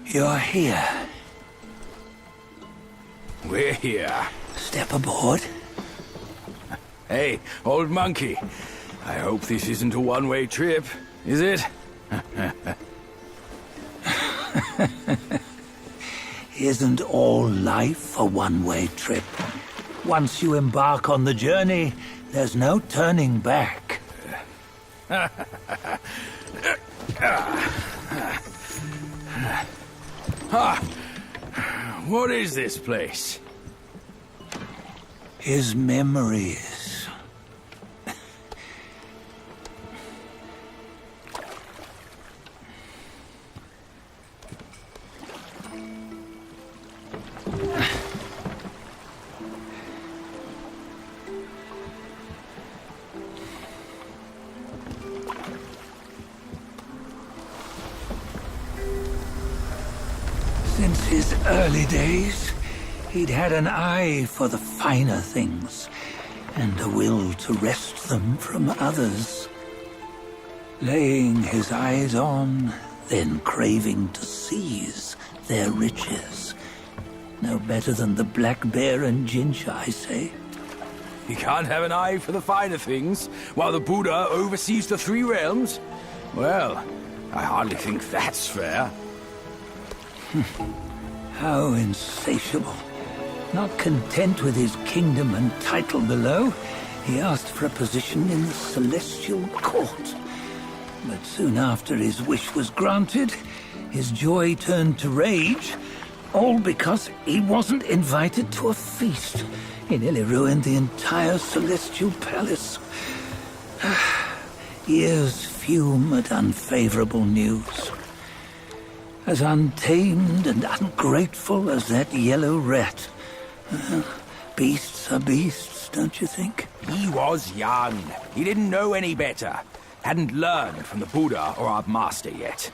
Speaker 14: You're here.
Speaker 13: We're here.
Speaker 14: Step aboard.
Speaker 13: Hey, old monkey. I hope this isn't a one-way trip, is it?
Speaker 14: Isn't all life a one-way trip? Once you embark on the journey, there's no turning back.
Speaker 13: What is this place?
Speaker 14: His memories. Since his early days, he'd had an eye for the finer things, and a will to wrest them from others. Laying his eyes on, then craving to seize their riches. No better than the black bear and ginger, I say.
Speaker 13: You can't have an eye for the finer things, while the Buddha oversees the three realms? Well, I hardly think that's fair.
Speaker 14: How insatiable. Not content with his kingdom and title below, he asked for a position in the celestial court. But soon after his wish was granted, his joy turned to rage, all because he wasn't invited to a feast. He nearly ruined the entire celestial palace. Ears fume at unfavorable news. As untamed and ungrateful as that yellow rat. Beasts are beasts, don't you think?
Speaker 13: He was young. He didn't know any better. Hadn't learned from the Buddha or our master yet.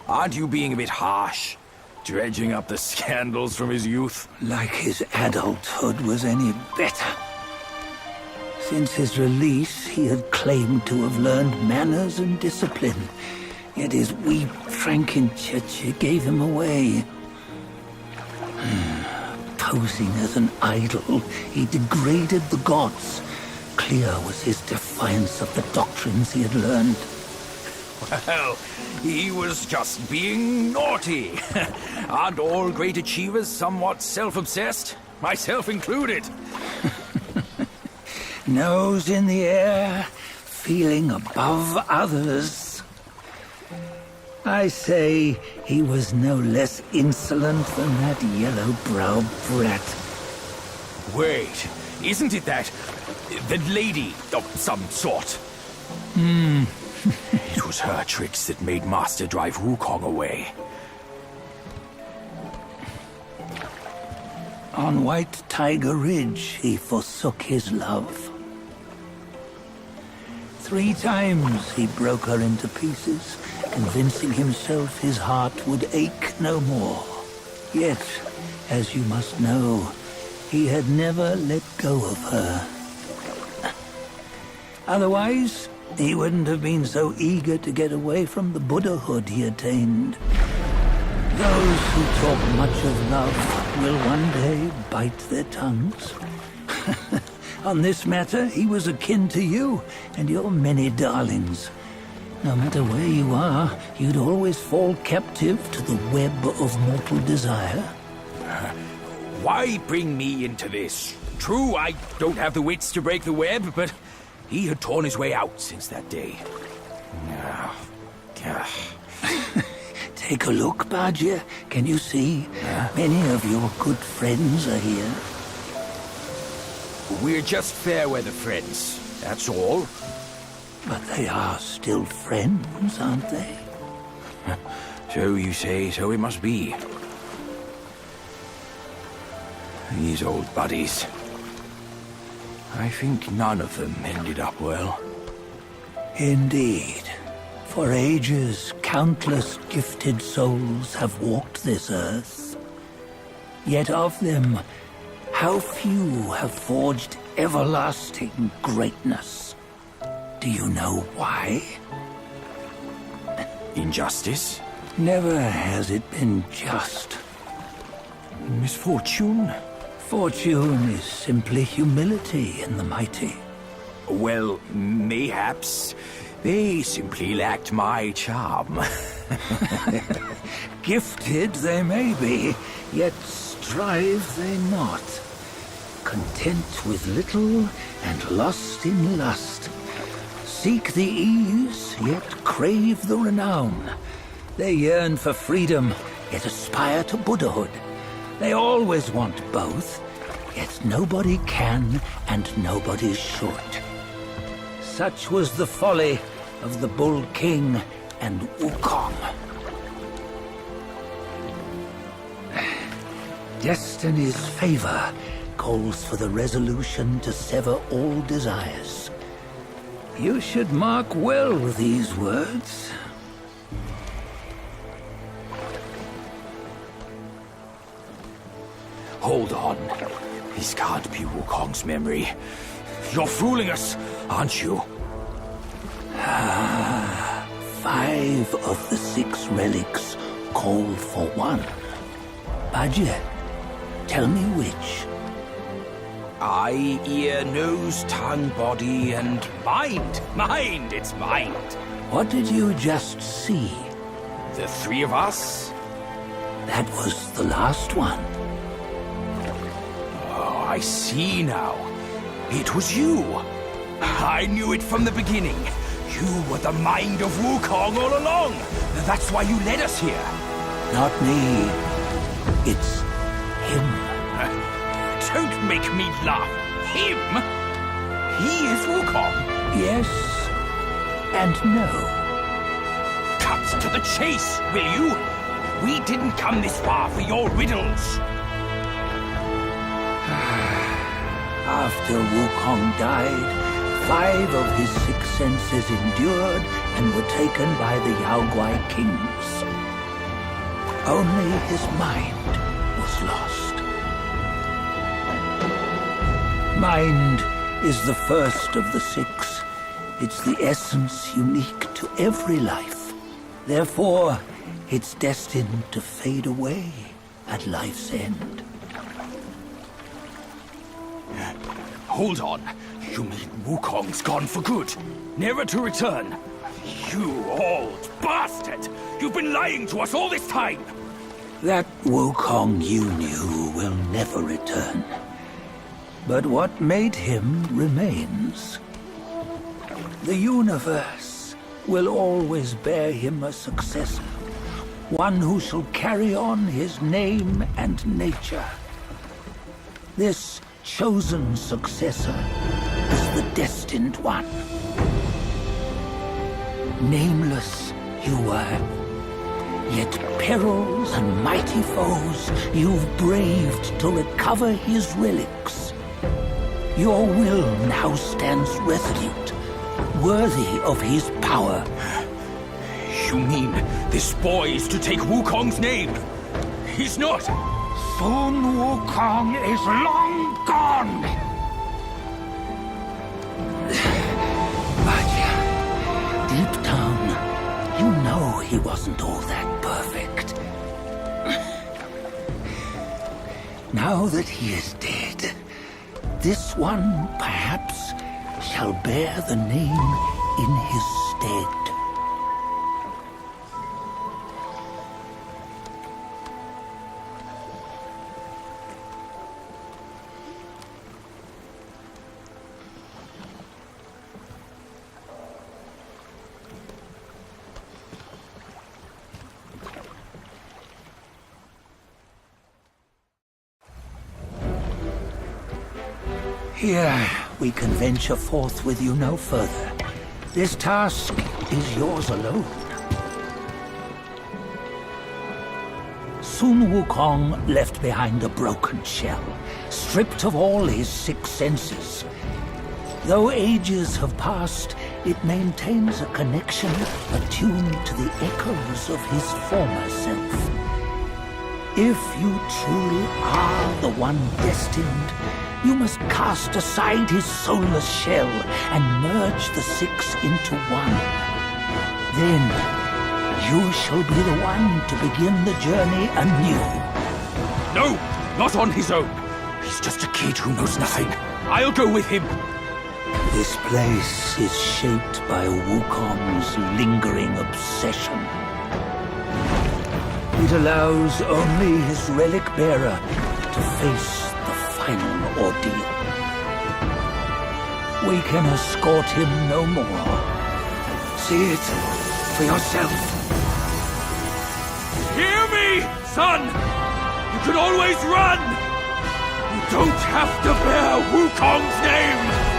Speaker 13: Aren't you being a bit harsh? Dredging up the scandals from his youth.
Speaker 14: Like his adulthood was any better. Since his release, he had claimed to have learned manners and discipline. Yet his weak Frankenchurch gave him away. Posing as an idol, he degraded the gods. Clear was his defiance of the doctrines he had learned.
Speaker 13: Well, he was just being naughty. Aren't all great achievers somewhat self-obsessed? Myself included.
Speaker 14: Nose in the air, feeling above others. I say he was no less insolent than that yellow-browed brat.
Speaker 13: Wait, isn't it that lady of some sort? It was her tricks that made Master drive Wukong away.
Speaker 14: On White Tiger Ridge, he forsook his love. 3 times he broke her into pieces, convincing himself his heart would ache no more. Yet, as you must know, he had never let go of her. Otherwise, he wouldn't have been so eager to get away from the Buddhahood he attained. Those who talk much of love will one day bite their tongues. On this matter, he was akin to you and your many darlings. No matter where you are, you'd always fall captive to the web of mortal desire.
Speaker 13: Why bring me into this? True, I don't have the wits to break the web, but he had torn his way out since that day.
Speaker 14: Take a look, Badger. Can you see? Many of your good friends are here.
Speaker 13: We're just fair weather friends, that's all.
Speaker 14: But they are still friends, aren't they?
Speaker 13: So you say, so it must be. These old buddies. I think none of them ended up well.
Speaker 14: Indeed. For ages, countless gifted souls have walked this earth. Yet of them, how few have forged everlasting greatness? Do you know why?
Speaker 13: Injustice?
Speaker 14: Never has it been just.
Speaker 13: Misfortune?
Speaker 14: Fortune is simply humility in the mighty.
Speaker 13: Well, mayhaps they simply lacked my charm.
Speaker 14: Gifted they may be, yet strive they not. Content with little and lost in lust. Seek the ease, yet crave the renown. They yearn for freedom, yet aspire to Buddhahood. They always want both, yet nobody can and nobody should. Such was the folly of the Bull King and Wukong. Destiny's favor calls for the resolution to sever all desires. You should mark well these words.
Speaker 13: Hold on. This can't be Wukong's memory. You're fooling us, aren't you?
Speaker 14: 5 of the 6 relics call for one. Badger, tell me which.
Speaker 13: Eye, ear, nose, tongue, body, and mind. Mind, it's mind.
Speaker 14: What did you just see?
Speaker 13: The 3 of us?
Speaker 14: That was the last one.
Speaker 13: Oh, I see now. It was you. I knew it from the beginning. You were the mind of Wukong all along. That's why you led us here.
Speaker 14: Not me. It's him.
Speaker 13: Don't make me laugh. Him? He is Wukong.
Speaker 14: Yes and no.
Speaker 13: Cut to the chase, will you? We didn't come this far for your riddles.
Speaker 14: After Wukong died, 5 of his 6 senses endured and were taken by the Yaoguai kings. Only his mind was lost. Mind is the first of the six. It's the essence unique to every life. Therefore, it's destined to fade away at life's end.
Speaker 13: Hold on. You mean Wukong's gone for good? Never to return? You old bastard! You've been lying to us all this time!
Speaker 14: That Wukong you knew will never return. But what made him remains. The universe will always bear him a successor. One who shall carry on his name and nature. This chosen successor is the destined one. Nameless you were, yet perils and mighty foes you've braved to recover his relics. Your will now stands resolute, worthy of his power.
Speaker 13: You mean this boy is to take Wukong's name? He's not!
Speaker 14: Sun Wukong is long gone! But deep down, you know he wasn't all that perfect. Now that he is dead, this one, perhaps, shall bear the name in his stead. Here, we can venture forth with you no further. This task is yours alone. Sun Wukong left behind a broken shell, stripped of all his six senses. Though ages have passed, it maintains a connection attuned to the echoes of his former self. If you truly are the one destined, you must cast aside his soulless shell and merge the six into one. Then, you shall be the one to begin the journey anew.
Speaker 13: No! Not on his own! He's just a kid who knows nothing. I'll go with him!
Speaker 14: This place is shaped by Wukong's lingering obsession. It allows only his relic bearer to face the final ordeal. We can escort him no more. See it for yourself.
Speaker 13: Hear me, son! You can always run! You don't have to bear Wukong's name!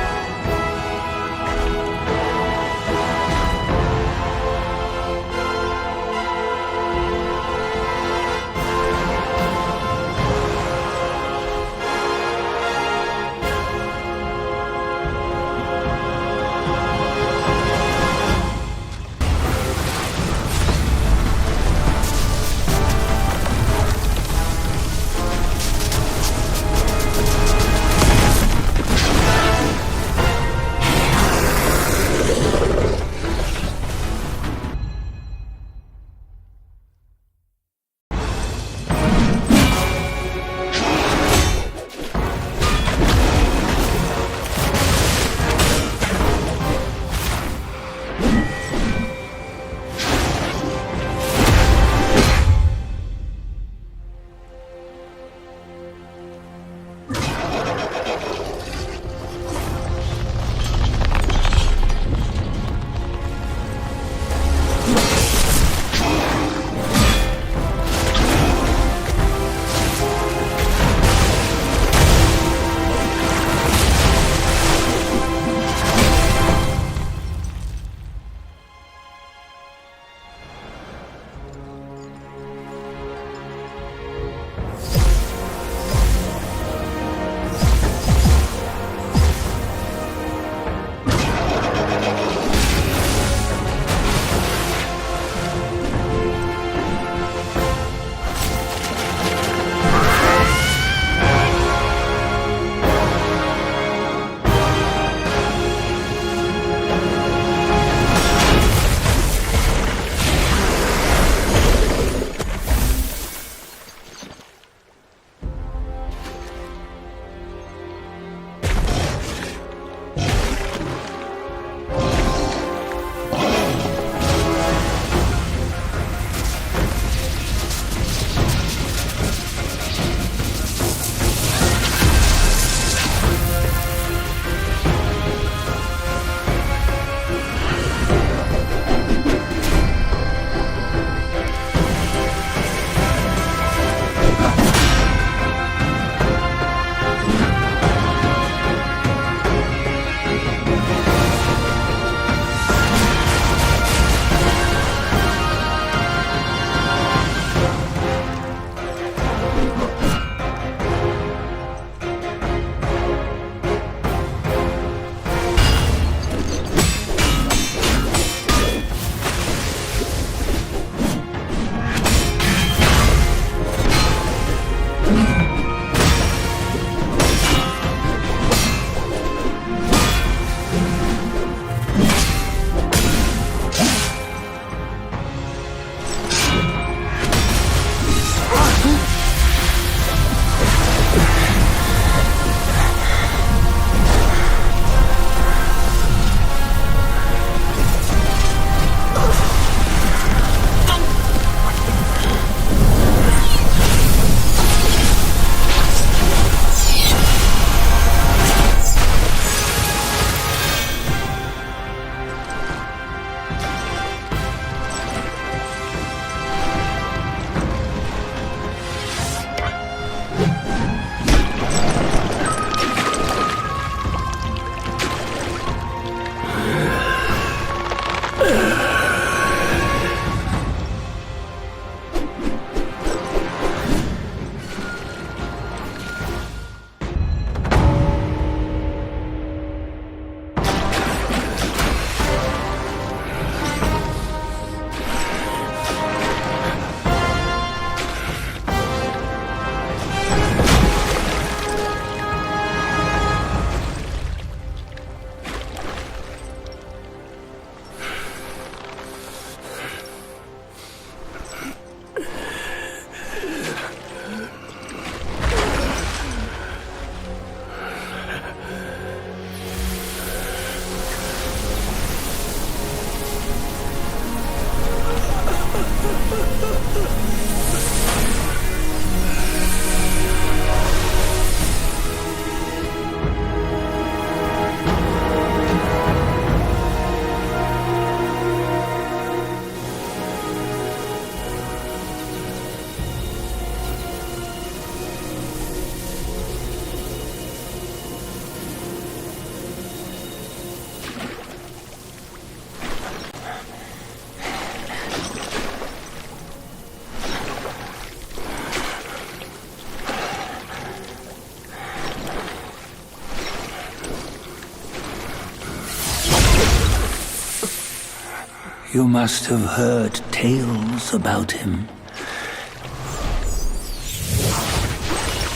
Speaker 14: You must have heard tales about him.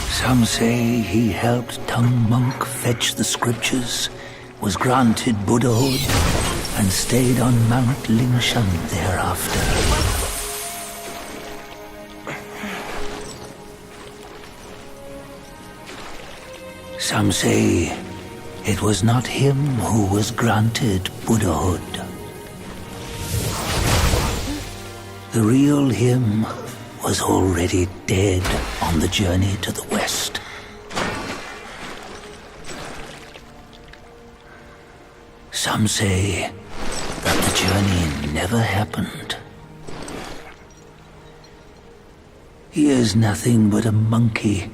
Speaker 14: Some say he helped Tung Monk fetch the scriptures, was granted Buddhahood, and stayed on Mount Lingshan thereafter. Some say it was not him who was granted Buddhahood. The real him was already dead on the journey to the west. Some say that the journey never happened. He is nothing but a monkey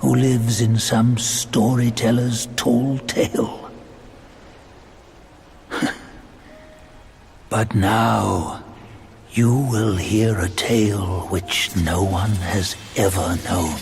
Speaker 14: who lives in some storyteller's tall tale. But now, you will hear a tale which no one has ever known.